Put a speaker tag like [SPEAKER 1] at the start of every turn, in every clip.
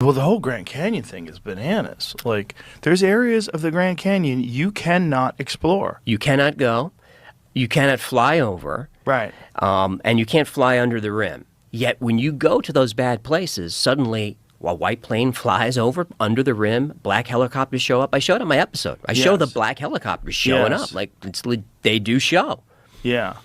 [SPEAKER 1] Well, the whole Grand Canyon thing is bananas. Like, there's areas of the Grand Canyon you cannot explore.
[SPEAKER 2] You cannot go. You cannot fly over.
[SPEAKER 1] Right.
[SPEAKER 2] And you can't fly under the rim. Yet when you go to those bad places, suddenly a white plane flies over under the rim, black helicopters show up. I showed on my episode. I show the black helicopters showing up. Like, they do show.
[SPEAKER 1] Yeah.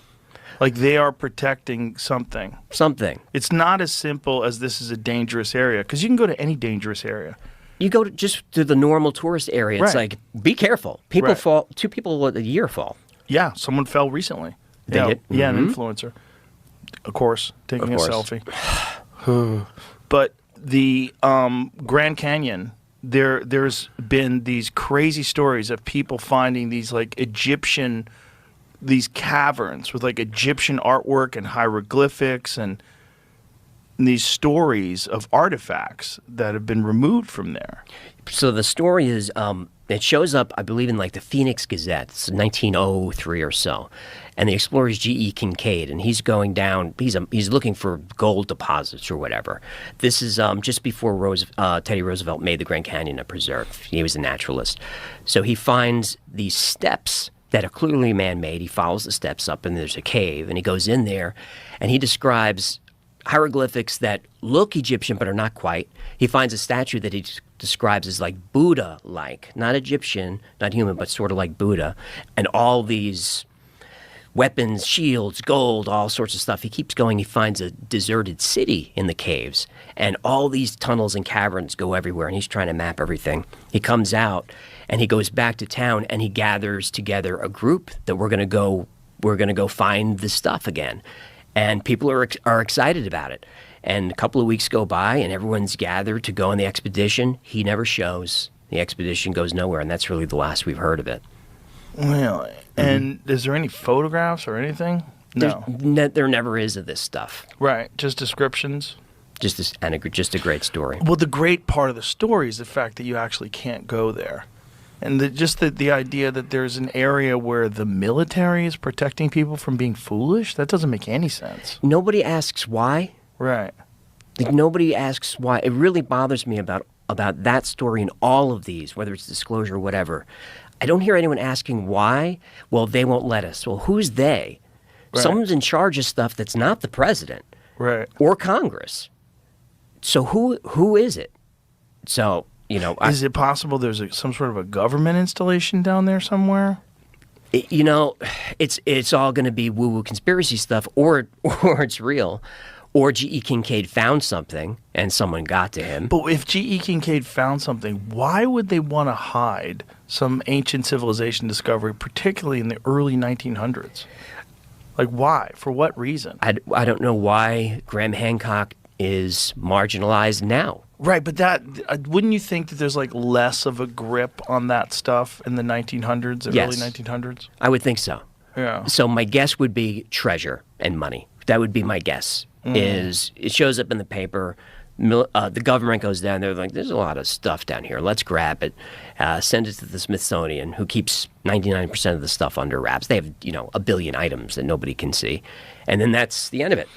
[SPEAKER 1] Like, they are protecting something.
[SPEAKER 2] Something.
[SPEAKER 1] It's not as simple as this is a dangerous area, because you can go to any dangerous area.
[SPEAKER 2] You go just to the normal tourist area. It's like, be careful. People fall. 2 people a year fall.
[SPEAKER 1] Yeah, someone fell recently.
[SPEAKER 2] They did?
[SPEAKER 1] Yeah, an influencer. Of course, taking a selfie. But the Grand Canyon, there's been these crazy stories of people finding these like Egyptian, these caverns with like Egyptian artwork and hieroglyphics and these stories of artifacts that have been removed from there.
[SPEAKER 2] So the story is, it shows up, I believe, in like the Phoenix Gazette. It's 1903 or so. And the explorer is G.E. Kincaid, and he's going down, he's looking for gold deposits or whatever. This is just before Teddy Roosevelt made the Grand Canyon a preserve. He was a naturalist. So he finds these steps that are clearly man-made. He follows the steps up, and there's a cave, and he goes in there, and he describes hieroglyphics that look Egyptian but are not quite. He finds a statue that he describes as like Buddha-like, not Egyptian, not human, but sort of like Buddha, and all these weapons, shields, gold, all sorts of stuff. He keeps going. He finds a deserted city in the caves, and all these tunnels and caverns go everywhere, and he's trying to map everything. He comes out, and he goes back to town, and he gathers together a group that we're going to go find the stuff again. And people are excited about it. And a couple of weeks go by, and everyone's gathered to go on the expedition. He never shows. The expedition goes nowhere, and that's really the last we've heard of it.
[SPEAKER 1] Really? And is there any photographs or anything? No.
[SPEAKER 2] There never is of this stuff.
[SPEAKER 1] Right. Just descriptions?
[SPEAKER 2] Just a great story.
[SPEAKER 1] Well, the great part of the story is the fact that you actually can't go there. And the idea that there's an area where the military is protecting people from being foolish, that doesn't make any sense.
[SPEAKER 2] Nobody asks why.
[SPEAKER 1] Right.
[SPEAKER 2] Like, nobody asks why. It really bothers me about that story and all of these, whether it's disclosure or whatever. I don't hear anyone asking why. Well, they won't let us. Well, who's they? Right. Someone's in charge of stuff that's not the president.
[SPEAKER 1] Right.
[SPEAKER 2] Or Congress. So who is it? So... is it possible there's some sort of a government installation down there somewhere? It's all going to be woo-woo conspiracy stuff, or it's real, or G.E. Kincaid found something and someone got to him.
[SPEAKER 1] But if G.E. Kincaid found something, why would they want to hide some ancient civilization discovery, particularly in the early 1900s? Like, why? For what reason?
[SPEAKER 2] I don't know why Graham Hancock is marginalized now.
[SPEAKER 1] Right, but wouldn't you think that there's like less of a grip on that stuff in the 1900s, the early 1900s?
[SPEAKER 2] I would think so.
[SPEAKER 1] Yeah.
[SPEAKER 2] So my guess would be treasure and money. That would be my guess. Is it shows up in the paper, the government goes down there, like, there's a lot of stuff down here. Let's grab it, send it to the Smithsonian, who keeps 99% of the stuff under wraps. They have, a billion items that nobody can see, and then that's the end of it.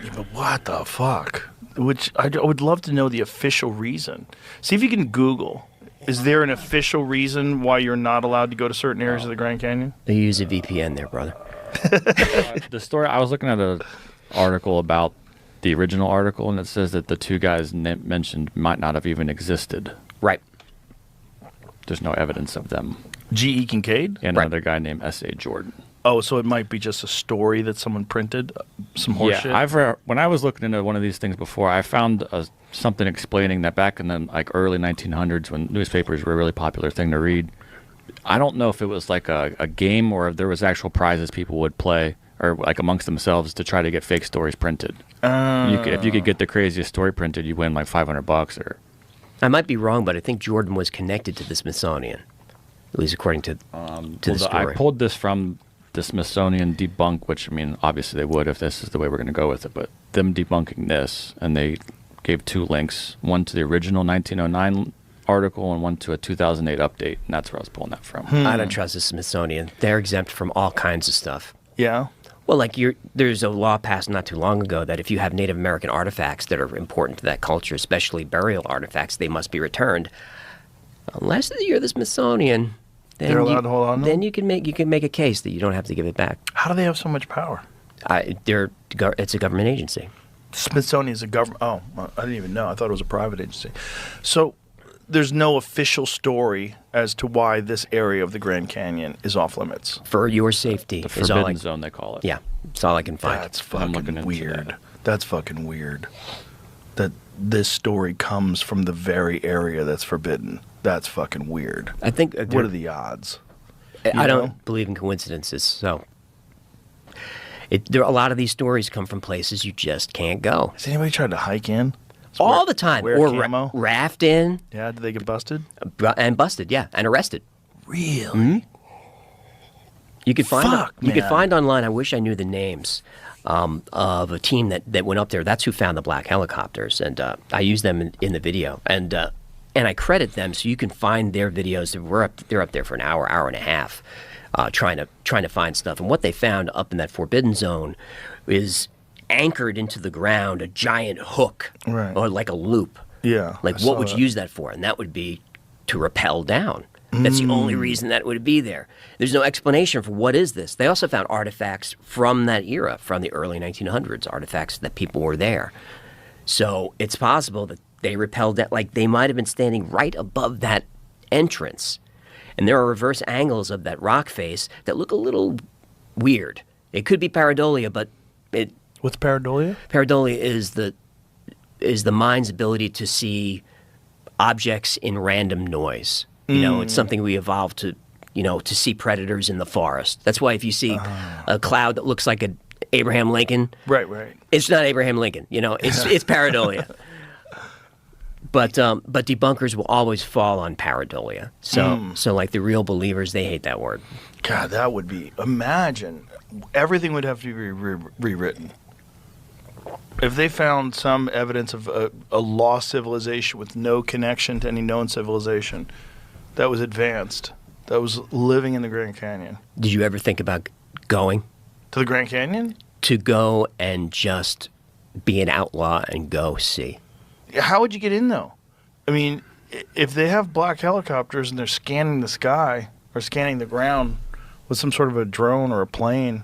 [SPEAKER 1] Yeah, but what the fuck? Which I would love to know the official reason. See if you can Google. Is there an official reason why you're not allowed to go to certain areas of the Grand Canyon?
[SPEAKER 2] They use a VPN there, brother.
[SPEAKER 3] The story, I was looking at an article about the original article, and it says that the 2 guys mentioned might not have even existed.
[SPEAKER 2] Right.
[SPEAKER 3] There's no evidence of them.
[SPEAKER 1] G.E. Kincaid?
[SPEAKER 3] And another guy named S.A. Jordan.
[SPEAKER 1] Oh, so it might be just a story that someone printed, some horseshit?
[SPEAKER 3] Yeah, when I was looking into one of these things before, I found something explaining that back in the early 1900s, when newspapers were a really popular thing to read, I don't know if it was like a game or if there was actual prizes people would play or like amongst themselves to try to get fake stories printed. If you could get the craziest story printed, you win like $500 or...
[SPEAKER 2] I might be wrong, but I think Jordan was connected to the Smithsonian, at least according to the story.
[SPEAKER 3] I pulled this from the Smithsonian debunk, which, I mean, obviously they would if this is the way we're going to go with it, but them debunking this, and they gave 2 links, one to the original 1909 article and one to a 2008 update, and that's where I was pulling that from.
[SPEAKER 2] I don't trust the Smithsonian. They're exempt from all kinds of stuff.
[SPEAKER 1] Yeah?
[SPEAKER 2] Well, like there's a law passed not too long ago that if you have Native American artifacts that are important to that culture, especially burial artifacts, they must be returned. Unless you're the Smithsonian, then
[SPEAKER 1] They're allowed to hold on to them?
[SPEAKER 2] Then you can make a case that you don't have to give it back.
[SPEAKER 1] How do they have so much power?
[SPEAKER 2] It's a government agency.
[SPEAKER 1] Smithsonian is a government. Oh, I didn't even know. I thought it was a private agency. So there's no official story as to why this area of the Grand Canyon is off limits.
[SPEAKER 2] For your safety,
[SPEAKER 3] The
[SPEAKER 2] is all
[SPEAKER 3] forbidden zone, they call it.
[SPEAKER 2] Yeah, that's all I can find.
[SPEAKER 1] That's
[SPEAKER 3] I'm looking
[SPEAKER 1] fucking
[SPEAKER 3] into
[SPEAKER 1] weird.
[SPEAKER 3] that.
[SPEAKER 1] That's fucking weird. That this story comes from the very area that's forbidden. That's fucking weird.
[SPEAKER 2] I think
[SPEAKER 1] What are the odds?
[SPEAKER 2] I
[SPEAKER 1] you
[SPEAKER 2] don't
[SPEAKER 1] know?
[SPEAKER 2] believe in coincidences, so a lot of these stories come from places you just can't go.
[SPEAKER 1] Has anybody tried to hike in?
[SPEAKER 2] All the time.
[SPEAKER 1] Wear
[SPEAKER 2] Or
[SPEAKER 1] camo?
[SPEAKER 2] raft in
[SPEAKER 1] Yeah, did they get busted?
[SPEAKER 2] and busted, yeah, and arrested.
[SPEAKER 1] Really?
[SPEAKER 2] You could find
[SPEAKER 1] Fuck,
[SPEAKER 2] you could
[SPEAKER 1] man.
[SPEAKER 2] find online. I wish I knew the names of a team that went up there. That's who found the black helicopters, and I used them in the video, and I credit them. So you can find their videos. They're up there for an hour and a half, trying to find stuff. And what they found up in that forbidden zone is anchored into the ground a giant hook,
[SPEAKER 1] Right.
[SPEAKER 2] or like a loop.
[SPEAKER 1] Yeah.
[SPEAKER 2] Like,
[SPEAKER 1] I
[SPEAKER 2] what
[SPEAKER 1] saw
[SPEAKER 2] would you
[SPEAKER 1] that.
[SPEAKER 2] use that for? And that would be to rappel down. That's the only reason that would be there. There's no explanation for what is this. They also found artifacts from that era, from the early 1900s, artifacts that people were there. So it's possible that they rappelled that, like they might have been standing right above that entrance. And there are reverse angles of that rock face that look a little weird. It could be pareidolia, but
[SPEAKER 1] What's pareidolia?
[SPEAKER 2] pareidolia is the mind's ability to see objects in random noise. You know, it's something we evolved to see predators in the forest. That's why if you see a cloud that looks like an Abraham Lincoln,
[SPEAKER 1] Right.
[SPEAKER 2] it's not Abraham Lincoln. It's pareidolia. But debunkers will always fall on pareidolia. So like the real believers, they hate that word.
[SPEAKER 1] God, that would be. Imagine everything would have to be rewritten. If they found some evidence of a lost civilization with no connection to any known civilization that was advanced, that was living in the Grand Canyon.
[SPEAKER 2] Did you ever think about going
[SPEAKER 1] To the Grand Canyon?
[SPEAKER 2] to go and just be an outlaw and go see?
[SPEAKER 1] How would you get in, though? I mean, if they have black helicopters and they're scanning the sky or scanning the ground with some sort of a drone or a plane,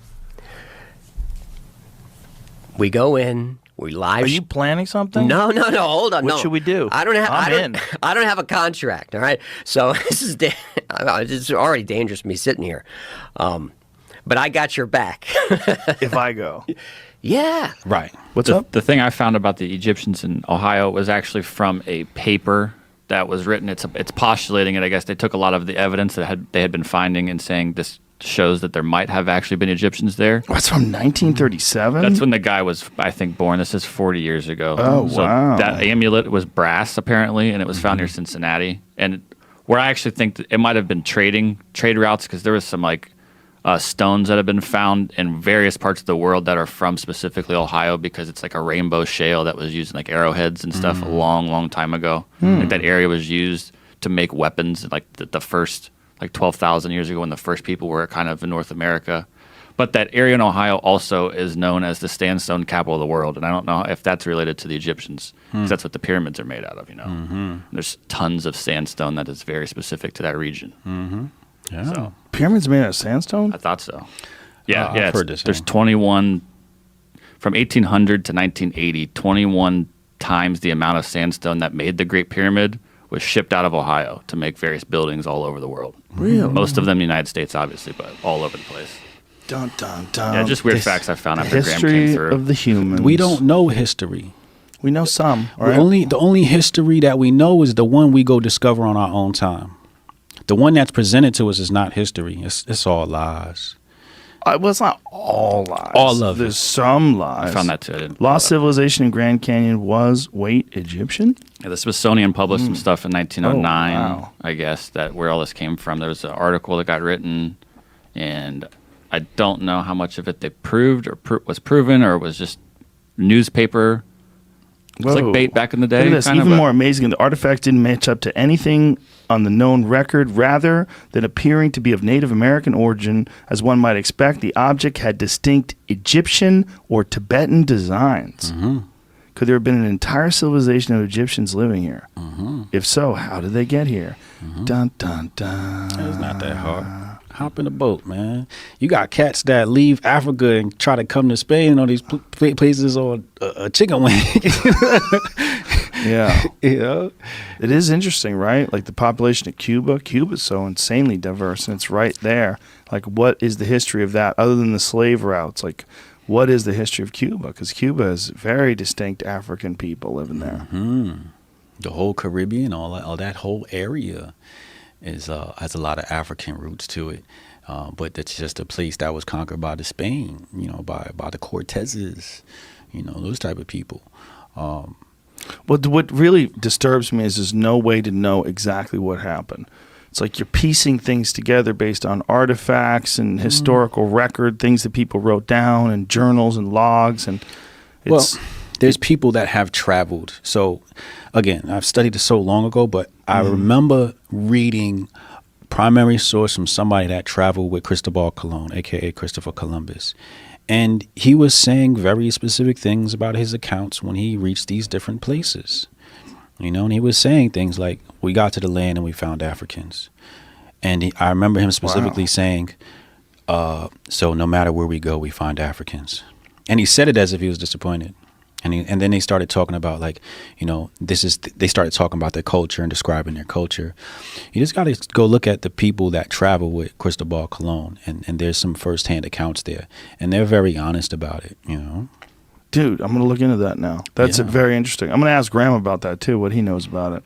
[SPEAKER 2] We go in. We live.
[SPEAKER 1] are you planning something?
[SPEAKER 2] No. Hold on.
[SPEAKER 1] What
[SPEAKER 2] no.
[SPEAKER 1] should we do?
[SPEAKER 2] I don't have.
[SPEAKER 1] I'm in.
[SPEAKER 2] I don't have a contract. All right. So this is. It's already dangerous me sitting here. But I got your back.
[SPEAKER 1] If I go.
[SPEAKER 2] Yeah.
[SPEAKER 3] Right.
[SPEAKER 1] What's up?
[SPEAKER 3] The thing I found about the Egyptians in Ohio was actually from a paper that was written. It's postulating it. I guess they took a lot of the evidence that they had been finding and saying this shows that there might have actually been Egyptians there.
[SPEAKER 1] What's from 1937?
[SPEAKER 3] That's when the guy was, I think, born. This is 40 years ago.
[SPEAKER 1] Oh,
[SPEAKER 3] so
[SPEAKER 1] wow.
[SPEAKER 3] That amulet was brass, apparently, and it was found near Cincinnati. And where I actually think that it might have been trade routes, because there was some stones that have been found in various parts of the world that are from specifically Ohio, because it's like a rainbow shale that was used in like arrowheads and stuff a long, long time ago. Like that area was used to make weapons, like the first, like 12,000 years ago when the first people were kind of in North America. But that area in Ohio also is known as the sandstone capital of the world. And I don't know if that's related to the Egyptians, because that's what the pyramids are made out of, There's tons of sandstone that is very specific to that region.
[SPEAKER 4] Yeah.
[SPEAKER 3] So
[SPEAKER 1] Pyramids made out of sandstone?
[SPEAKER 3] I thought so. Yeah,
[SPEAKER 4] I've
[SPEAKER 3] yeah.
[SPEAKER 4] heard this,
[SPEAKER 3] There's
[SPEAKER 4] yeah.
[SPEAKER 3] 21, from 1800 to 1980, 21 times the amount of sandstone that made the Great Pyramid was shipped out of Ohio to make various buildings all over the world.
[SPEAKER 1] Really?
[SPEAKER 3] Most of them in the United States, obviously, but all over the place.
[SPEAKER 1] Dun, dun, dun.
[SPEAKER 3] Yeah, just weird
[SPEAKER 1] This-
[SPEAKER 3] facts I found after Graham came
[SPEAKER 1] History
[SPEAKER 3] through.
[SPEAKER 1] of the humans.
[SPEAKER 4] We don't know history.
[SPEAKER 1] We know some. All
[SPEAKER 4] The
[SPEAKER 1] right?
[SPEAKER 4] only history that we know is the one we go discover on our own time. The one that's presented to us is not history. It's all lies.
[SPEAKER 1] Well, it's not all lies.
[SPEAKER 4] All of
[SPEAKER 1] There's
[SPEAKER 4] it.
[SPEAKER 1] some lies.
[SPEAKER 3] I found that too. I didn't
[SPEAKER 1] Lost civilization in Grand Canyon was, Egyptian?
[SPEAKER 3] Yeah, the Smithsonian published some stuff in 1909,
[SPEAKER 1] Oh, wow.
[SPEAKER 3] I guess, that where all this came from. There was an article that got written, and I don't know how much of it they proved or was proven or was just newspaper It's like bait back in the day.
[SPEAKER 1] Look at this.
[SPEAKER 3] kind of,
[SPEAKER 1] Even
[SPEAKER 3] but-
[SPEAKER 1] more amazing, the artifacts didn't match up to anything on the known record. Rather than appearing to be of Native American origin, as one might expect, the object had distinct Egyptian or Tibetan designs. Could there have been an entire civilization of Egyptians living here? If so, how did they get here? Dun, dun, dun.
[SPEAKER 4] It's not that hard. Hop in a boat, man. You got cats that leave Africa and try to come to Spain on these places on a chicken wing.
[SPEAKER 1] Yeah.
[SPEAKER 4] You know?
[SPEAKER 1] It is interesting, right? Like the population of Cuba. Cuba's so insanely diverse, and it's right there. Like, what is the history of that other than the slave routes? Like, what is the history of Cuba? Because Cuba has very distinct African people living there.
[SPEAKER 4] The whole Caribbean, all that whole area is has a lot of African roots to it. But it's just a place that was conquered by the Spain, you know, by the Cortezes, you know, those type of people.
[SPEAKER 1] What really disturbs me is there's no way to know exactly what happened. It's like you're piecing things together based on artifacts and historical record, things that people wrote down, and journals and logs. And it's,
[SPEAKER 4] there's people that have traveled. So, again, I've studied this so long ago, but I remember reading primary source from somebody that traveled with Cristobal Colon, a.k.a. Christopher Columbus. And he was saying very specific things about his accounts when he reached these different places. You know, and he was saying things like, we got to the land and we found Africans. And I remember him specifically saying, so no matter where we go, we find Africans. And he said it as if he was disappointed. And then they started talking about, like, you know, they started talking about their culture and describing their culture. You just got to go look at the people that travel with Cristobal Colon, and there's some firsthand accounts there. And they're very honest about it, you know.
[SPEAKER 1] dude, I'm going to look into that now. That's very interesting. I'm going to ask Graham about that too, what he knows about it.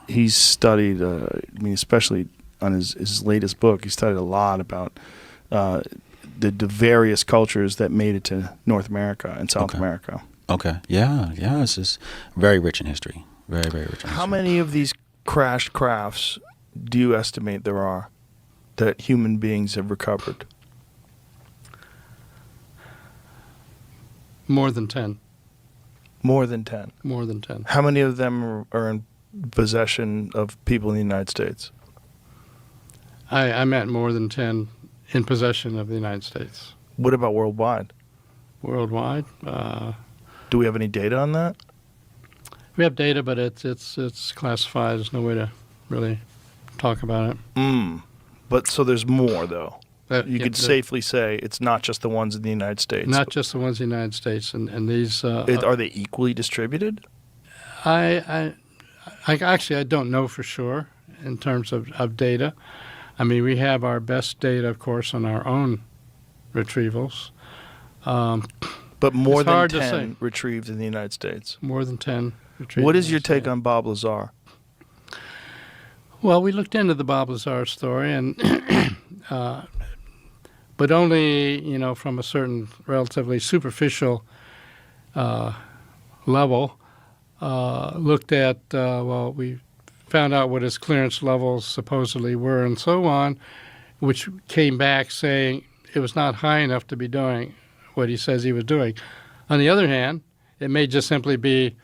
[SPEAKER 1] He's studied, especially on his latest book, he studied a lot about the various cultures that made it to North America and South America.
[SPEAKER 4] Okay. Yeah. It's just very rich in history. Very, very rich in history.
[SPEAKER 1] How many of these crashed crafts do you estimate there are that human beings have recovered?
[SPEAKER 5] More than 10.
[SPEAKER 1] More than 10.
[SPEAKER 5] More than 10.
[SPEAKER 1] How many of them are in possession of people in the United States?
[SPEAKER 5] I meant more than 10 in possession of the United States.
[SPEAKER 1] What about worldwide?
[SPEAKER 5] Worldwide?
[SPEAKER 1] Do we have any data on that?
[SPEAKER 5] We have data, but it's classified. There's no way to really talk about it.
[SPEAKER 1] But so there's more, though. You could safely say it's not just the ones in the United States.
[SPEAKER 5] Not just the ones in the United States, and these
[SPEAKER 1] are they equally distributed?
[SPEAKER 5] I don't know for sure in terms of data. I mean, we have our best data, of course, on our own retrievals.
[SPEAKER 1] But more than 10 retrieved in the United States.
[SPEAKER 5] More than 10 retrieved.
[SPEAKER 1] What is your take on Bob Lazar?
[SPEAKER 5] Well, we looked into the Bob Lazar story, and but only from a certain relatively superficial level. Looked at we found out what his clearance levels supposedly were, and so on, which came back saying it was not high enough to be doing what he says he was doing. On the other hand, it may just simply be,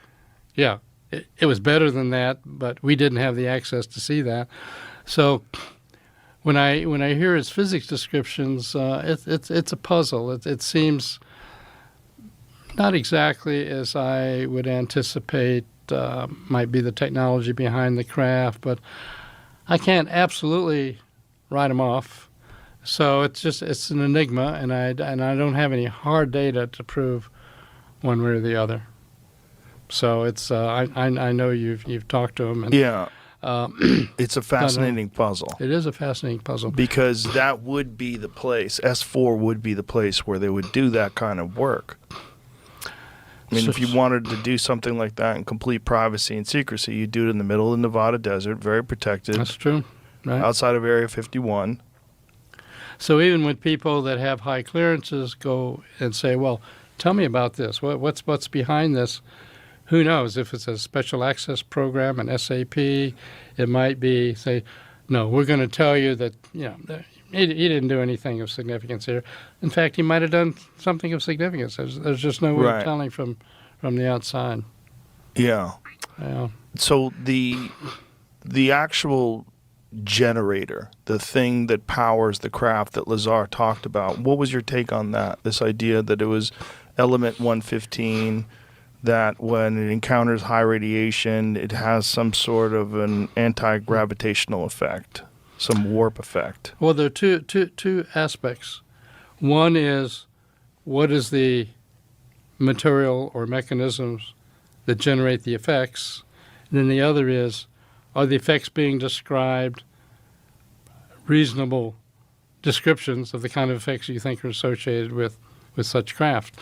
[SPEAKER 5] it was better than that, but we didn't have the access to see that. So when I hear his physics descriptions, it's a puzzle. It seems not exactly as I would anticipate might be the technology behind the craft, but I can't absolutely write him off. So it's an enigma, and I don't have any hard data to prove one way or the other. So it's I know you've talked to him. And,
[SPEAKER 1] it's a fascinating puzzle.
[SPEAKER 5] It is a fascinating puzzle
[SPEAKER 1] because that would be the place. S4 would be the place where they would do that kind of work. I mean, if you wanted to do something like that in complete privacy and secrecy, you'd do it in the middle of the Nevada desert, very protected.
[SPEAKER 5] That's true. Right.
[SPEAKER 1] Outside of Area 51.
[SPEAKER 5] So even when people that have high clearances go and say, well, tell me about this. What's behind this? Who knows? If it's a special access program, an SAP, it might be, say, no, we're going to tell you that, he didn't do anything of significance here. In fact, he might have done something of significance. There's just no way of telling from the outside.
[SPEAKER 1] Yeah.
[SPEAKER 5] Yeah.
[SPEAKER 1] So the actual generator, the thing that powers the craft that Lazar talked about, what was your take on that? This idea that it was element 115, that when it encounters high radiation, it has some sort of an anti-gravitational effect, some warp effect.
[SPEAKER 5] Well, there are two aspects. One is, what is the material or mechanisms that generate the effects? And then the other is, are the effects being described reasonable descriptions of the kind of effects you think are associated with such craft?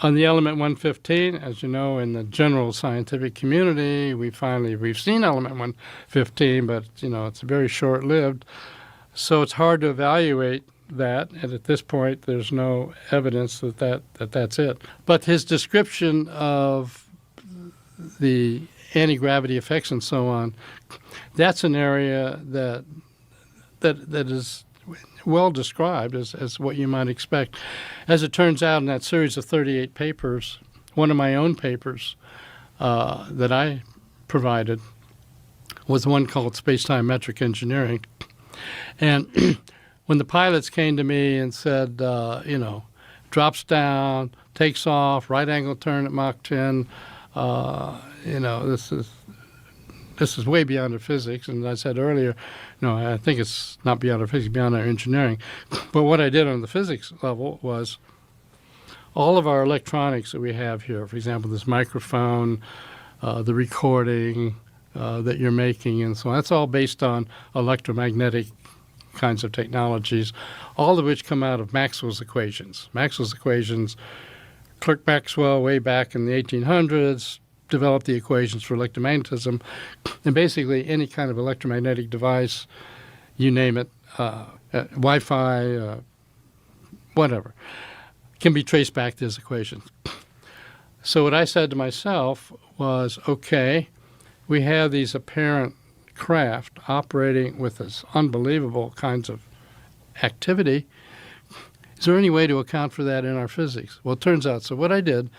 [SPEAKER 5] On the element 115, as you know, in the general scientific community, we've seen element 115, but it's very short-lived. So it's hard to evaluate that, and at this point, there's no evidence that's it. But his description of the anti-gravity effects and so on, that's an area that is well described as what you might expect. As it turns out, in that series of 38 papers, one of my own papers that I provided was one called Space-Time Metric Engineering. And when the pilots came to me and said, drops down, takes off, right angle turn at Mach 10, this is way beyond our physics. And I said earlier, I think it's not beyond our physics, beyond our engineering. But what I did on the physics level was all of our electronics that we have here, for example, this microphone, the recording that you're making, and so on, that's all based on electromagnetic kinds of technologies, all of which come out of Maxwell's equations. Maxwell's equations, Clerk Maxwell way back in the 1800s, developed the equations for electromagnetism, and basically any kind of electromagnetic device, you name it, Wi-Fi, whatever, can be traced back to his equations. So what I said to myself was, okay, we have these apparent craft operating with this unbelievable kinds of activity. Is there any way to account for that in our physics? Well, it turns out. So what I did,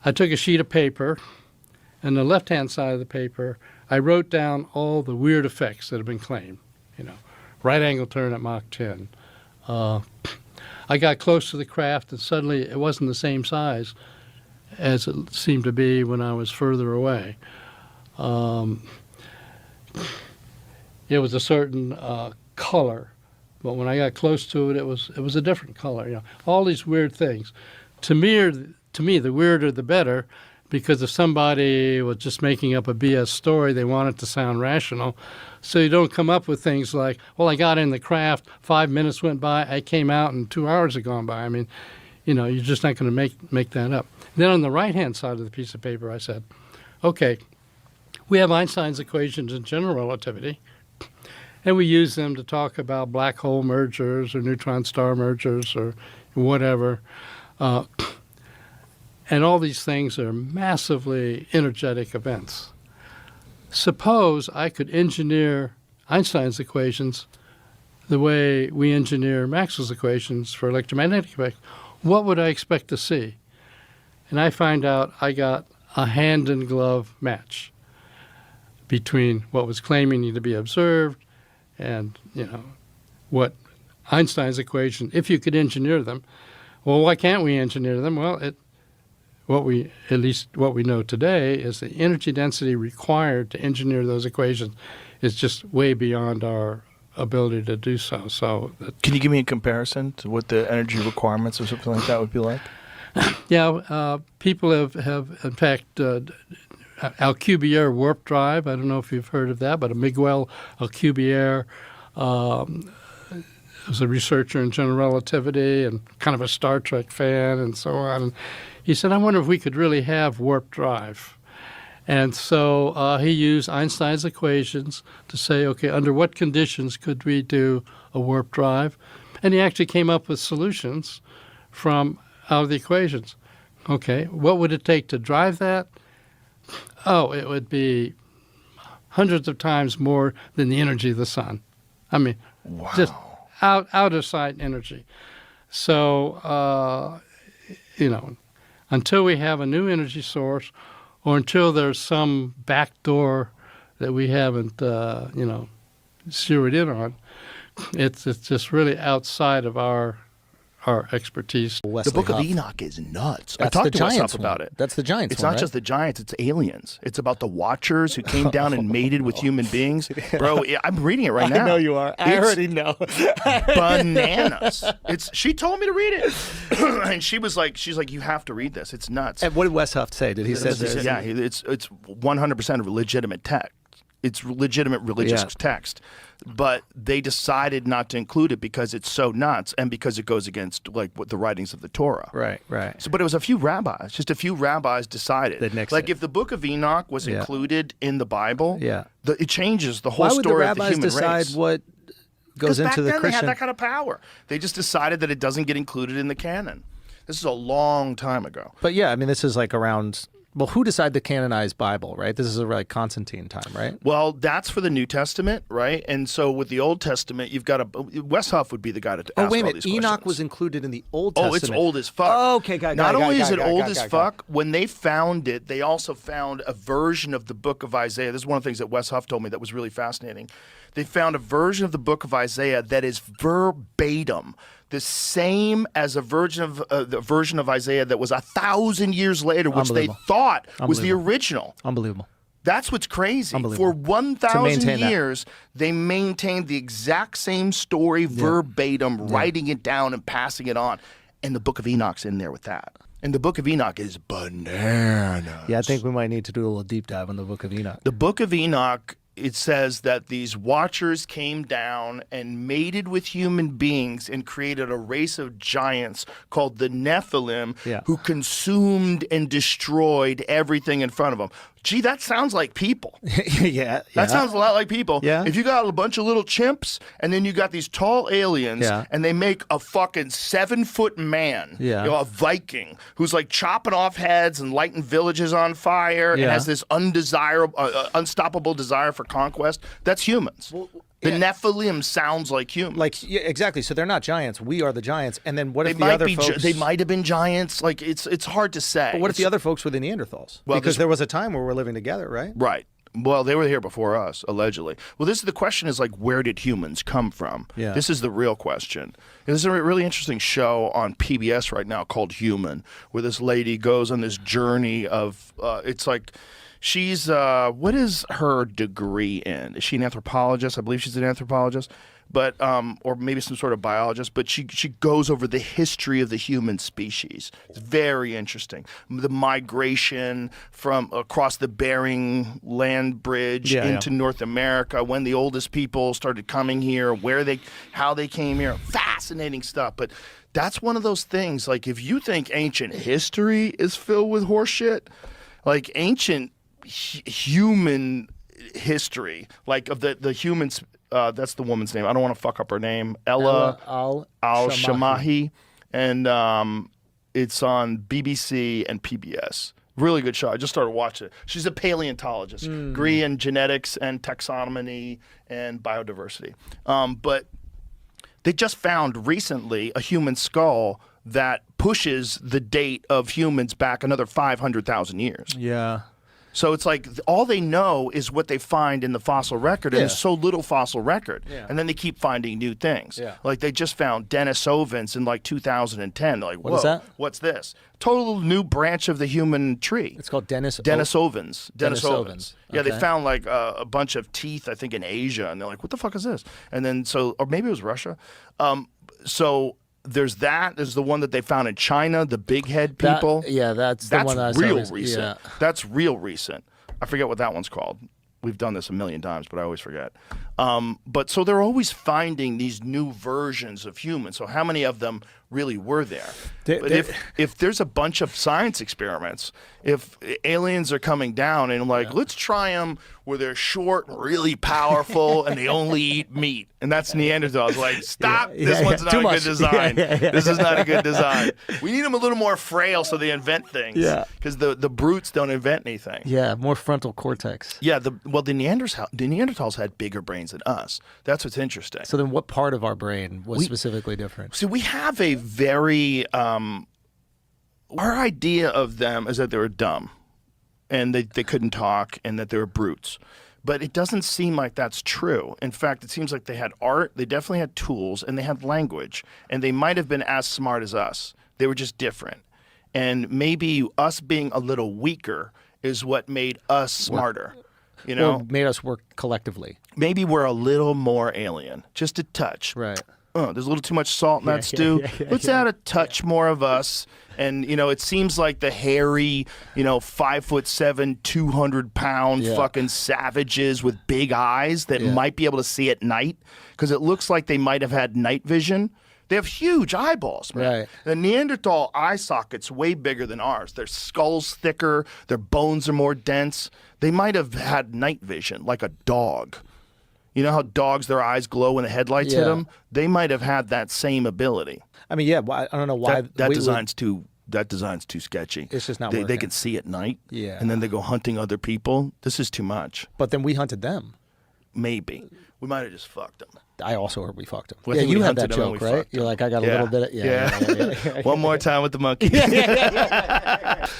[SPEAKER 5] I took a sheet of paper, and the left-hand side of the paper, I wrote down all the weird effects that have been claimed. Right angle turn at Mach 10. I got close to the craft, and suddenly it wasn't the same size as it seemed to be when I was further away. It was a certain color, but when I got close to it, it was a different color. All these weird things. To me, the weirder the better, because if somebody was just making up a BS story, they want it to sound rational. So you don't come up with things like, well, I got in the craft, 5 minutes went by, I came out, and 2 hours had gone by. I mean, you're just not going to make that up. Then on the right-hand side of the piece of paper, I said, okay, we have Einstein's equations in general relativity, and we use them to talk about black hole mergers or neutron star mergers or whatever. And all these things are massively energetic events. Suppose I could engineer Einstein's equations the way we engineer Maxwell's equations for electromagnetic effects. What would I expect to see? And I find out I got a hand-in-glove match between what was claiming to be observed and, what Einstein's equation, if you could engineer them. Well, why can't we engineer them? Well, what we know today is the energy density required to engineer those equations is just way beyond our ability to do so. So,
[SPEAKER 1] can you give me a comparison to what the energy requirements or something like that would be like?
[SPEAKER 5] Yeah, people have in fact Alcubierre warp drive. I don't know if you've heard of that, but a Miguel Alcubierre was a researcher in general relativity and kind of a Star Trek fan and so on. And he said, I wonder if we could really have warp drive. And so he used Einstein's equations to say, okay, under what conditions could we do a warp drive? And he actually came up with solutions from out of the equations. Okay, what would it take to drive that? Oh, it would be hundreds of times more than the energy of the sun. I mean,
[SPEAKER 1] wow.
[SPEAKER 5] Just out of sight energy. So, until we have a new energy source or until there's some back door that we haven't, zeroed in on, it's just really outside of our expertise.
[SPEAKER 1] The Book of Enoch is nuts. I
[SPEAKER 6] That's
[SPEAKER 1] talked
[SPEAKER 6] the
[SPEAKER 1] to Wes
[SPEAKER 6] Giants
[SPEAKER 1] Huff about
[SPEAKER 6] one.
[SPEAKER 1] it.
[SPEAKER 6] That's the Giants
[SPEAKER 1] It's
[SPEAKER 6] one,
[SPEAKER 1] not
[SPEAKER 6] right?
[SPEAKER 1] just the Giants, it's aliens. It's about the Watchers who came down and mated with human beings. Bro, I'm reading it right now.
[SPEAKER 6] I know you are. I
[SPEAKER 1] It's
[SPEAKER 6] already know.
[SPEAKER 1] bananas. She told me to read it. And she's like, you have to read this. It's nuts.
[SPEAKER 6] And what did Wes Huff say? Did he say this?
[SPEAKER 1] Yeah, it's 100% a legitimate text. It's legitimate religious text, but they decided not to include it because it's so nuts and because it goes against what the writings of the Torah.
[SPEAKER 6] Right, right.
[SPEAKER 1] So, but it was a few rabbis. Just a few rabbis decided.
[SPEAKER 6] That nixed
[SPEAKER 1] like
[SPEAKER 6] it.
[SPEAKER 1] if the Book of Enoch was included in the Bible, it changes the whole
[SPEAKER 6] Why would the
[SPEAKER 1] story of the
[SPEAKER 6] rabbis
[SPEAKER 1] human
[SPEAKER 6] decide
[SPEAKER 1] race.
[SPEAKER 6] what goes
[SPEAKER 1] Back
[SPEAKER 6] into the
[SPEAKER 1] then
[SPEAKER 6] Christian?
[SPEAKER 1] they had that kind of power. They just decided that it doesn't get included in the canon. This is a long time ago.
[SPEAKER 6] But yeah, I mean, this is like around. Well, who decided the canonized Bible, right? This is like Constantine time, right?
[SPEAKER 1] Well, that's for the New Testament, right? And so with the Old Testament, you've got Wes Huff would be the guy to ask
[SPEAKER 6] Oh, wait a
[SPEAKER 1] all
[SPEAKER 6] minute.
[SPEAKER 1] these questions.
[SPEAKER 6] Enoch was included in the Old
[SPEAKER 1] Oh,
[SPEAKER 6] Testament.
[SPEAKER 1] it's old as fuck.
[SPEAKER 6] Oh, okay,
[SPEAKER 1] Not only is it old as fuck, when they found it, they also found a version of the Book of Isaiah. This is one of the things that Wes Huff told me that was really fascinating. They found a version of the Book of Isaiah that is verbatim the same as a version of the version of Isaiah that was 1,000 years later, which they thought was the original.
[SPEAKER 6] Unbelievable.
[SPEAKER 1] That's what's crazy.
[SPEAKER 6] Unbelievable.
[SPEAKER 1] For 1,000
[SPEAKER 6] maintain that.
[SPEAKER 1] years, they maintained the exact same story verbatim, writing it down and passing it on. And the Book of Enoch's in there with that. And the Book of Enoch is bananas.
[SPEAKER 6] Yeah, I think we might need to do a little deep dive on the Book of Enoch.
[SPEAKER 1] The Book of Enoch, it says that these Watchers came down and mated with human beings and created a race of giants called the Nephilim who consumed and destroyed everything in front of them. Gee, that sounds like people.
[SPEAKER 6] Yeah.
[SPEAKER 1] That sounds a lot like people.
[SPEAKER 6] Yeah.
[SPEAKER 1] If you got a bunch of little chimps and then you got these tall aliens and they make a fucking 7-foot man, a Viking, who's like chopping off heads and lighting villages on fire and has this unstoppable desire for conquest, that's humans. The Nephilim sounds like humans.
[SPEAKER 6] Like, yeah, exactly. So they're not giants. We are the giants. And then what if the other folks...
[SPEAKER 1] They might have been giants. Like, it's hard to say.
[SPEAKER 6] But what if the other folks were the Neanderthals?
[SPEAKER 1] Well,
[SPEAKER 6] because there was a time where we were living together, right?
[SPEAKER 1] Right. Well, they were here before us, allegedly. Well, the question is, like, where did humans come from?
[SPEAKER 6] Yeah.
[SPEAKER 1] This is the real question. There's a really interesting show on PBS right now called Human, where this lady goes on this journey of, it's like... She's, what is her degree in? Is she an anthropologist? I believe she's an anthropologist, but, or maybe some sort of biologist, but she goes over the history of the human species. It's very interesting. The migration from across the Bering Land Bridge into North America, when the oldest people started coming here, how they came here. Fascinating stuff. But that's one of those things, like, if you think ancient history is filled with horseshit, like ancient human history, like of the humans, that's the woman's name. I don't want to fuck up her name. Ella al-Shamahi. And it's on BBC and PBS. Really good show. I just started watching it. She's a paleontologist, degree in genetics and taxonomy and biodiversity. But they just found recently a human skull that pushes the date of humans back another 500,000 years.
[SPEAKER 6] Yeah.
[SPEAKER 1] So it's like all they know is what they find in the fossil record, and there's so little fossil record.
[SPEAKER 6] Yeah.
[SPEAKER 1] And then they keep finding new things.
[SPEAKER 6] Yeah.
[SPEAKER 1] Like they just found Denisovans in like 2010. They're like, whoa,
[SPEAKER 6] What is that?
[SPEAKER 1] What's this? Total new branch of the human tree.
[SPEAKER 6] It's called
[SPEAKER 1] Denisovans.
[SPEAKER 6] Denisovans.
[SPEAKER 1] Yeah, they
[SPEAKER 6] Okay.
[SPEAKER 1] found like a bunch of teeth, I think, in Asia, and they're like, what the fuck is this? And then or maybe it was Russia. So there's that. There's the one that they found in China, the big head people.
[SPEAKER 6] That's the one I saw.
[SPEAKER 1] real recent.
[SPEAKER 6] Yeah.
[SPEAKER 1] That's real recent. I forget what that one's called. We've done this a million times, but I always forget. But so they're always finding these new versions of humans. So how many of them really were there? But if there's a bunch of science experiments, if aliens are coming down and like, let's try them where they're short, really powerful, and they only eat meat. And that's Neanderthals. Like, stop. This one's not
[SPEAKER 6] Too
[SPEAKER 1] a
[SPEAKER 6] much.
[SPEAKER 1] good design. This is not a good design. We need them a little more frail so they invent things.
[SPEAKER 6] Yeah.
[SPEAKER 1] Because the brutes don't invent anything.
[SPEAKER 6] Yeah, more frontal cortex.
[SPEAKER 1] Yeah, the Neanderthals had bigger brains than us. That's what's interesting.
[SPEAKER 6] So then what part of our brain was specifically different?
[SPEAKER 1] See, we have a very our idea of them is that they were dumb. and they couldn't talk, and that they were brutes. But it doesn't seem like that's true. In fact, it seems like they had art, they definitely had tools, and they had language. And they might have been as smart as us. They were just different. And maybe us being a little weaker is what made us smarter. You know?
[SPEAKER 6] Or made us work collectively.
[SPEAKER 1] Maybe we're a little more alien, just a touch.
[SPEAKER 6] Right.
[SPEAKER 1] There's a little too much salt in that stew. Let's add a touch more of us. And, it seems like the hairy, 5'7", 200-pound fucking savages with big eyes that might be able to see at night, because it looks like they might have had night vision. They have huge eyeballs, man.
[SPEAKER 6] Right.
[SPEAKER 1] The Neanderthal eye socket's way bigger than ours. Their skull's thicker. Their bones are more dense. They might have had night vision, like a dog. You know how dogs, their eyes glow when the headlights hit them? They might have had that same ability.
[SPEAKER 6] I mean, I don't know why.
[SPEAKER 1] That design's too sketchy.
[SPEAKER 6] It's just not
[SPEAKER 1] They
[SPEAKER 6] working.
[SPEAKER 1] can see at night,
[SPEAKER 6] Yeah.
[SPEAKER 1] and then they go hunting other people. This is too much.
[SPEAKER 6] But then we hunted them.
[SPEAKER 1] Maybe. We might have just fucked them.
[SPEAKER 6] I also heard we fucked them.
[SPEAKER 1] Well, I
[SPEAKER 6] Yeah,
[SPEAKER 1] think we
[SPEAKER 6] you had
[SPEAKER 1] hunted
[SPEAKER 6] that
[SPEAKER 1] them and
[SPEAKER 6] joke,
[SPEAKER 1] we
[SPEAKER 6] right?
[SPEAKER 1] fucked
[SPEAKER 6] You're
[SPEAKER 1] them.
[SPEAKER 6] like, I got a little bit of, yeah.
[SPEAKER 1] One more time with the monkey.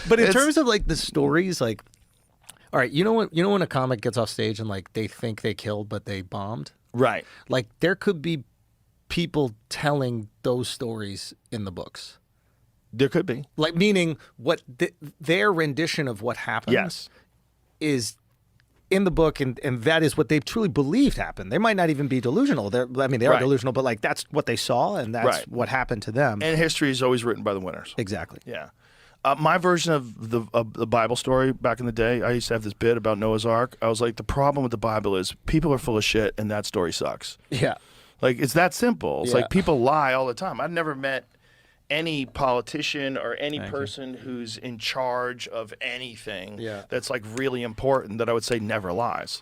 [SPEAKER 6] But in terms of like the stories, like, all right, you know when a comic gets off stage and like they think they killed but they bombed?
[SPEAKER 1] Right.
[SPEAKER 6] Like there could be people telling those stories in the books.
[SPEAKER 1] There could be.
[SPEAKER 6] Like meaning what their rendition of what happened
[SPEAKER 1] Yes.
[SPEAKER 6] is in the book, and that is what they truly believed happened. They might not even be delusional. They are
[SPEAKER 1] Right.
[SPEAKER 6] delusional, but like that's what they saw and that's
[SPEAKER 1] Right.
[SPEAKER 6] what happened to them.
[SPEAKER 1] And history is always written by the winners.
[SPEAKER 6] Exactly.
[SPEAKER 1] Yeah. My version of the Bible story back in the day, I used to have this bit about Noah's Ark. I was like, the problem with the Bible is people are full of shit, and that story sucks.
[SPEAKER 6] Yeah.
[SPEAKER 1] Like, it's that simple. It's
[SPEAKER 6] Yeah.
[SPEAKER 1] like people lie all the time. I've never met any politician or any person who's in charge of anything that's like really important that I would say never lies.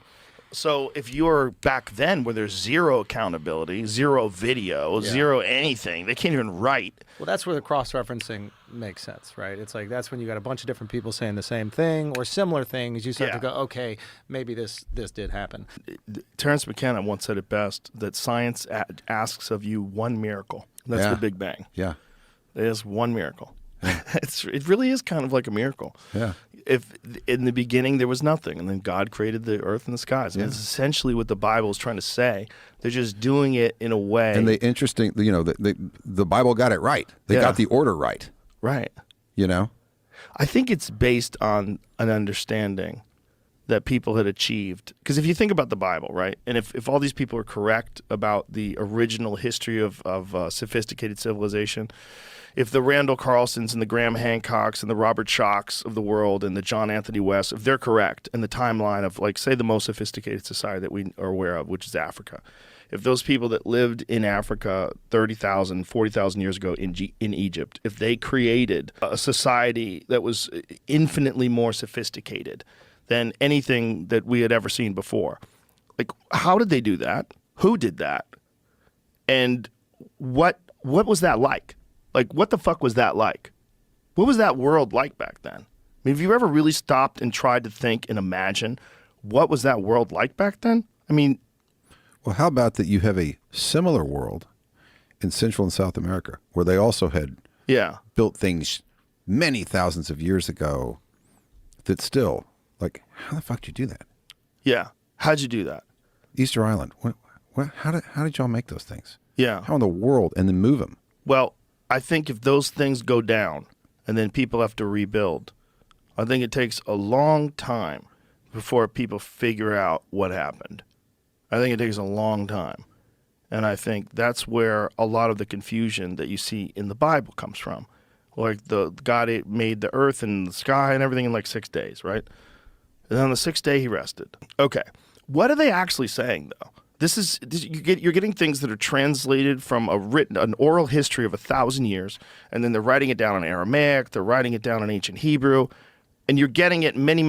[SPEAKER 1] So if you're back then where there's zero accountability, zero video, zero anything, they can't even write.
[SPEAKER 6] Well, that's where the cross-referencing makes sense, right? It's like that's when you got a bunch of different people saying the same thing or similar things. You start to go, okay, maybe this did happen.
[SPEAKER 1] Terrence McKenna once said it best, that science asks of you one miracle. That's the Big Bang.
[SPEAKER 7] Yeah.
[SPEAKER 1] There's one miracle. It really is kind of like a miracle.
[SPEAKER 7] Yeah.
[SPEAKER 1] If in the beginning there was nothing, and then God created the earth and the skies. I mean, that's essentially what the Bible is trying to say. They're just doing it in a way.
[SPEAKER 7] And the Bible got it right. They got the order right.
[SPEAKER 1] Right.
[SPEAKER 7] You know?
[SPEAKER 1] I think it's based on an understanding that people had achieved. Because if you think about the Bible, right, and if all these people are correct about the original history of sophisticated civilization, if the Randall Carlsons and the Graham Hancocks and the Robert Shocks of the world and the John Anthony West, if they're correct in the timeline of, like, say, the most sophisticated society that we are aware of, which is Africa, if those people that lived in Africa 30,000, 40,000 years ago in Egypt, if they created a society that was infinitely more sophisticated than anything that we had ever seen before, like, how did they do that? Who did that? And what was that like? Like, what the fuck was that like? What was that world like back then? I mean, have you ever really stopped and tried to think and imagine what was that world like back then? I mean,
[SPEAKER 7] Well, how about that you have a similar world in Central and South America where they also had built things many thousands of years ago that still, like, how the fuck did you do that?
[SPEAKER 1] Yeah. How'd you do that?
[SPEAKER 7] Easter Island. How did y'all make those things?
[SPEAKER 1] Yeah.
[SPEAKER 7] How in the world? And then move them?
[SPEAKER 1] Well, I think if those things go down and then people have to rebuild, I think it takes a long time before people figure out what happened. I think it takes a long time. And I think that's where a lot of the confusion that you see in the Bible comes from. Like, God made the earth and the sky and everything in like 6 days, right? And then on the sixth day he rested. Okay. What are they actually saying, though? You're getting things that are translated from an oral history of 1,000 years, and then they're writing it down in Aramaic, they're writing it down in ancient Hebrew, and you're getting it many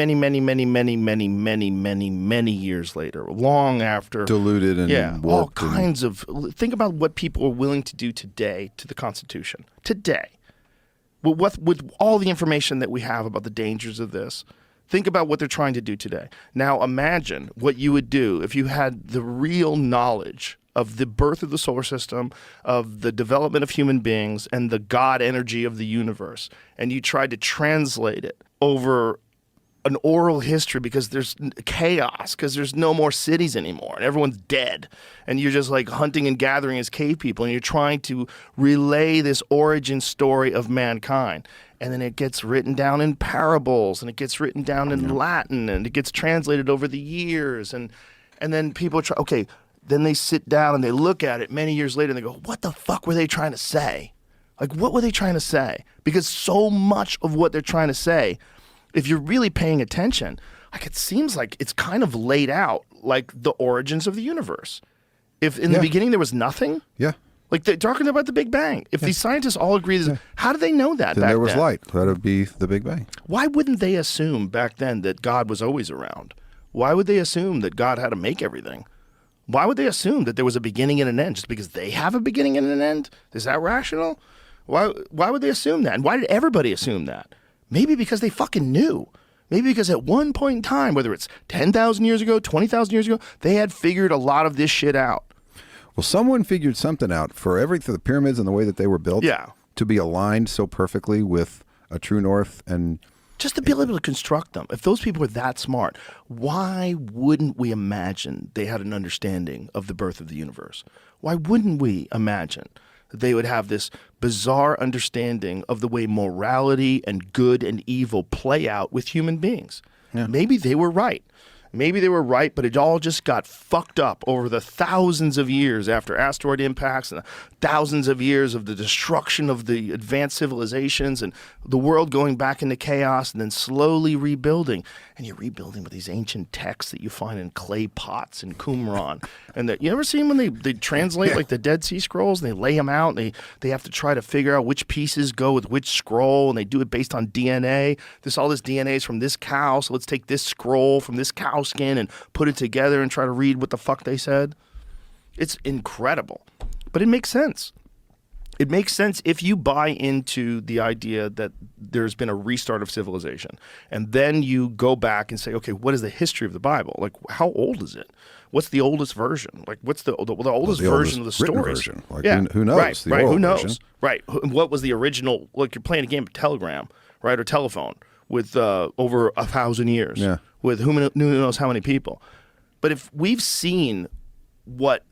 [SPEAKER 1] years later, long after.
[SPEAKER 7] Diluted and
[SPEAKER 1] all
[SPEAKER 7] warped
[SPEAKER 1] kinds of. Think about what people are willing to do today to the Constitution. Today. With all the information that we have about the dangers of this. Think about what they're trying to do today. Now imagine what you would do if you had the real knowledge of the birth of the solar system, of the development of human beings, and the God energy of the universe, and you tried to translate it over an oral history because there's chaos, because there's no more cities anymore and everyone's dead, and you're just like hunting and gathering as cave people, and you're trying to relay this origin story of mankind. And then it gets written down in parables, and it gets written down in Latin, and it gets translated over the years, and then people try, okay, then they sit down and they look at it many years later and they go, what the fuck were they trying to say? Like, what were they trying to say? Because so much of what they're trying to say, if you're really paying attention, like, it seems like it's kind of laid out like the origins of the universe. If in the beginning there was nothing, like they're talking about the Big Bang. If these scientists all agree, how do they know that?
[SPEAKER 7] Then
[SPEAKER 1] back
[SPEAKER 7] there was
[SPEAKER 1] then?
[SPEAKER 7] light. That would be the Big Bang.
[SPEAKER 1] Why wouldn't they assume back then that God was always around? Why would they assume that God had to make everything? Why would they assume that there was a beginning and an end just because they have a beginning and an end? Is that rational? Why would they assume that? And why did everybody assume that? Maybe because they fucking knew. Maybe because at one point in time, whether it's 10,000 years ago, 20,000 years ago, they had figured a lot of this shit out.
[SPEAKER 7] Well, someone figured something out for the pyramids and the way that they were built to be aligned so perfectly with a true north. And
[SPEAKER 1] just to be able to construct them. If those people were that smart, why wouldn't we imagine they had an understanding of the birth of the universe? Why wouldn't we imagine that they would have this bizarre understanding of the way morality and good and evil play out with human beings? Maybe they were right. Maybe they were right, but it all just got fucked up over the thousands of years after asteroid impacts and the thousands of years of the destruction of the advanced civilizations and the world going back into chaos and then slowly rebuilding. And you're rebuilding with these ancient texts that you find in clay pots in Qumran. And you ever seen when they translate like the Dead Sea Scrolls and they lay them out and they have to try to figure out which pieces go with which scroll, and they do it based on DNA. All this DNA is from this cow, so let's take this scroll from this cow skin and put it together and try to read what the fuck they said. It's incredible, but it makes sense. It makes sense if you buy into the idea that there's been a restart of civilization, and then you go back and say, okay, what is the history of the Bible? Like, how old is it? What's the oldest version? Like, what's the oldest version of the stories?
[SPEAKER 7] Version. Like, who knows?
[SPEAKER 1] Right, who knows? Version. Right. What was the original? Like, you're playing a game of Telegram, right, or telephone with over 1,000 years.
[SPEAKER 7] Yeah.
[SPEAKER 1] With who knows how many people. But if we've seen what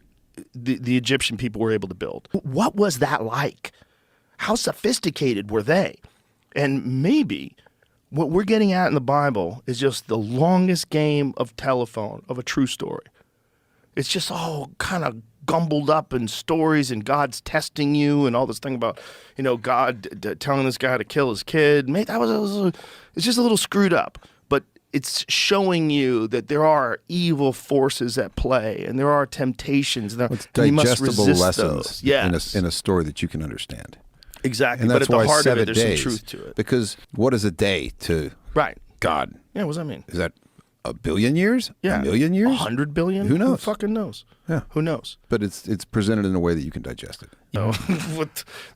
[SPEAKER 1] the Egyptian people were able to build, what was that like? How sophisticated were they? And maybe what we're getting at in the Bible is just the longest game of telephone of a true story. It's just all kind of gumbled up in stories, and God's testing you and all this thing about, God telling this guy to kill his kid. Mate, it's just a little screwed up. But it's showing you that there are evil forces at play, and there are temptations, and you must resist
[SPEAKER 7] lessons
[SPEAKER 1] those.
[SPEAKER 7] in a story that you can understand.
[SPEAKER 1] Exactly.
[SPEAKER 7] And that's
[SPEAKER 1] but at
[SPEAKER 7] why
[SPEAKER 1] the heart of
[SPEAKER 7] 7
[SPEAKER 1] it, there's
[SPEAKER 7] days,
[SPEAKER 1] some truth to it.
[SPEAKER 7] Because what is a day to God?
[SPEAKER 1] Yeah, what does that mean?
[SPEAKER 7] Is that a billion years?
[SPEAKER 1] Yeah.
[SPEAKER 7] A million years?
[SPEAKER 1] 100 billion?
[SPEAKER 7] Who knows?
[SPEAKER 1] Who fucking knows?
[SPEAKER 7] Yeah.
[SPEAKER 1] Who knows?
[SPEAKER 7] But it's presented in a way that you can digest it.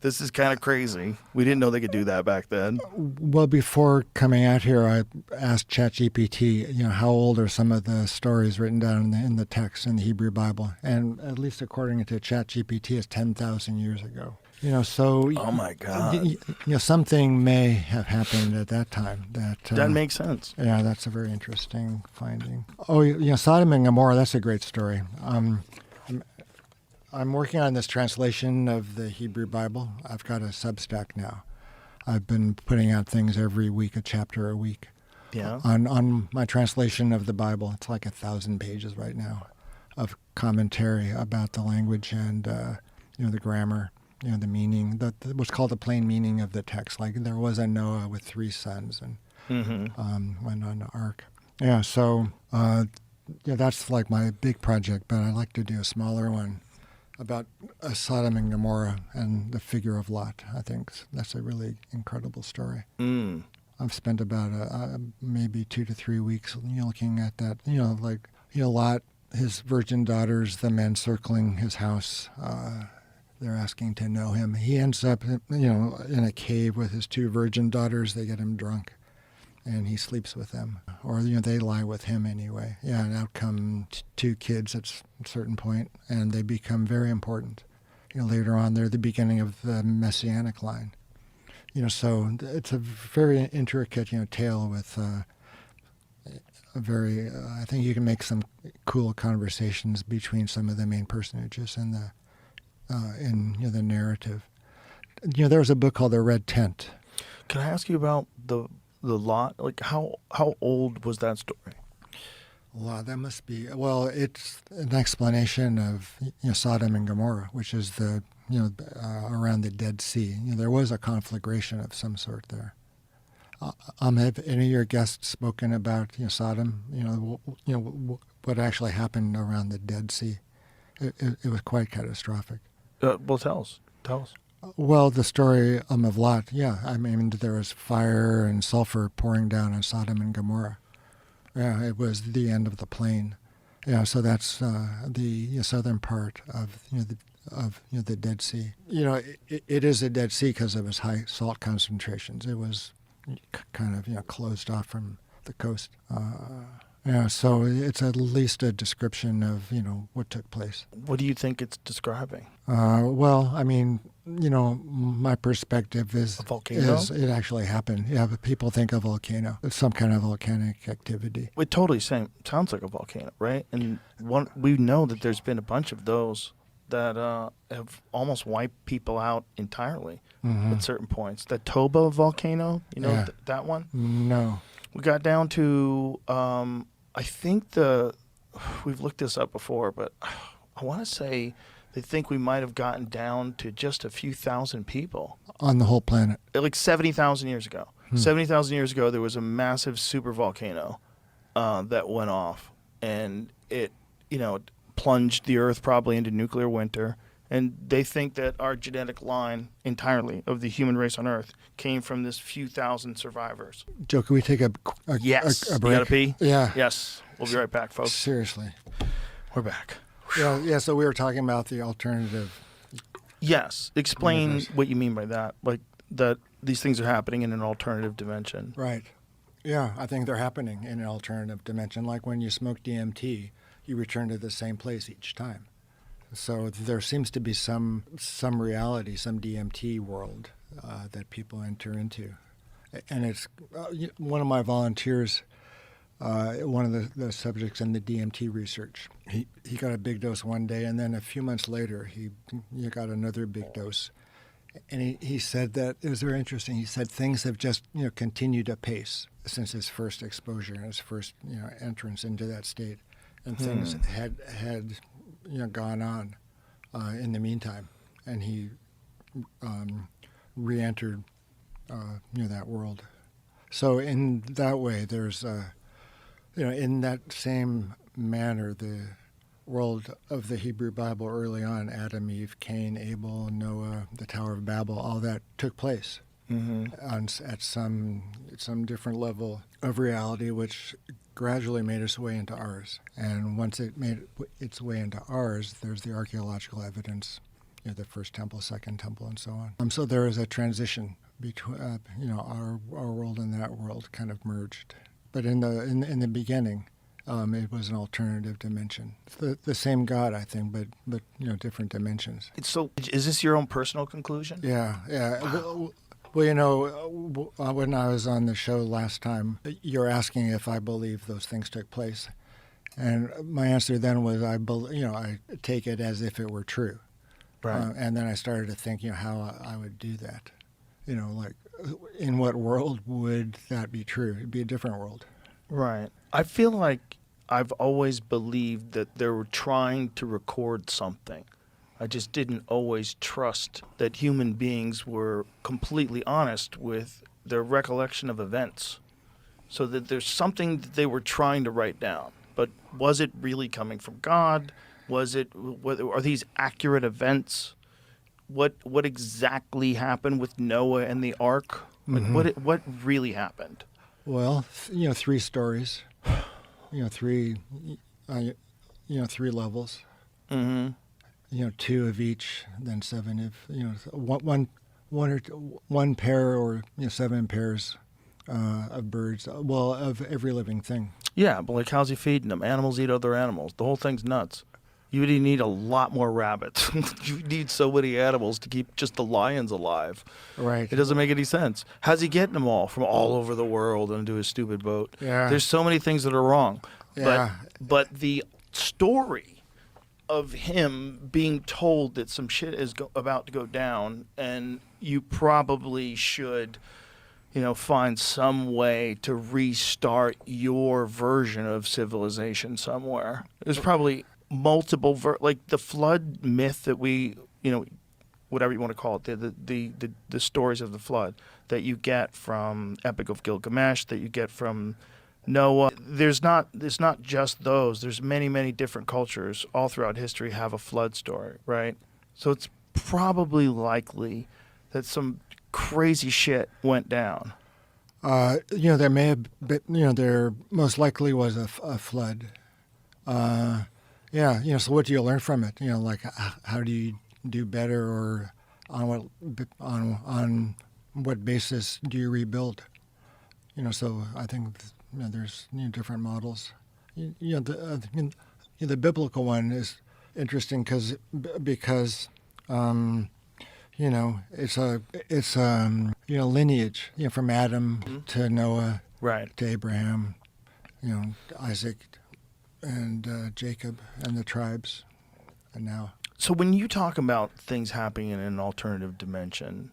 [SPEAKER 1] This is kind of crazy. We didn't know they could do that back then.
[SPEAKER 8] Well, before coming out here, I asked ChatGPT, how old are some of the stories written down in the text in the Hebrew Bible? And at least according to ChatGPT, it's 10,000 years ago. So
[SPEAKER 1] oh my God,
[SPEAKER 8] something may have happened at that time. That
[SPEAKER 1] makes sense.
[SPEAKER 8] Yeah, that's a very interesting finding. Oh, Sodom and Gomorrah. That's a great story. I'm working on this translation of the Hebrew Bible. I've got a Substack now. I've been putting out things every week, a chapter a week.
[SPEAKER 1] Yeah.
[SPEAKER 8] On my translation of the Bible, it's like 1,000 pages right now of commentary about the language and the grammar. The meaning, what's called the plain meaning of the text. Like there was a Noah with 3 sons and went on the ark. Yeah, so that's like my big project, but I'd like to do a smaller one about Sodom and Gomorrah and the figure of Lot. I think that's a really incredible story. I've spent about maybe 2 to 3 weeks looking at that. Lot, his virgin daughters, the men circling his house. They're asking to know him. He ends up, in a cave with his 2 virgin daughters. They get him drunk, and he sleeps with them. Or, they lie with him anyway. Yeah, and out come 2 kids at a certain point, and they become very important. Later on, they're the beginning of the Messianic line. So it's a very intricate, tale with very. I think you can make some cool conversations between some of the main personages in the narrative. There was a book called The Red Tent.
[SPEAKER 1] Can I ask you about the lot? Like how old was that story?
[SPEAKER 8] Wow, that must be. Well, it's an explanation of Sodom and Gomorrah, which is around the Dead Sea. There was a conflagration of some sort there. Have any of your guests spoken about Sodom? What actually happened around the Dead Sea? It was quite catastrophic.
[SPEAKER 1] Well, tell us.
[SPEAKER 8] Well, the story of Lot. Yeah, I mean there was fire and sulfur pouring down on Sodom and Gomorrah. Yeah, it was the end of the plain. Yeah, so that's the southern part of the Dead Sea. It is a Dead Sea because of its high salt concentrations. It was kind of closed off from the coast. So it's at least a description of what took place.
[SPEAKER 1] What do you think it's describing?
[SPEAKER 8] Well, I mean, my perspective is
[SPEAKER 1] a volcano.
[SPEAKER 8] It actually happened. Yeah, but people think a volcano. It's some kind of volcanic activity.
[SPEAKER 1] It totally sounds like a volcano, right? And we know that there's been a bunch of those that have almost wiped people out entirely at certain points. The Toba volcano, that one?
[SPEAKER 8] No.
[SPEAKER 1] We got down to, I think we've looked this up before, but I want to say they think we might have gotten down to just a few thousand people.
[SPEAKER 8] On the whole planet.
[SPEAKER 1] Like 70,000 years ago. 70,000 years ago, there was a massive supervolcano that went off, and it, plunged the Earth probably into nuclear winter. And they think that our genetic line entirely of the human race on Earth came from this few thousand survivors.
[SPEAKER 8] Joe, can we take a
[SPEAKER 1] yes.
[SPEAKER 8] a break?
[SPEAKER 1] You gotta pee?
[SPEAKER 8] Yeah.
[SPEAKER 1] Yes. We'll be right back, folks.
[SPEAKER 8] Seriously.
[SPEAKER 1] We're back.
[SPEAKER 8] Yeah, so we were talking about the alternative.
[SPEAKER 1] Yes. Explain
[SPEAKER 8] universe.
[SPEAKER 1] what you mean by that. Like that these things are happening in an alternative dimension.
[SPEAKER 8] Right. Yeah, I think they're happening in an alternative dimension. Like when you smoke DMT, you return to the same place each time. So there seems to be some reality, some DMT world that people enter into. And it's one of my volunteers, one of the subjects in the DMT research. He got a big dose one day, and then a few months later, he got another big dose. And he said that it was very interesting. He said things have just continued apace since his first exposure and his first entrance into that state, and things had gone on in the meantime, and he re-entered that world. So in that way, there's in that same manner, the world of the Hebrew Bible early on, Adam, Eve, Cain, Abel, Noah, the Tower of Babel, all that took place at some different level of reality, which gradually made its way into ours. And once it made its way into ours, there's the archaeological evidence, the first temple, second temple, and so on. So there is a transition between, our world and that world kind of merged. But in the beginning, it was an alternative dimension. It's the same God, I think, but different dimensions.
[SPEAKER 1] So, is this your own personal conclusion?
[SPEAKER 8] Yeah. Wow. Well, when I was on the show last time, you're asking if I believe those things took place, and my answer then was I take it as if it were true,
[SPEAKER 1] right?
[SPEAKER 8] And then I started to think, how I would do that, like in what world would that be true? It'd be a different world,
[SPEAKER 1] right? I feel like I've always believed that they were trying to record something. I just didn't always trust that human beings were completely honest with their recollection of events. So that there's something that they were trying to write down. But was it really coming from God? Are these accurate events? What exactly happened with Noah and the ark? Like what really happened?
[SPEAKER 8] Well, 3 stories. Three levels. Mm-hmm. 2 of each, then 7 if one pair or 7 pairs of birds. Well, of every living thing.
[SPEAKER 1] Yeah, but like how's he feeding them? Animals eat other animals. The whole thing's nuts. You would need a lot more rabbits. You need so many animals to keep just the lions alive.
[SPEAKER 8] Right.
[SPEAKER 1] It doesn't make any sense. How's he getting them all from all over the world into his stupid boat?
[SPEAKER 8] Yeah.
[SPEAKER 1] There's so many things that are wrong.
[SPEAKER 8] Yeah.
[SPEAKER 1] But the story of him being told that some shit is about to go down, and you probably should, find some way to restart your version of civilization somewhere. There's probably multiple like the flood myth that we, whatever you want to call it, the stories of the flood that you get from Epic of Gilgamesh, that you get from Noah. It's not just those. There's many different cultures all throughout history have a flood story, right? So it's probably likely that some crazy shit went down.
[SPEAKER 8] There may have been, there most likely was a flood. So what do you learn from it? Like how do you do better, or on what basis do you rebuild? So I think there's different models. The biblical one is interesting because it's lineage, from Adam to Noah,
[SPEAKER 1] right,
[SPEAKER 8] to Abraham, Isaac and Jacob and the tribes, and now.
[SPEAKER 1] So when you talk about things happening in an alternative dimension,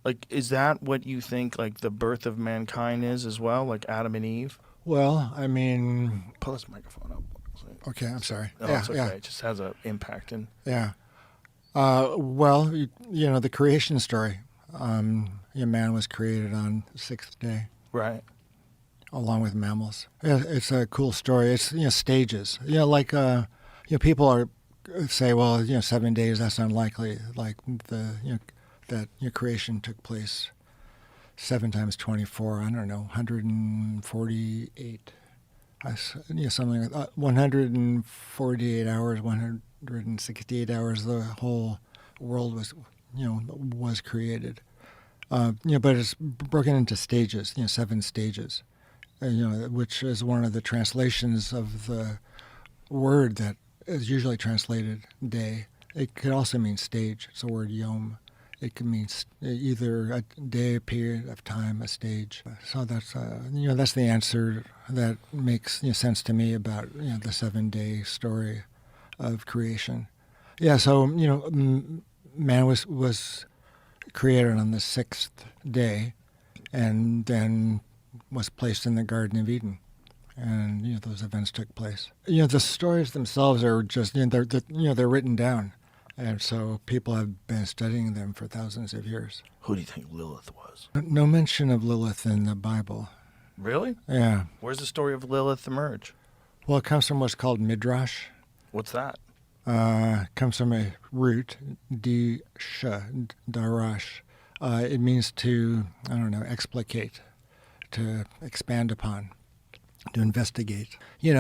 [SPEAKER 1] like, is that what you think, like, the birth of mankind is as well, like Adam and Eve?
[SPEAKER 8] Well, I mean...
[SPEAKER 1] Pull this microphone up.
[SPEAKER 8] Okay, I'm sorry.
[SPEAKER 1] No, it's okay. It just has an impact.
[SPEAKER 8] Yeah. The creation story. Man was created on the sixth day.
[SPEAKER 1] Right.
[SPEAKER 8] Along with mammals. Yeah, it's a cool story. It's, stages. People say, well, 7 days, that's unlikely. Like that creation took place 7 times 24, I don't know, 148. Something like that. 148 hours, 168 hours, the whole world was created. But it's broken into stages, 7 stages. Which is one of the translations of the word that is usually translated day. It could also mean stage. It's the word yom. It could mean either a day, a period of time, a stage. So that's that's the answer that makes sense to me about the 7-day story of creation. Yeah. So man was created on the 6th day, and then was placed in the Garden of Eden, and those events took place. The stories themselves are just they're written down, and so people have been studying them for thousands of years.
[SPEAKER 1] Who do you think Lilith was?
[SPEAKER 8] No mention of Lilith in the Bible.
[SPEAKER 1] Really?
[SPEAKER 8] Yeah.
[SPEAKER 1] Where's the story of Lilith emerge?
[SPEAKER 8] Well, it comes from what's called midrash.
[SPEAKER 1] What's that?
[SPEAKER 8] It comes from a root, darash. It means to, explicate, to expand upon, to investigate.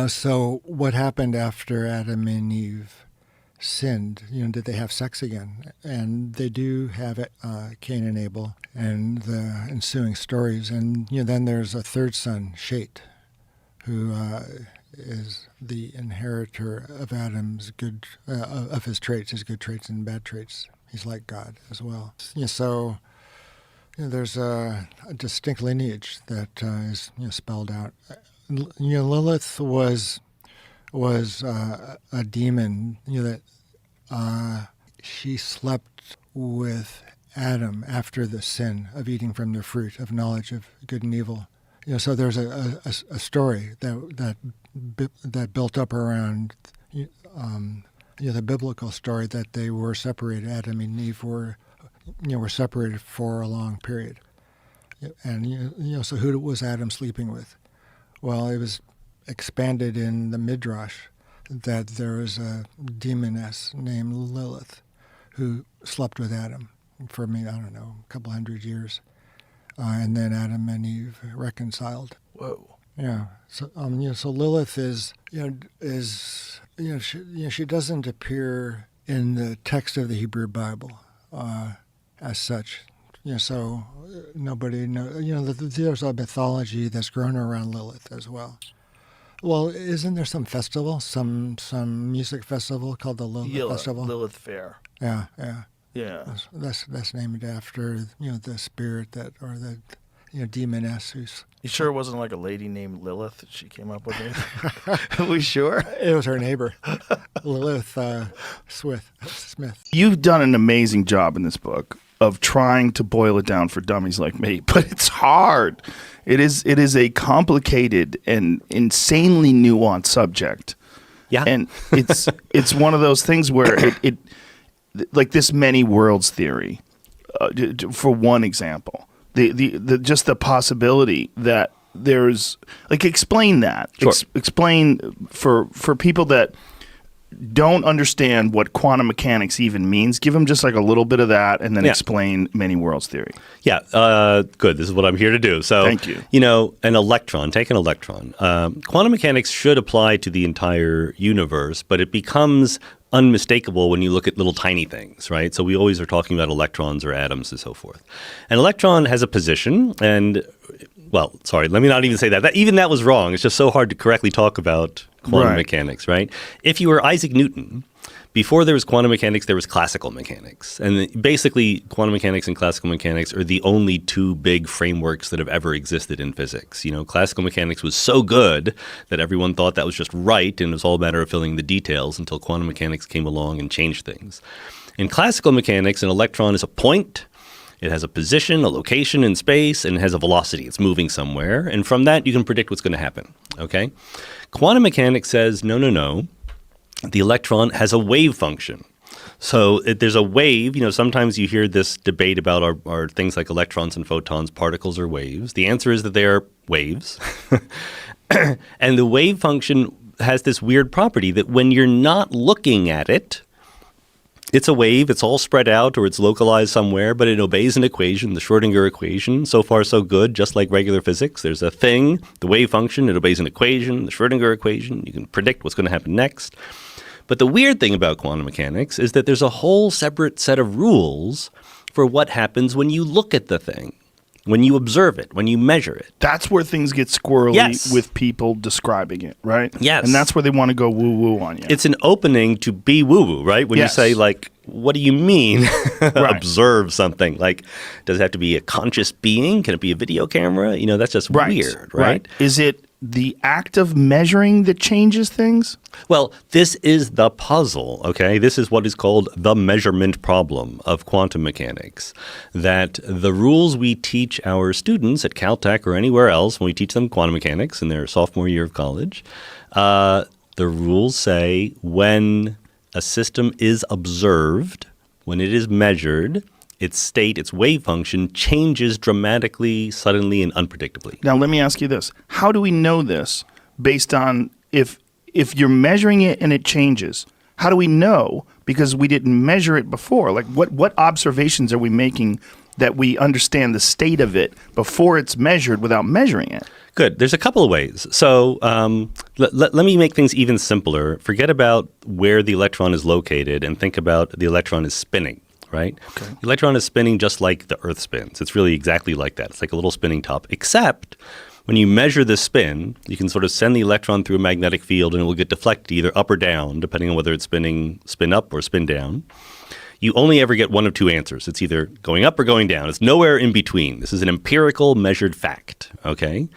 [SPEAKER 8] So what happened after Adam and Eve sinned? Did they have sex again? And they do have Cain and Abel and the ensuing stories. And then there's a third son, Shet, who is the inheritor of Adam's of his traits, his good traits and bad traits. He's like God as well. So there's a distinct lineage that is spelled out. Lilith was a demon. That she slept with Adam after the sin of eating from the fruit of knowledge of good and evil. So there's a story that built up around the biblical story that they were separated. Adam and Eve were separated for a long period. And so who was Adam sleeping with? Well, it was expanded in the midrash that there was a demoness named Lilith who slept with Adam for a couple hundred years. And then Adam and Eve reconciled.
[SPEAKER 1] Whoa.
[SPEAKER 8] Yeah. So so Lilith is she doesn't appear in the text of the Hebrew Bible as such. So nobody knows. There's a mythology that's grown around Lilith as well. Well, isn't there some festival, some music festival called the Lilith Festival?
[SPEAKER 1] Lilith Fair.
[SPEAKER 8] Yeah. That's named after the spirit or the demoness who's.
[SPEAKER 1] You sure it wasn't like a lady named Lilith that she came up with it? Are we sure?
[SPEAKER 8] It was her neighbor, Lilith Smith.
[SPEAKER 1] You've done an amazing job in this book of trying to boil it down for dummies like me, but it's hard. It is a complicated and insanely nuanced subject.
[SPEAKER 9] Yeah.
[SPEAKER 1] And it's one of those things where it like this many worlds theory, for one example. The just the possibility that there's explain that.
[SPEAKER 9] Sure.
[SPEAKER 1] Explain for people that don't understand what quantum mechanics even means. Give them just a little bit of that, and then explain many worlds theory.
[SPEAKER 9] Yeah, good. This is what I'm here to do. So,
[SPEAKER 1] thank you.
[SPEAKER 9] An electron. Take an electron. Quantum mechanics should apply to the entire universe, but it becomes unmistakable when you look at little tiny things, right? So we always are talking about electrons or atoms and so forth. An electron has a position, and well, sorry, let me not even say that. Even that was wrong. It's just so hard to correctly talk about quantum mechanics, right? If you were Isaac Newton, before there was quantum mechanics, there was classical mechanics. And basically, quantum mechanics and classical mechanics are the only two big frameworks that have ever existed in physics. Classical mechanics was so good that everyone thought that was just right, and it was all a matter of filling the details until quantum mechanics came along and changed things. In classical mechanics, an electron is a point. It has a position, a location in space, and it has a velocity. It's moving somewhere. And from that, you can predict what's going to happen. Okay? Quantum mechanics says, no. The electron has a wave function. So there's a wave. Sometimes you hear this debate about are things like electrons and photons particles or waves. The answer is that they are waves. And the wave function has this weird property that when you're not looking at it, it's a wave, it's all spread out, or it's localized somewhere, but it obeys an equation, the Schrodinger equation. So far, so good, just like regular physics. There's a thing, the wave function, it obeys an equation, the Schrodinger equation. You can predict what's going to happen next. But the weird thing about quantum mechanics is that there's a whole separate set of rules for what happens when you look at the thing, when you observe it, when you measure it.
[SPEAKER 1] That's where things get squirrely with people describing it, right?
[SPEAKER 9] Yes.
[SPEAKER 1] And that's where they want to go woo-woo on you.
[SPEAKER 9] It's an opening to be woo-woo, right? When you say, what do you mean observe something? Does it have to be a conscious being? Can it be a video camera? That's just weird, right?
[SPEAKER 1] Is it the act of measuring that changes things?
[SPEAKER 9] Well, this is the puzzle, okay? This is what is called the measurement problem of quantum mechanics, that the rules we teach our students at Caltech or anywhere else when we teach them quantum mechanics in their sophomore year of college, the rules say when a system is observed, when it is measured, its state, its wave function, changes dramatically, suddenly, and unpredictably.
[SPEAKER 1] Now, let me ask you this. How do we know this based on if you're measuring it and it changes? How do we know? Because we didn't measure it before. What observations are we making that we understand the state of it before it's measured without measuring it?
[SPEAKER 9] Good. There's a couple of ways. So let me make things even simpler. Forget about where the electron is located and think about the electron is spinning. Right? Okay. The electron is spinning just like the Earth spins. It's really exactly like that. It's like a little spinning top, except when you measure the spin, you can sort of send the electron through a magnetic field and it will get deflected either up or down, depending on whether it's spin up or spin down. You only ever get one of two answers. It's either going up or going down. It's nowhere in between. This is an empirical measured fact, okay?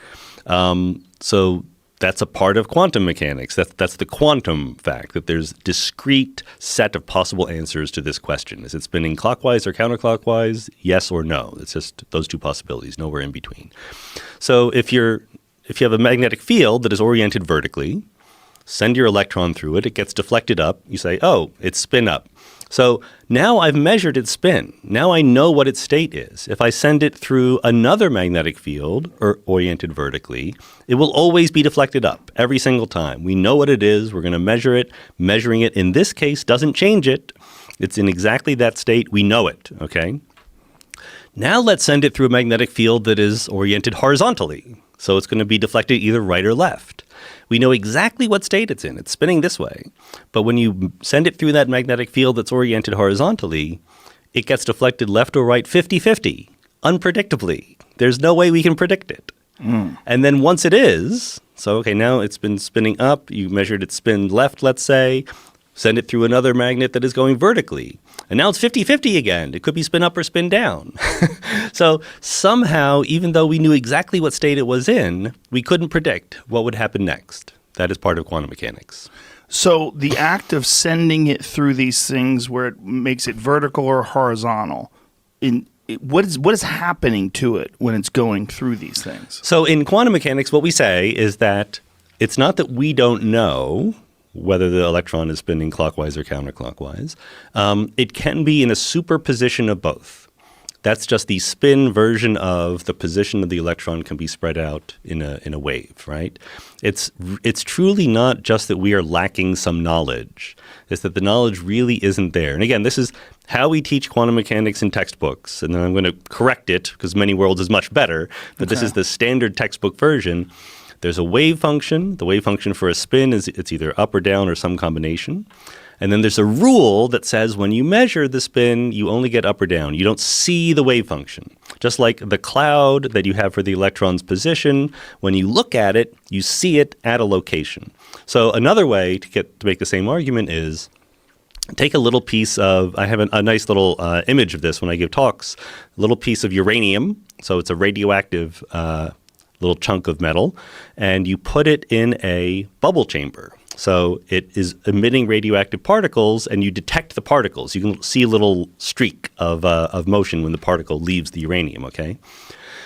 [SPEAKER 9] So that's a part of quantum mechanics. That's the quantum fact, that there's discrete set of possible answers to this question. Is it spinning clockwise or counterclockwise? Yes or no. It's just those two possibilities, nowhere in between. So if you have a magnetic field that is oriented vertically, send your electron through it, it gets deflected up, you say, oh, it's spin up. So now I've measured its spin. Now I know what its state is. If I send it through another magnetic field or oriented vertically, it will always be deflected up every single time. We know what it is. We're going to measure it. Measuring it in this case doesn't change it. It's in exactly that state. We know it, okay? Now let's send it through a magnetic field that is oriented horizontally. So it's going to be deflected either right or left. We know exactly what state it's in. It's spinning this way. But when you send it through that magnetic field that's oriented horizontally, it gets deflected left or right 50-50, unpredictably. There's no way we can predict it. And then once it is, So, okay, now it's been spinning up. You measured its spin left, let's say. Send it through another magnet that is going vertically. And now it's 50-50 again. It could be spin up or spin down. So somehow, even though we knew exactly what state it was in, we couldn't predict what would happen next. That is part of quantum mechanics.
[SPEAKER 1] So the act of sending it through these things where it makes it vertical or horizontal, what is happening to it when it's going through these things?
[SPEAKER 9] So in quantum mechanics, what we say is that it's not that we don't know whether the electron is spinning clockwise or counterclockwise. It can be in a superposition of both. That's just the spin version of the position of the electron can be spread out in a wave, right? It's truly not just that we are lacking some knowledge. It's that the knowledge really isn't there. And again, this is how we teach quantum mechanics in textbooks. And then I'm going to correct it because Many Worlds is much better. But This is the standard textbook version. There's a wave function. The wave function for a spin is it's either up or down or some combination. And then there's a rule that says when you measure the spin, you only get up or down. You don't see the wave function. Just like the cloud that you have for the electron's position, when you look at it, you see it at a location. So another way to make the same argument is take a little piece of, I have a nice little image of this when I give talks, a little piece of uranium. So it's a radioactive little chunk of metal, and you put it in a bubble chamber. So it is emitting radioactive particles, and you detect the particles. You can see a little streak of motion when the particle leaves the uranium, okay?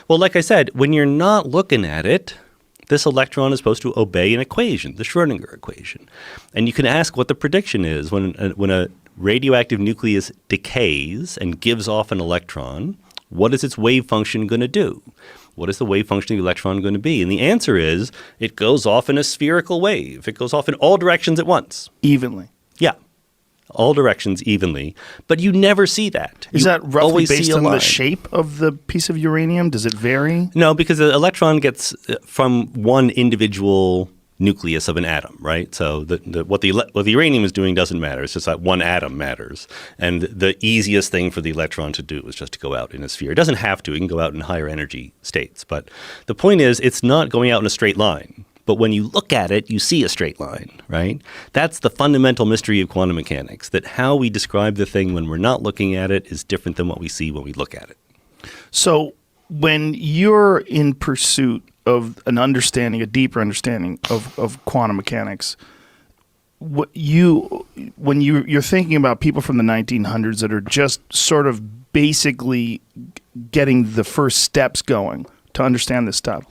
[SPEAKER 9] Well, like I said, when you're not looking at it, this electron is supposed to obey an equation, the Schrödinger equation. And you can ask what the prediction is when a radioactive nucleus decays and gives off an electron. What is its wave function going to do? What is the wave function of the electron going to be? And the answer is it goes off in a spherical wave. It goes off in all directions at once.
[SPEAKER 1] Evenly.
[SPEAKER 9] Yeah. All directions evenly. But you never see that.
[SPEAKER 1] Is that roughly
[SPEAKER 9] always
[SPEAKER 1] based
[SPEAKER 9] see a
[SPEAKER 1] on
[SPEAKER 9] line.
[SPEAKER 1] the shape of the piece of uranium? Does it vary?
[SPEAKER 9] No, because the electron gets from one individual nucleus of an atom, right? So what the uranium is doing doesn't matter. It's just that one atom matters. And the easiest thing for the electron to do is just to go out in a sphere. It doesn't have to. It can go out in higher energy states. But the point is, it's not going out in a straight line. But when you look at it, you see a straight line, right? That's the fundamental mystery of quantum mechanics, that how we describe the thing when we're not looking at it is different than what we see when we look at it.
[SPEAKER 1] So when you're in pursuit of an understanding, a deeper understanding of quantum mechanics, when you're thinking about people from the 1900s that are just sort of basically getting the first steps going to understand this stuff,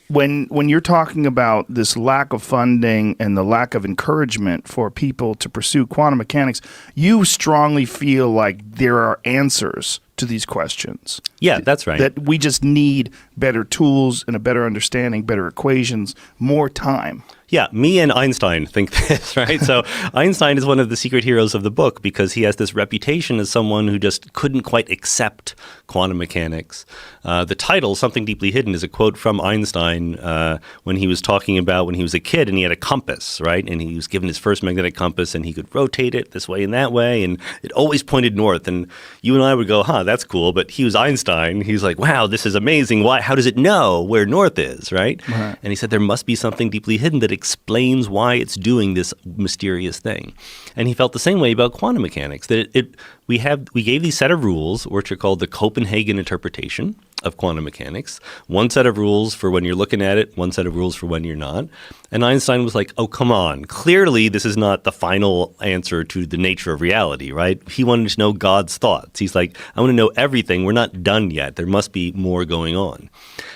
[SPEAKER 1] when you're talking about this lack of funding and the lack of encouragement for people to pursue quantum mechanics, you strongly feel like there are answers to these questions.
[SPEAKER 9] Yeah, that's right.
[SPEAKER 1] That we just need better tools and a better understanding, better equations, more time.
[SPEAKER 9] Yeah, me and Einstein think this, right? So Einstein is one of the secret heroes of the book because he has this reputation as someone who just couldn't quite accept quantum mechanics. The title, Something Deeply Hidden, is a quote from Einstein when he was talking about when he was a kid and he had a compass, right? And he was given his first magnetic compass and he could rotate it this way and that way and it always pointed north. And you and I would go, that's cool. But he was Einstein. He's like, wow, this is amazing. Why? How does it know where north is, right? And he said there must be something deeply hidden that explains why it's doing this mysterious thing. And he felt the same way about quantum mechanics, that we gave these set of rules, which are called the Copenhagen interpretation of quantum mechanics. One set of rules for when you're looking at it, one set of rules for when you're not. And Einstein was like, oh, come on. Clearly, this is not the final answer to the nature of reality, right? He wanted to know God's thoughts. He's like, I want to know everything. We're not done yet. There must be more going on.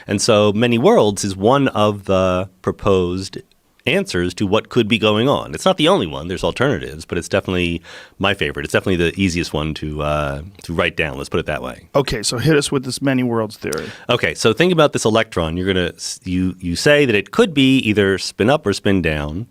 [SPEAKER 9] And so Many Worlds is one of the proposed answers to what could be going on. It's not the only one. There's alternatives, but it's definitely my favorite. It's definitely the easiest one to write down. Let's put it that way.
[SPEAKER 1] Okay, so hit us with this Many Worlds theory.
[SPEAKER 9] Okay, so think about this electron. You say that it could be either spin up or spin down.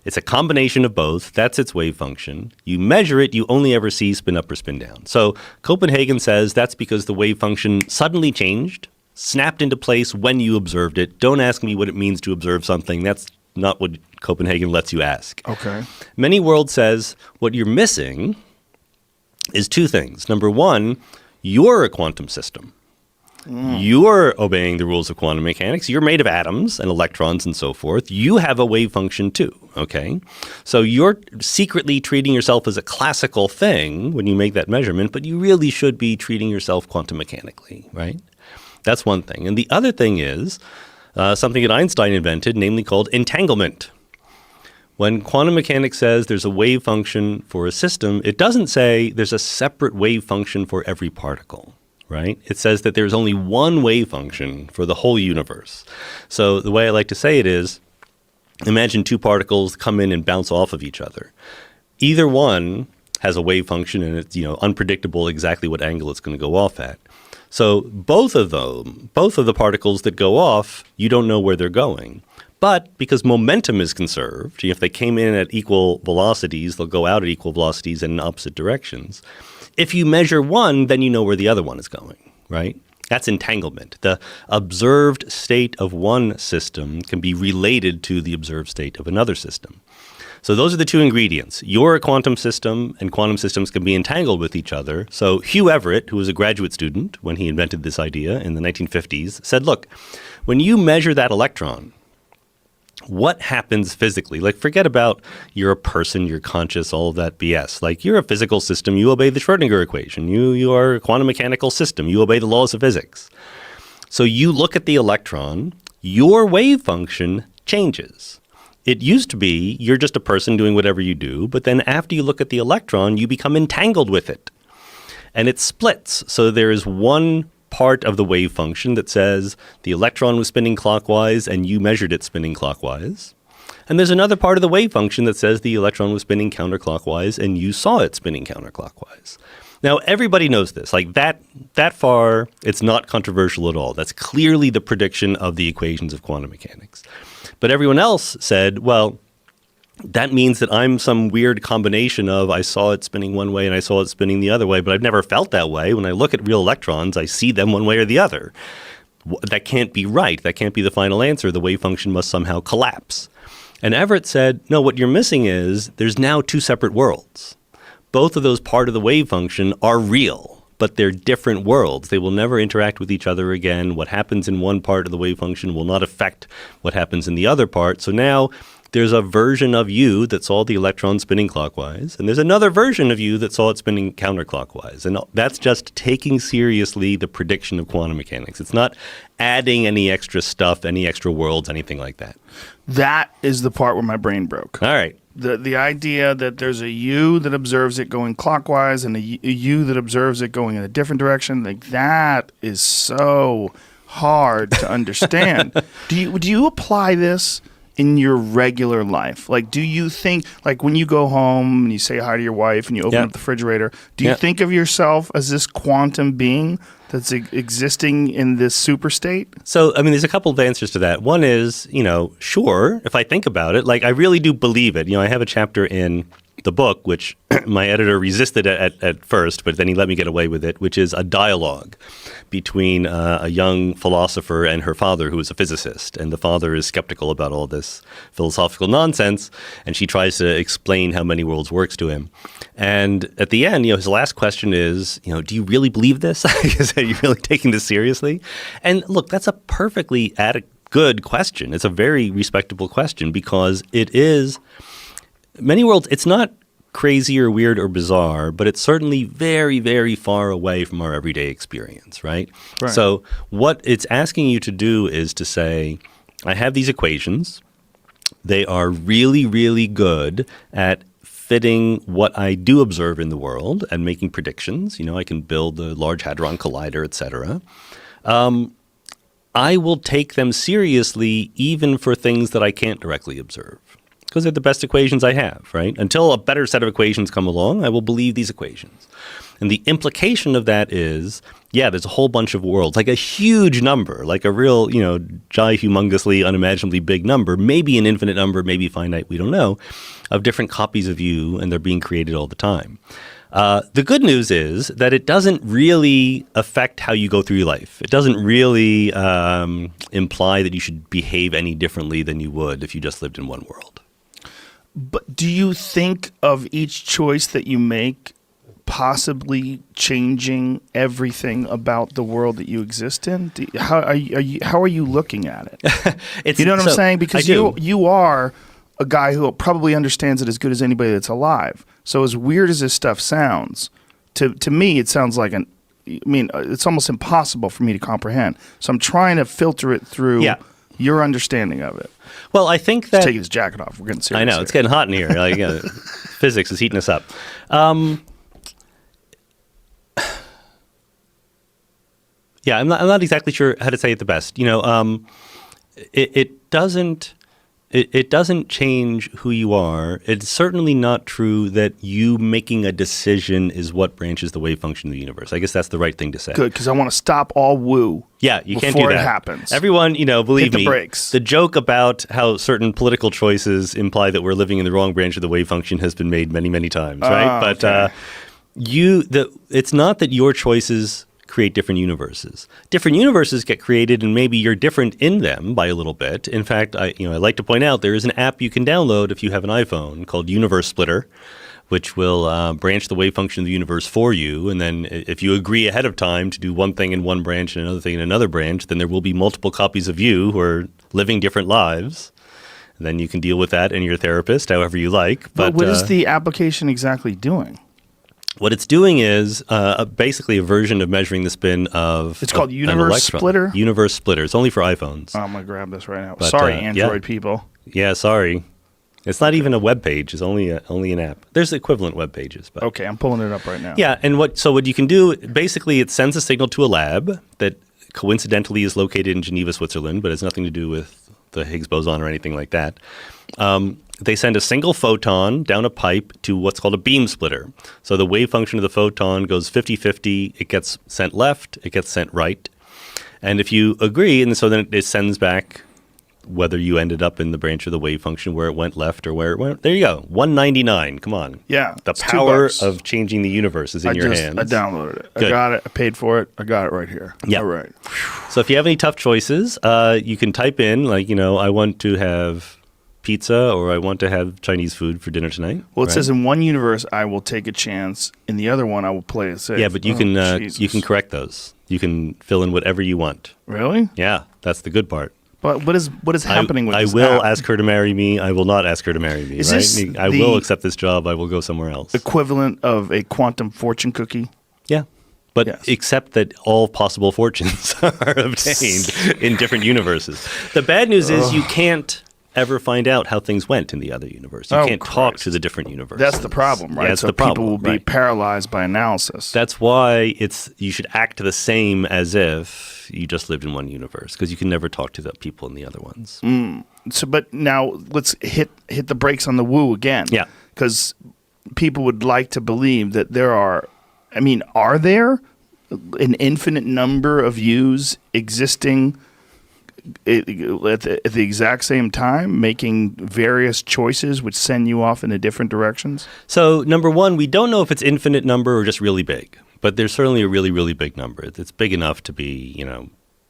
[SPEAKER 9] It's a combination of both. That's its wave function. You measure it, you only ever see spin up or spin down. So Copenhagen says that's because the wave function suddenly changed, snapped into place when you observed it. Don't ask me what it means to observe something. That's not what Copenhagen lets you ask.
[SPEAKER 1] Okay.
[SPEAKER 9] Many Worlds says what you're missing is two things. Number one, you're a quantum system. You're obeying the rules of quantum mechanics. You're made of atoms and electrons and so forth. You have a wave function too, okay? So you're secretly treating yourself as a classical thing when you make that measurement, but you really should be treating yourself quantum mechanically, right? That's one thing. And the other thing is something that Einstein invented, namely called entanglement. When quantum mechanics says there's a wave function for a system, it doesn't say there's a separate wave function for every particle, right? It says that there's only one wave function for the whole universe. So the way I like to say it is, imagine two particles come in and bounce off of each other. Either one has a wave function and it's, unpredictable exactly what angle it's going to go off at. So both of the particles that go off, you don't know where they're going. But because momentum is conserved, if they came in at equal velocities, they'll go out at equal velocities and in opposite directions. If you measure one, then you know where the other one is going, right? That's entanglement. The observed state of one system can be related to the observed state of another system. So those are the two ingredients. You're a quantum system, and quantum systems can be entangled with each other. So Hugh Everett, who was a graduate student when he invented this idea in the 1950s, said, look, when you measure that electron, what happens physically? Like, forget about you're a person, you're conscious, all of that BS. Like, you're a physical system, you obey the Schrodinger equation. You are a quantum mechanical system, you obey the laws of physics. So you look at the electron, your wave function changes. It used to be you're just a person doing whatever you do, but then after you look at the electron, you become entangled with it. And it splits. So there is one part of the wave function that says the electron was spinning clockwise and you measured it spinning clockwise. And there's another part of the wave function that says the electron was spinning counterclockwise and you saw it spinning counterclockwise. Now, everybody knows this. Like that far, it's not controversial at all. That's clearly the prediction of the equations of quantum mechanics. But everyone else said, well, that means that I'm some weird combination of I saw it spinning one way and I saw it spinning the other way, but I've never felt that way. When I look at real electrons, I see them one way or the other. That can't be right. That can't be the final answer. The wave function must somehow collapse. And Everett said, no, what you're missing is there's now two separate worlds. Both of those part of the wave function are real, but they're different worlds. They will never interact with each other again. What happens in one part of the wave function will not affect what happens in the other part. So now there's a version of you that saw the electron spinning clockwise, and there's another version of you that saw it spinning counterclockwise. And that's just taking seriously the prediction of quantum mechanics. It's not adding any extra stuff, any extra worlds, anything like that.
[SPEAKER 1] That is the part where my brain broke.
[SPEAKER 9] All right.
[SPEAKER 1] The idea that there's a you that observes it going clockwise and a you that observes it going in a different direction, like that is so hard to understand. Do you apply this in your regular life? Like, do you think, like when you go home and you say hi to your wife and you open up the refrigerator, do you think of yourself as this quantum being that's existing in this super state?
[SPEAKER 9] So, I mean, there's a couple of answers to that. One is, sure, if I think about it, like I really do believe it. I have a chapter in the book, which my editor resisted at first, but then he let me get away with it, which is a dialogue between a young philosopher and her father, who is a physicist. And the father is skeptical about all this philosophical nonsense, and she tries to explain how many worlds works to him. And at the end, his last question is, do you really believe this? Are you really taking this seriously? And look, that's a perfectly good question. It's a very respectable question because it is many worlds. It's not crazy or weird or bizarre, but it's certainly very, very far away from our everyday experience, right? So what it's asking you to do is to say, I have these equations. They are really, really good at fitting what I do observe in the world and making predictions. I can build the Large Hadron Collider, et cetera. I will take them seriously even for things that I can't directly observe, because they're the best equations I have, right? Until a better set of equations come along, I will believe these equations. And the implication of that is, there's a whole bunch of worlds, like a huge number, like a real, humongously, unimaginably big number, maybe an infinite number, maybe finite, we don't know, of different copies of you, and they're being created all the time. The good news is that it doesn't really affect how you go through your life. It doesn't really imply that you should behave any differently than you would if you just lived in one world.
[SPEAKER 1] But do you think of each choice that you make possibly changing everything about the world that you exist in? How are you looking at it? You know what I'm saying? Because you are a guy who probably understands it as good as anybody that's alive. So as weird as this stuff sounds, to me it sounds like it's almost impossible for me to comprehend. So I'm trying to filter it through your understanding of it.
[SPEAKER 9] Well, I think that...
[SPEAKER 1] He's taking his jacket off. We're getting serious.
[SPEAKER 9] I know. It's getting hot in here. Like, physics is heating us up. Yeah, I'm not exactly sure how to say it the best. It doesn't change who you are. It's certainly not true that you making a decision is what branches the wave function of the universe. I guess that's the right thing to say.
[SPEAKER 1] Good, because I want to stop all woo.
[SPEAKER 9] Yeah, you can't do that.
[SPEAKER 1] Before it happens.
[SPEAKER 9] Everyone, believe me,
[SPEAKER 1] brakes.
[SPEAKER 9] The joke about how certain political choices imply that we're living in the wrong branch of the wave function has been made many, many times, right? But
[SPEAKER 1] okay.
[SPEAKER 9] It's not that your choices create different universes. Different universes get created, and maybe you're different in them by a little bit. In fact, I like to point out there is an app you can download if you have an iPhone called Universe Splitter, which will branch the wave function of the universe for you. And then if you agree ahead of time to do one thing in one branch and another thing in another branch, then there will be multiple copies of you who are living different lives. And then you can deal with that and your therapist however you like.
[SPEAKER 1] But what is the application exactly doing?
[SPEAKER 9] What it's doing is basically a version of measuring the spin of...
[SPEAKER 1] It's called Universe Splitter?
[SPEAKER 9] Universe Splitter. It's only for iPhones.
[SPEAKER 1] Oh, I'm going to grab this right now.
[SPEAKER 9] But,
[SPEAKER 1] sorry, Android people.
[SPEAKER 9] Yeah, sorry. It's not even a web page. It's only an app. There's equivalent web pages. But.
[SPEAKER 1] Okay, I'm pulling it up right now.
[SPEAKER 9] Yeah, and what you can do, basically it sends a signal to a lab that coincidentally is located in Geneva, Switzerland, but has nothing to do with the Higgs boson or anything like that. They send a single photon down a pipe to what's called a beam splitter. So the wave function of the photon goes 50-50. It gets sent left. It gets sent right. And if you agree, and so then it sends back whether you ended up in the branch of the wave function where it went left or where it went. There you go. 199. Come on.
[SPEAKER 1] Yeah.
[SPEAKER 9] The power of changing the universe is in your hands.
[SPEAKER 1] I downloaded it.
[SPEAKER 9] Good.
[SPEAKER 1] I got it. I paid for it. I got it right here.
[SPEAKER 9] Yeah.
[SPEAKER 1] All right.
[SPEAKER 9] So if you have any tough choices, you can type in, I want to have pizza or I want to have Chinese food for dinner tonight.
[SPEAKER 1] Well, it says in one universe I will take a chance. In the other one I will play it safe.
[SPEAKER 9] Yeah, but you can correct those. You can fill in whatever you want.
[SPEAKER 1] Really?
[SPEAKER 9] Yeah, that's the good part.
[SPEAKER 1] But what is happening with this
[SPEAKER 9] I will
[SPEAKER 1] app?
[SPEAKER 9] ask her to marry me. I will not ask her to marry me.
[SPEAKER 1] Is
[SPEAKER 9] right?
[SPEAKER 1] this
[SPEAKER 9] I will accept this job. I will go somewhere else.
[SPEAKER 1] Equivalent of a quantum fortune cookie?
[SPEAKER 9] Yeah. But
[SPEAKER 1] Yes.
[SPEAKER 9] except that all possible fortunes are obtained in different universes. The bad news is you can't ever find out how things went in the other universe. You can't talk to the different universes.
[SPEAKER 1] That's the problem, right?
[SPEAKER 9] Yeah, that's
[SPEAKER 1] so
[SPEAKER 9] the problem,
[SPEAKER 1] people will be paralyzed by analysis.
[SPEAKER 9] That's why you should act the same as if you just lived in one universe, because you can never talk to the people in the other ones.
[SPEAKER 1] So, but now let's hit the brakes on the woo again.
[SPEAKER 9] Yeah.
[SPEAKER 1] Because people would like to believe that there are there an infinite number of yous existing at the exact same time, making various choices which send you off in different directions?
[SPEAKER 9] So, number one, we don't know if it's infinite number or just really big, but there's certainly a really, really big number. It's big enough to be,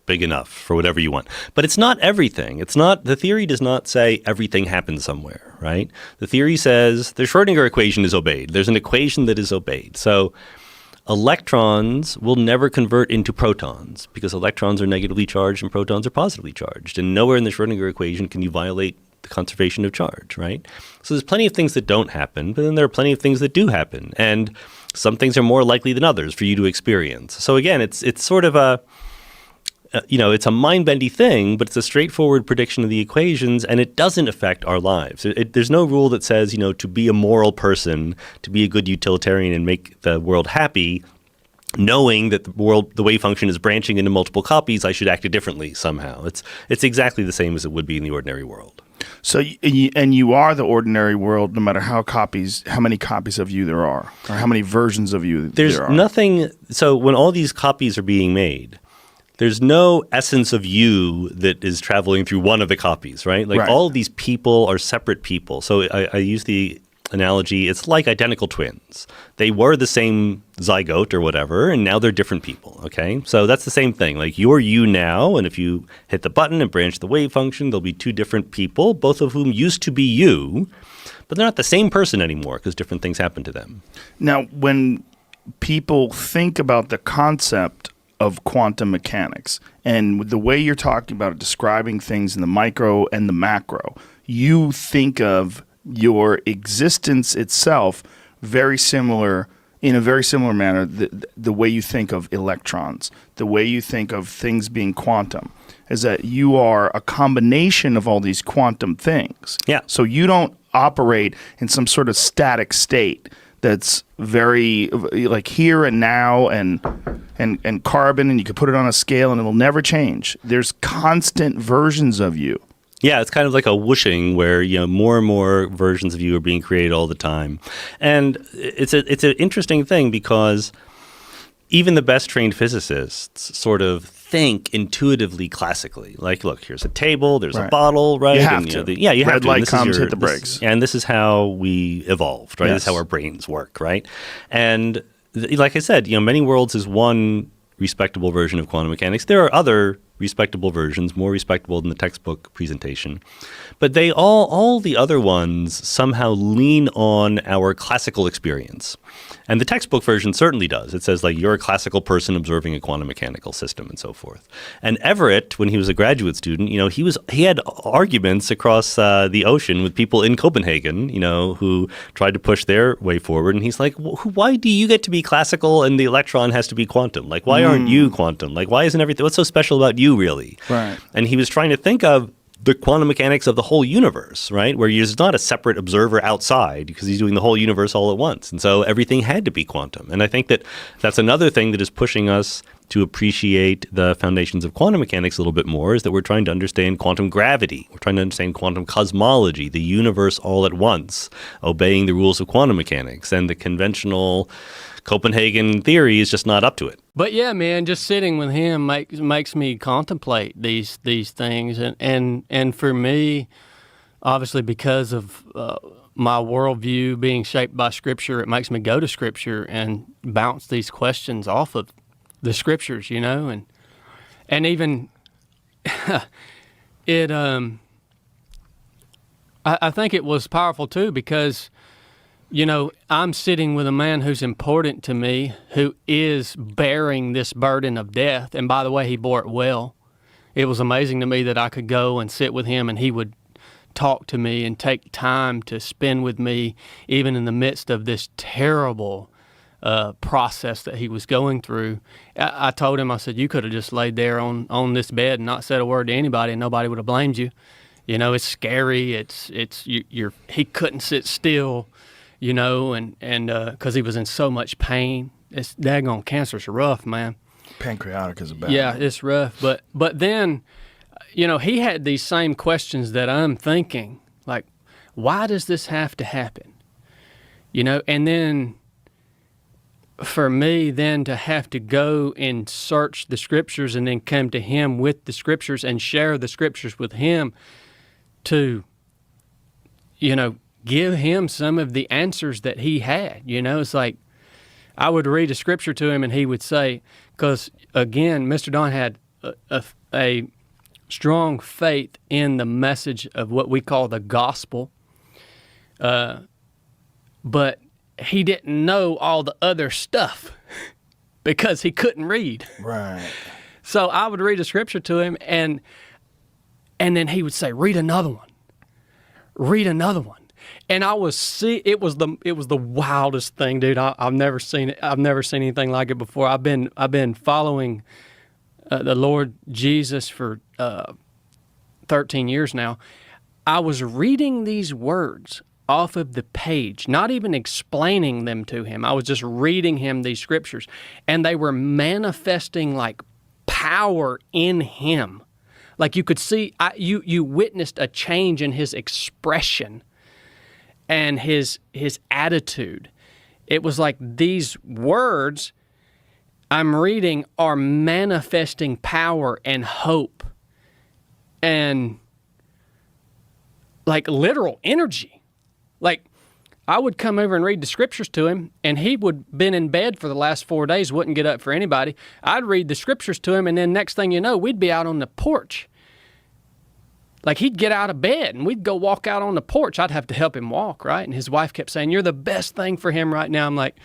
[SPEAKER 9] big enough for whatever you want. But it's not everything. The theory does not say everything happens somewhere, right? The theory says the Schrodinger equation is obeyed. There's an equation that is obeyed. So electrons will never convert into protons because electrons are negatively charged and protons are positively charged. And nowhere in the Schrodinger equation can you violate the conservation of charge, right? So there's plenty of things that don't happen, but then there are plenty of things that do happen. And some things are more likely than others for you to experience. So again, it's sort of it's a mind-bendy thing, but it's a straightforward prediction of the equations, and it doesn't affect our lives. There's no rule that says, to be a moral person, to be a good utilitarian and make the world happy, knowing that the wave function is branching into multiple copies, I should act differently somehow. It's exactly the same as it would be in the ordinary world.
[SPEAKER 1] So, you are the ordinary world, no matter how many copies of you there are, or how many versions of you there are.
[SPEAKER 9] There's nothing. So when all these copies are being made, there's no essence of you that is traveling through one of the copies, right? Like all of these people are separate people. So I use the analogy, it's like identical twins. They were the same zygote or whatever, and now they're different people, okay? So that's the same thing. Like you're you now, and if you hit the button and branch the wave function, there'll be two different people, both of whom used to be you, but they're not the same person anymore because different things happen to them.
[SPEAKER 1] Now, when people think about the concept of quantum mechanics, and the way you're talking about it, describing things in the micro and the macro, you think of your existence itself very similar, in a very similar manner, the way you think of electrons, the way you think of things being quantum, is that you are a combination of all these quantum things.
[SPEAKER 9] Yeah.
[SPEAKER 1] So you don't operate in some sort of static state that's very like here and now and carbon, and you can put it on a scale and it'll never change. There's constant versions of you.
[SPEAKER 9] Yeah, it's kind of like a whooshing where, you know, more and more versions of you are being created all the time. And it's an interesting thing because even the best trained physicists sort of think intuitively classically. Like, look, here's a table, there's a bottle, right?
[SPEAKER 1] You have
[SPEAKER 9] and,
[SPEAKER 1] to.
[SPEAKER 9] You have
[SPEAKER 1] Red
[SPEAKER 9] to.
[SPEAKER 1] light comes, hit the brakes.
[SPEAKER 9] And this is how we evolved, right?
[SPEAKER 1] Yes.
[SPEAKER 9] This is how our brains work, right? And like I said, you know, many worlds is one respectable version of quantum mechanics. There are other respectable versions, more respectable than the textbook presentation. But they all the other ones somehow lean on our classical experience. And the textbook version certainly does. It says, like, you're a classical person observing a quantum mechanical system and so forth. And Everett, when he was a graduate student, you know, he had arguments across the ocean with people in Copenhagen, you know, who tried to push their way forward. And he's like, why do you get to be classical and the electron has to be quantum? Like, why aren't you quantum? Like, why isn't everything, what's so special about you, really?
[SPEAKER 1] Right.
[SPEAKER 9] And he was trying to think of the quantum mechanics of the whole universe, right? Where he's not a separate observer outside because he's doing the whole universe all at once. And so everything had to be quantum. And I think that that's another thing that is pushing us to appreciate the foundations of quantum mechanics a little bit more, is that we're trying to understand quantum gravity. We're trying to understand quantum cosmology, the universe all at once, obeying the rules of quantum mechanics. And the conventional Copenhagen theory is just not up to it.
[SPEAKER 10] But yeah, man, just sitting with him makes me contemplate these things, and for me, obviously because of my worldview being shaped by Scripture, it makes me go to Scripture and bounce these questions off of the Scriptures, you know, and even it. I think it was powerful too because, you know, I'm sitting with a man who's important to me, who is bearing this burden of death. And by the way, he bore it well. It was amazing to me that I could go and sit with him and he would talk to me and take time to spend with me, even in the midst of this terrible process that he was going through. I told him, I said, you could have just laid there on this bed and not said a word to anybody and nobody would have blamed you. You know, it's scary. He couldn't sit still. You know, and because he was in so much pain. It's daggone cancer's rough, man.
[SPEAKER 1] Pancreatic is a bad
[SPEAKER 10] Yeah,
[SPEAKER 1] one.
[SPEAKER 10] it's rough. But then, you know, he had these same questions that I'm thinking, like, why does this have to happen? You know, and then for me then to have to go and search the Scriptures and then come to him with the Scriptures and share the Scriptures with him to, you know, give him some of the answers that he had. You know, it's like I would read a Scripture to him and he would say, because again, Mr. Don had a strong faith in the message of what we call the gospel, but he didn't know all the other stuff because he couldn't read.
[SPEAKER 1] Right.
[SPEAKER 10] So I would read a Scripture to him and then he would say, read another one. Read another one. And it was the wildest thing, dude. I've never seen it. I've never seen anything like it before. I've been following the Lord Jesus for 13 years now. I was reading these words off of the page, not even explaining them to him. I was just reading him these Scriptures, and they were manifesting like power in him. Like you could see, you witnessed a change in his expression and his attitude. It was like these words I'm reading are manifesting power and hope and like literal energy. Like I would come over and read the Scriptures to him, and he would been in bed for the last 4 days, wouldn't get up for anybody. I'd read the Scriptures to him, and then next thing you know, we'd be out on the porch. Like he'd get out of bed and we'd go walk out on the porch. I'd have to help him walk, right? And his wife kept saying, you're the best thing for him right now. I'm like,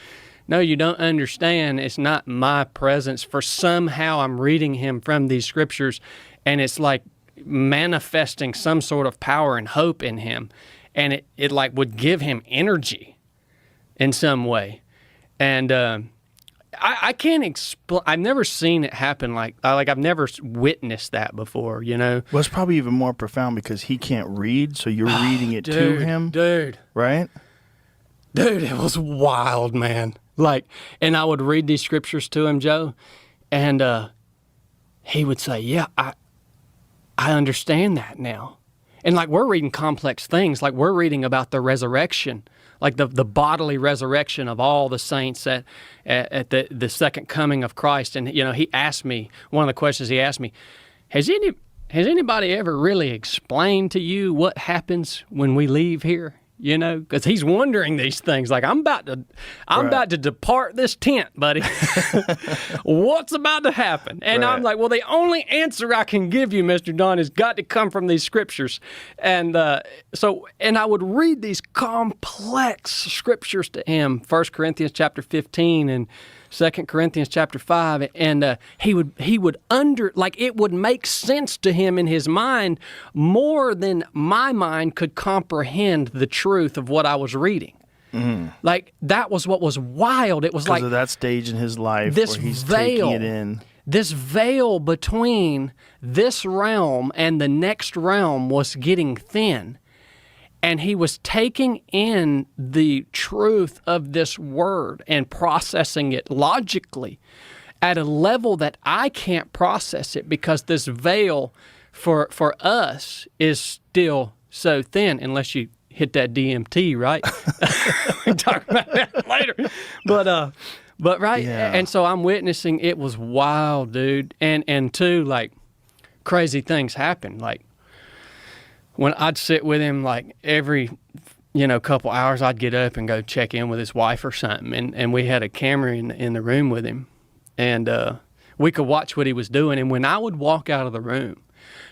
[SPEAKER 10] no, you don't understand. It's not my presence. For somehow I'm reading him from these scriptures, and it's like manifesting some sort of power and hope in him. And it like would give him energy in some way. And I can't explain. I've never seen it happen like I've never witnessed that before, you know?
[SPEAKER 1] Well, it's probably even more profound because he can't read, so you're reading it to him.
[SPEAKER 10] Dude.
[SPEAKER 1] Right?
[SPEAKER 10] Dude, it was wild, man. Like, and I would read these scriptures to him, Joe, and he would say, yeah, I understand that now. And like we're reading complex things, like we're reading about the resurrection, like the bodily resurrection of all the saints at the second coming of Christ. And, you know, he asked me, one of the questions he asked me, has anybody ever really explained to you what happens when we leave here? You know, because he's wondering these things. Like, I'm about to depart this tent, buddy. What's about to happen? And I'm like, well, the only answer I can give you, Mr. Don, has got to come from these scriptures. And and I would read these complex scriptures to him, 1 Corinthians chapter 15 and 2 Corinthians chapter 5, and he would it would make sense to him in his mind more than my mind could comprehend the truth of what I was reading. Mm. Like, that was what was wild. It was like
[SPEAKER 1] of that stage in his life
[SPEAKER 10] this
[SPEAKER 1] where he's
[SPEAKER 10] veil,
[SPEAKER 1] taking it in.
[SPEAKER 10] This veil between this realm and the next realm was getting thin. And he was taking in the truth of this word and processing it logically at a level that I can't process it because this veil for us is still so thin unless you hit that DMT, right? We can talk about that later. But right? Yeah. And so I'm witnessing, it was wild, dude. And two, like, crazy things happen. Like, when I'd sit with him, like, every, couple hours, I'd get up and go check in with his wife or something. And we had a camera in the room with him. And we could watch what he was doing. And when I would walk out of the room,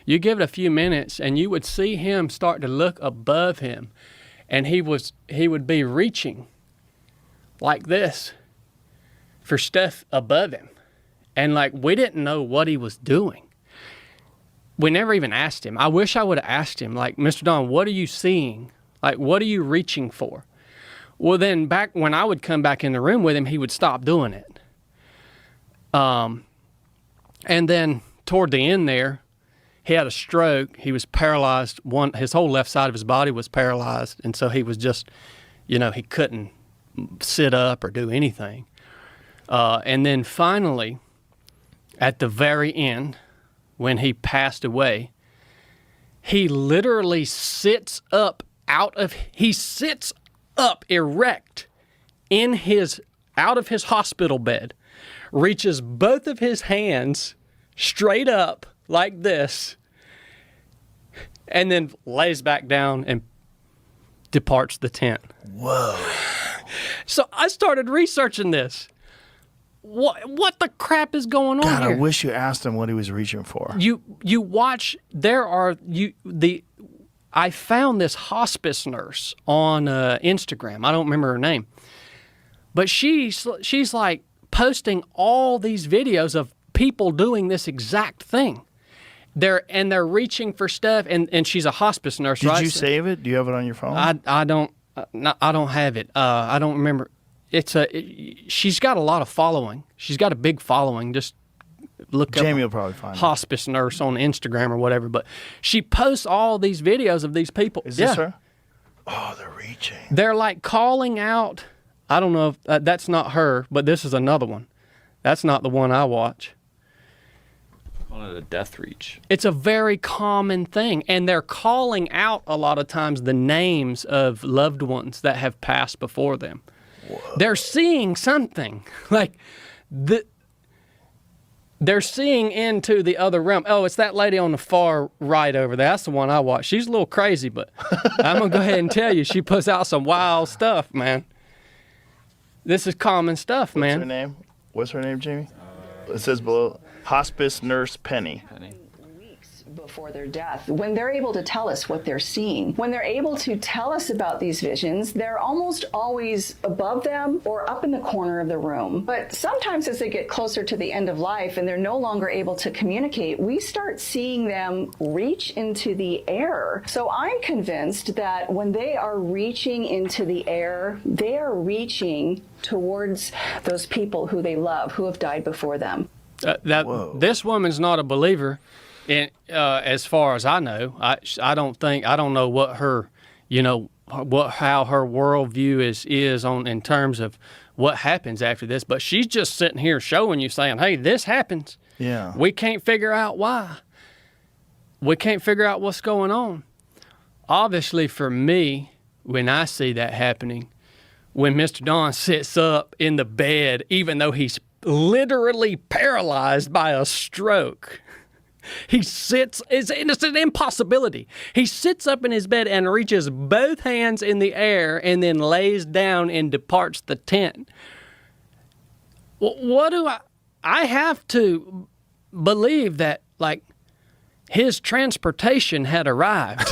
[SPEAKER 10] you give it a few minutes, and you would see him start to look above him. And he would be reaching like this for stuff above him. And, like, we didn't know what he was doing. We never even asked him. I wish I would have asked him, like, Mr. Don, what are you seeing? Like, what are you reaching for? Well, then back when I would come back in the room with him, he would stop doing it. And then toward the end there, he had a stroke. He was paralyzed. His whole left side of his body was paralyzed. And so he was just, he couldn't sit up or do anything. And then finally, at the very end, when he passed away, he literally sits up erect out of his hospital bed, reaches both of his hands straight up like this, and then lays back down and departs the tent.
[SPEAKER 1] Whoa.
[SPEAKER 10] So I started researching this. What the crap is going on here?
[SPEAKER 1] I wish you asked him what he was reaching for.
[SPEAKER 10] You watch. I found this hospice nurse on Instagram. I don't remember her name, but she's like posting all these videos of people doing this exact thing. They're reaching for stuff, and she's a hospice nurse.
[SPEAKER 1] Did
[SPEAKER 10] right?
[SPEAKER 1] you save it? Do you have it on your phone?
[SPEAKER 10] I don't have it. I don't remember. She's got a lot of following. She's got a big following. Just look up
[SPEAKER 1] Jamie will probably find
[SPEAKER 10] hospice nurse on Instagram or whatever. But she posts all these videos of these people.
[SPEAKER 1] Is this her? Oh, they're reaching.
[SPEAKER 10] They're like calling out. I don't know if that's not her, but this is another one. That's not the one I watch.
[SPEAKER 3] Calling it a death reach.
[SPEAKER 10] It's a very common thing, and they're calling out a lot of times the names of loved ones that have passed before them. Whoa. They're seeing something like they're seeing into the other realm. Oh, it's that lady on the far right over there. That's the one I watch. She's a little crazy, but I'm going to go ahead and tell you, she puts out some wild stuff, man. This is common stuff, man.
[SPEAKER 1] What's her name, Jamie? It says below, hospice nurse Penny.
[SPEAKER 11] before their death, when they're able to tell us what they're seeing, when they're able to tell us about these visions, they're almost always above them or up in the corner of the room. But sometimes as they get closer to the end of life and they're no longer able to communicate, we start seeing them reach into the air. So I'm convinced that when they are reaching into the air, they are reaching towards those people who they love, who have died before them.
[SPEAKER 10] This woman's not a believer, and as far as I know, I don't know what her, how her worldview is on in terms of what happens after this. But she's just sitting here showing you, saying, "Hey, this happens.
[SPEAKER 1] Yeah,
[SPEAKER 10] we can't figure out why. We can't figure out what's going on." Obviously, for me, when I see that happening, when Mr. Don sits up in the bed, even though he's literally paralyzed by a stroke. He sits, it's an impossibility. He sits up in his bed and reaches both hands in the air and then lays down and departs the tent. What do I have to believe that, like, his transportation had arrived.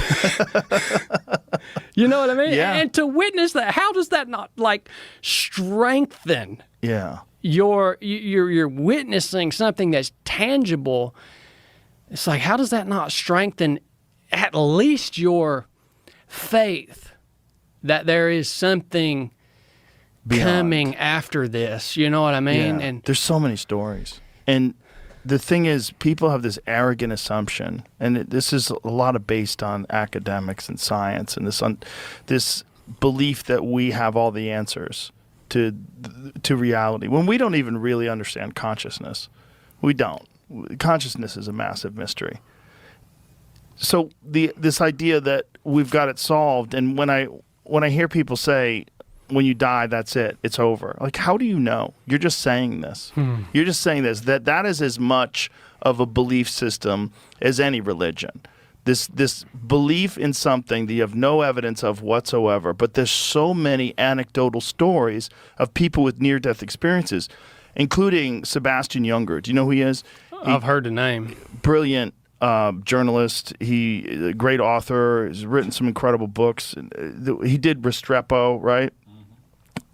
[SPEAKER 10] You know what I mean?
[SPEAKER 1] Yeah.
[SPEAKER 10] And to witness that, how does that not, like, strengthen?
[SPEAKER 1] Yeah.
[SPEAKER 10] You're witnessing something that's tangible. It's like, how does that not strengthen at least your faith that there is something coming after this? You know what I mean?
[SPEAKER 1] Yeah.
[SPEAKER 10] And
[SPEAKER 1] there's so many stories. And the thing is, people have this arrogant assumption, and this is a lot of based on academics and science, and this belief that we have all the answers to reality, when we don't even really understand consciousness. We don't. Consciousness is a massive mystery. So this idea that we've got it solved, and when I hear people say, when you die, that's it, it's over. Like, how do you know? You're just saying this. You're just saying this. That is as much of a belief system as any religion. This belief in something that you have no evidence of whatsoever, but there's so many anecdotal stories of people with near-death experiences, including Sebastian Junger. Do you know who he is?
[SPEAKER 10] I've heard the name.
[SPEAKER 1] Brilliant journalist. He a great author. He's written some incredible books. He did Restrepo, right?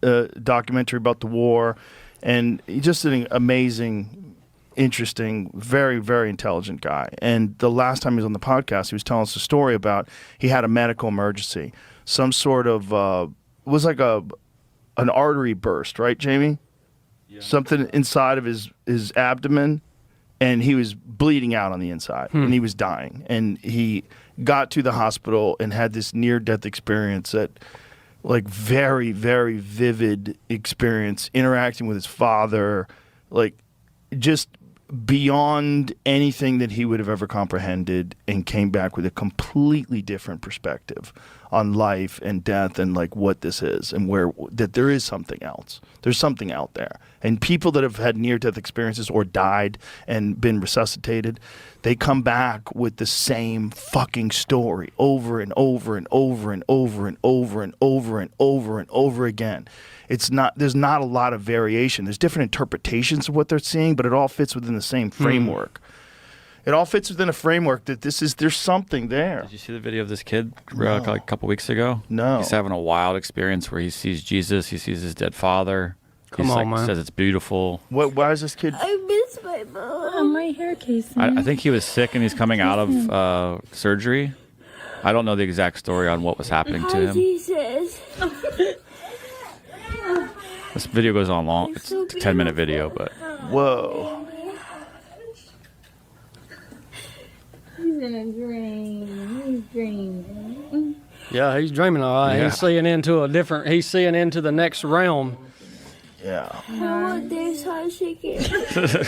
[SPEAKER 1] Documentary about the war, and he's just an amazing, interesting, very, very intelligent guy. And the last time he was on the podcast, he was telling us a story about he had a medical emergency, some sort of it was like an artery burst, right, Jamie? Yeah. Something inside of his abdomen, and he was bleeding out on the inside, and he was dying. And he got to the hospital and had this near-death experience that, like, very, very vivid experience, interacting with his father, like, just beyond anything that he would have ever comprehended, and came back with a completely different perspective on life and death and, like, what this is, and that there is something else. There's something out there. And people that have had near-death experiences or died and been resuscitated, they come back with the same fucking story over and over and over and over and over and over and over and over again. There's not a lot of variation. There's different interpretations of what they're seeing, but it all fits within the same framework. It all fits within a framework that there's something there.
[SPEAKER 3] Did you see the video of this kid like a couple weeks ago?
[SPEAKER 1] No.
[SPEAKER 3] He's having a wild experience where he sees Jesus, he sees his dead father.
[SPEAKER 10] Come on, man.
[SPEAKER 3] Says it's beautiful.
[SPEAKER 1] Why is this kid?
[SPEAKER 12] I miss my mom. My hair case.
[SPEAKER 3] I think he was sick and he's coming out of surgery. I don't know the exact story on what was happening to him.
[SPEAKER 12] Jesus.
[SPEAKER 3] This video goes on long. It's a 10-minute video, but
[SPEAKER 1] whoa.
[SPEAKER 12] He's in a dream. He's dreaming.
[SPEAKER 10] Yeah, he's dreaming all right.
[SPEAKER 3] Yeah.
[SPEAKER 10] He's seeing into the next realm.
[SPEAKER 1] Yeah.
[SPEAKER 12] I want this hot chicken.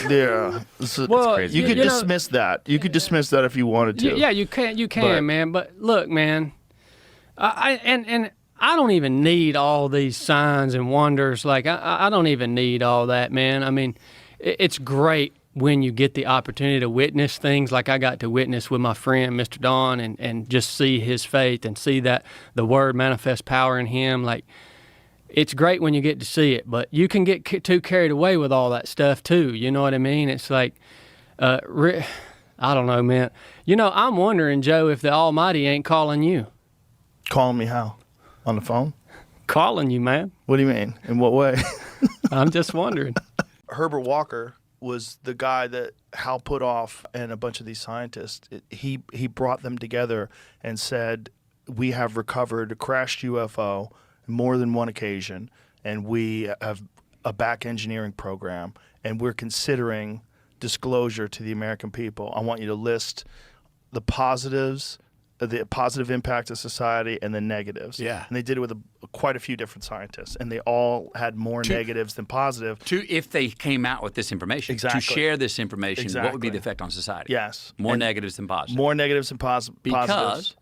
[SPEAKER 1] Yeah.
[SPEAKER 10] Well,
[SPEAKER 3] crazy.
[SPEAKER 1] You could dismiss that. You could dismiss that if you wanted to.
[SPEAKER 10] Yeah, you can, man. But look, man, I don't even need all these signs and wonders. Like, I don't even need all that, man. I mean, it's great when you get the opportunity to witness things like I got to witness with my friend, Mr. Don, and just see his faith and see that the Word manifest power in him. Like, it's great when you get to see it, but you can get too carried away with all that stuff too. You know what I mean? It's like, I I don't know, man. You know, I'm wondering, Joe, if the Almighty ain't calling you.
[SPEAKER 1] Calling me how? On the phone?
[SPEAKER 10] Calling you, man.
[SPEAKER 1] What do you mean? In what way?
[SPEAKER 10] I'm just wondering.
[SPEAKER 1] Herbert Walker was the guy that Hal Puthoff and a bunch of these scientists, he brought them together and said, we have recovered a crashed UFO on more than one occasion, and we have a back engineering program, and we're considering disclosure to the American people. I want you to list the positives, the positive impact of society, and the negatives.
[SPEAKER 13] Yeah.
[SPEAKER 1] And they did it with quite a few different scientists, and they all had more negatives than positive.
[SPEAKER 13] If they came out with this information,
[SPEAKER 1] Exactly.
[SPEAKER 13] to share this information, what would be
[SPEAKER 1] Exactly.
[SPEAKER 13] the effect on society?
[SPEAKER 1] Yes.
[SPEAKER 13] More
[SPEAKER 1] And
[SPEAKER 13] negatives than positives.
[SPEAKER 1] More negatives than positives.
[SPEAKER 13] Because?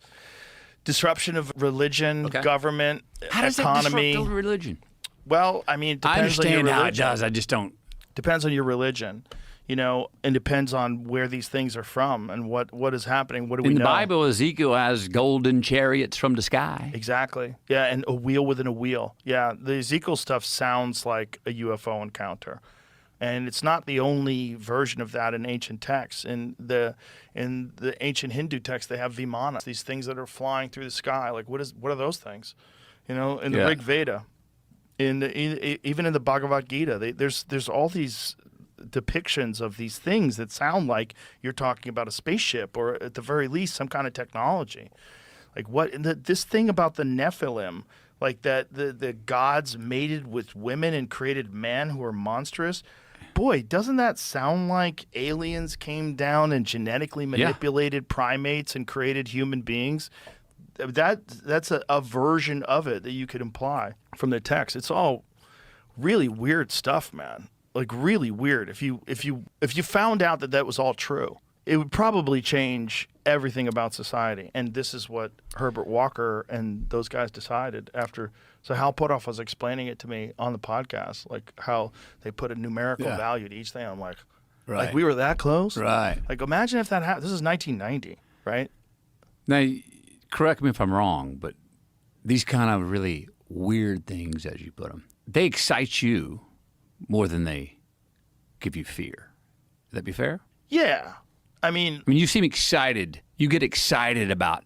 [SPEAKER 1] Disruption of religion, government,
[SPEAKER 13] How does
[SPEAKER 1] economy.
[SPEAKER 13] that disrupt religion?
[SPEAKER 1] Well, I mean, it
[SPEAKER 13] I
[SPEAKER 1] depends on your
[SPEAKER 13] understand
[SPEAKER 1] religion.
[SPEAKER 13] how it does. I just don't.
[SPEAKER 1] Depends on your religion, you know, and depends on where these things are from and what is happening. What do we know?
[SPEAKER 13] In the Bible, Ezekiel has golden chariots from the sky.
[SPEAKER 1] Exactly. Yeah, and a wheel within a wheel. Yeah, the Ezekiel stuff sounds like a UFO encounter. And it's not the only version of that in ancient texts. In the ancient Hindu texts, they have Vimana, these things that are flying through the sky. Like, what are those things? You know, in the Rig Veda, even in the Bhagavad Gita, there's all these depictions of these things that sound like you're talking about a spaceship or at the very least some kind of technology. Like this thing about the Nephilim, like that the gods mated with women and created men who are monstrous. Boy, doesn't that sound like aliens came down and genetically manipulated primates and created human beings? That's a version of it that you could imply from the text. It's all really weird stuff, man. Like really weird. If you found out that was all true, it would probably change everything about society. And this is what Herbert Walker and those guys decided after. So Hal Puthoff was explaining it to me on the podcast, like how they put a numerical value to each thing. I'm like, like we were that close?
[SPEAKER 13] Right.
[SPEAKER 1] Like imagine if that happened. This is 1990, right?
[SPEAKER 13] Now, correct me if I'm wrong, but these kind of really weird things, as you put them, they excite you more than they give you fear. Would that be fair?
[SPEAKER 1] Yeah. I mean,
[SPEAKER 13] you seem excited. You get excited about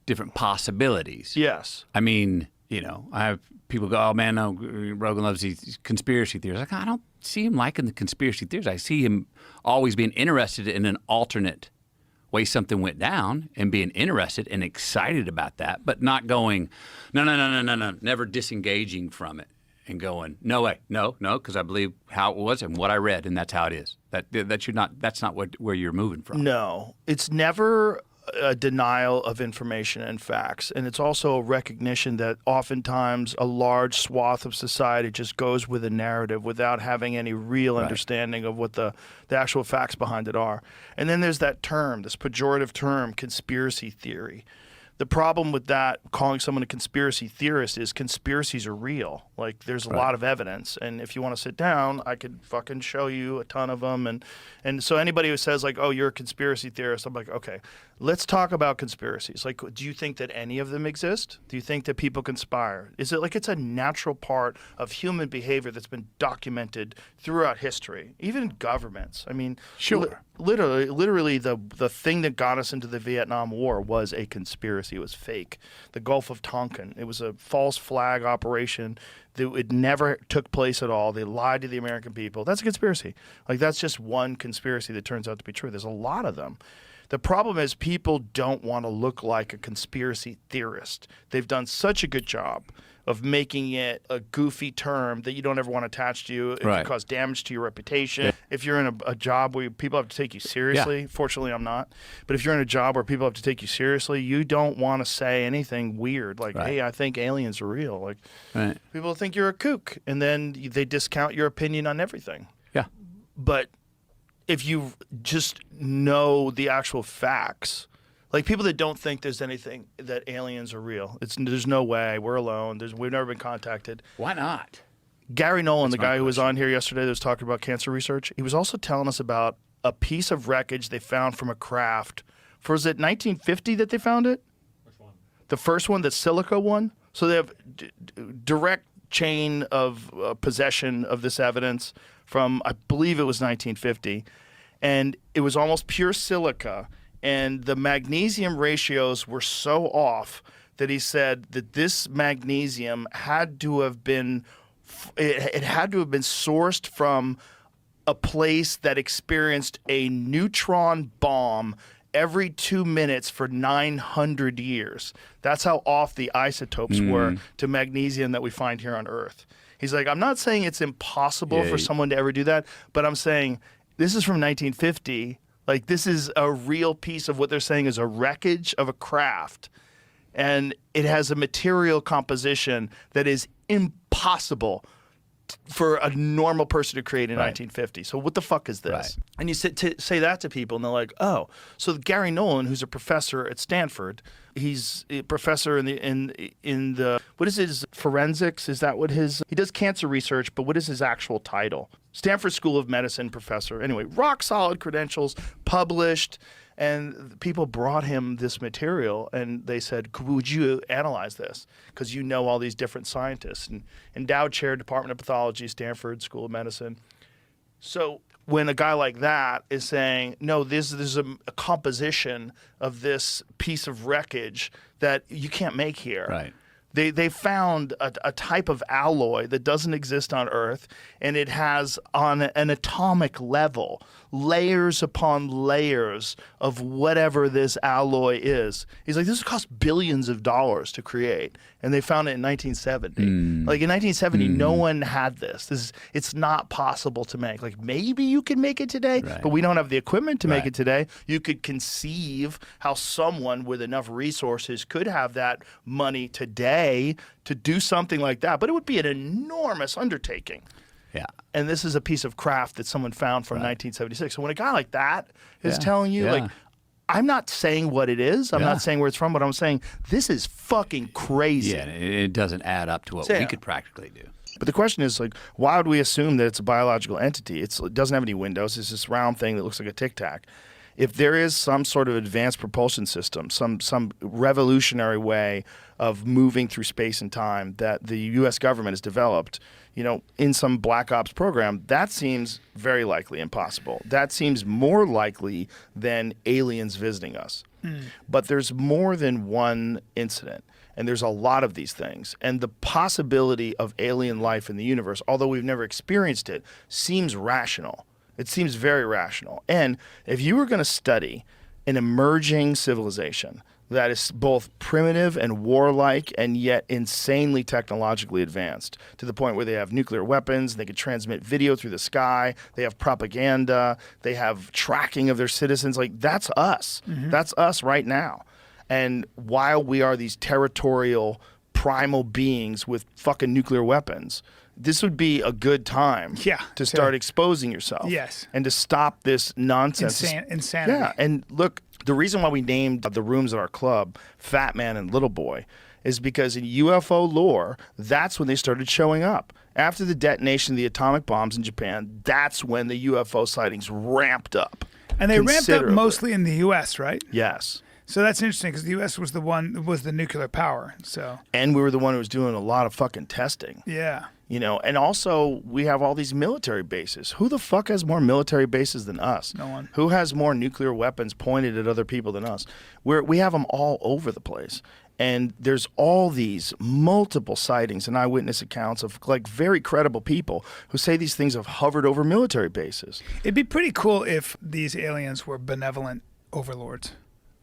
[SPEAKER 13] different possibilities.
[SPEAKER 1] Yes.
[SPEAKER 13] I mean, you know, I have people go, oh, man, no, Rogan loves these conspiracy theories. Like, I don't see him liking the conspiracy theories. I see him always being interested in an alternate way something went down and being interested and excited about that, but not going, no, never disengaging from it and going, no way, no, because I believe how it was and what I read, and that's how it is. That's not where you're moving from.
[SPEAKER 1] No, it's never a denial of information and facts. And it's also a recognition that oftentimes a large swath of society just goes with a narrative without having any real understanding of what the actual facts behind it are. And then there's that term, this pejorative term, conspiracy theory. The problem with that, calling someone a conspiracy theorist, is conspiracies are real. Like, there's a lot of evidence. And if you want to sit down, I could fucking show you a ton of them. And so anybody who says, like, oh, you're a conspiracy theorist, I'm like, okay, let's talk about conspiracies. Like, do you think that any of them exist? Do you think that people conspire? Is it like it's a natural part of human behavior that's been documented throughout history, even in governments? I mean, literally the thing that got us into the Vietnam War was a conspiracy. It was fake. The Gulf of Tonkin, it was a false flag operation. It never took place at all. They lied to the American people. That's a conspiracy. Like, that's just one conspiracy that turns out to be true. There's a lot of them. The problem is people don't want to look like a conspiracy theorist. They've done such a good job of making it a goofy term that you don't ever want to attach to you. It can cause damage to your reputation. If you're in a job where people have to take you seriously, fortunately I'm not, but if you're in a job where people have to take you seriously, you don't want to say anything weird like, hey, I think aliens are real. Like, people think you're a kook, and then they discount your opinion on everything.
[SPEAKER 13] Yeah.
[SPEAKER 1] But if you just know the actual facts, like people that don't think there's anything, that aliens are real, there's no way, we're alone, we've never been contacted.
[SPEAKER 13] Why not?
[SPEAKER 1] Gary Nolan, the guy who was on here yesterday that was talking about cancer research, he was also telling us about a piece of wreckage they found from a craft. Was it 1950 that they found it? Which one? The first one, the Silica one. So they have direct chain of possession of this evidence from, I believe it was 1950. and it was almost pure silica, and the magnesium ratios were so off that he said that this magnesium had to have been sourced from a place that experienced a neutron bomb every 2 minutes for 900 years. That's how off the isotopes were to magnesium that we find here on Earth. He's like, I'm not saying it's impossible for someone to ever do that, but I'm saying this is from 1950. Like, this is a real piece of what they're saying is a wreckage of a craft. And it has a material composition that is impossible for a normal person to create in 1950. So what the fuck is this?
[SPEAKER 13] Right.
[SPEAKER 1] And you say that to people, and they're like, oh. So Gary Nolan, who's a professor at Stanford, he's a professor in the what is his forensics? Is that what his he does cancer research? But what is his actual title? Stanford School of Medicine professor. Anyway, rock solid credentials, published. And people brought him this material, and they said, would you analyze this? Because you know all these different scientists. And endowed chair, Department of Pathology, Stanford School of Medicine. So when a guy like that is saying, no, this is a composition of this piece of wreckage that you can't make here.
[SPEAKER 13] Right.
[SPEAKER 1] They found a type of alloy that doesn't exist on Earth, and it has on an atomic level layers upon layers of whatever this alloy is. He's like, this cost billions of dollars to create, and they found it in 1970. Like in 1970, no one had this. It's not possible to make. Like maybe you can make it today, but we don't have the equipment to make it today. You could conceive how someone with enough resources could have that money today to do something like that, but it would be an enormous undertaking.
[SPEAKER 13] Yeah.
[SPEAKER 1] And this is a piece of craft that someone found from 1976. So when a guy like that is telling you, like, I'm not saying what it is, I'm not saying where it's from, but I'm saying this is fucking crazy.
[SPEAKER 13] Yeah, it doesn't add up to what we could practically do.
[SPEAKER 1] But the question is, like, why would we assume that it's a biological entity? It doesn't have any windows. It's this round thing that looks like a Tic Tac. If there is some sort of advanced propulsion system, some revolutionary way of moving through space and time that the U.S. government has developed, in some Black Ops program, that seems very likely impossible. That seems more likely than aliens visiting us. But there's more than one incident, and there's a lot of these things. And the possibility of alien life in the universe, although we've never experienced it, seems rational. It seems very rational. And if you were going to study an emerging civilization that is both primitive and warlike and yet insanely technologically advanced to the point where they have nuclear weapons, they can transmit video through the sky, they have propaganda, they have tracking of their citizens, like that's us. That's us right now. And while we are these territorial primal beings with fucking nuclear weapons, this would be a good time to start exposing yourself.
[SPEAKER 14] Yes.
[SPEAKER 1] And to stop this nonsense.
[SPEAKER 14] Insanity.
[SPEAKER 1] Yeah. And look, the reason why we named the rooms at our club Fat Man and Little Boy is because in UFO lore, that's when they started showing up. After the detonation of the atomic bombs in Japan, that's when the UFO sightings ramped up.
[SPEAKER 14] And they ramped up mostly in the U.S., right?
[SPEAKER 1] Yes.
[SPEAKER 14] So that's interesting because the U.S. was the nuclear power. So.
[SPEAKER 1] And we were the one who was doing a lot of fucking testing.
[SPEAKER 14] Yeah.
[SPEAKER 1] And also we have all these military bases. Who the fuck has more military bases than us?
[SPEAKER 14] No one.
[SPEAKER 1] Who has more nuclear weapons pointed at other people than us? We have them all over the place. And there's all these multiple sightings and eyewitness accounts of like very credible people who say these things have hovered over military bases.
[SPEAKER 14] It'd be pretty cool if these aliens were benevolent overlords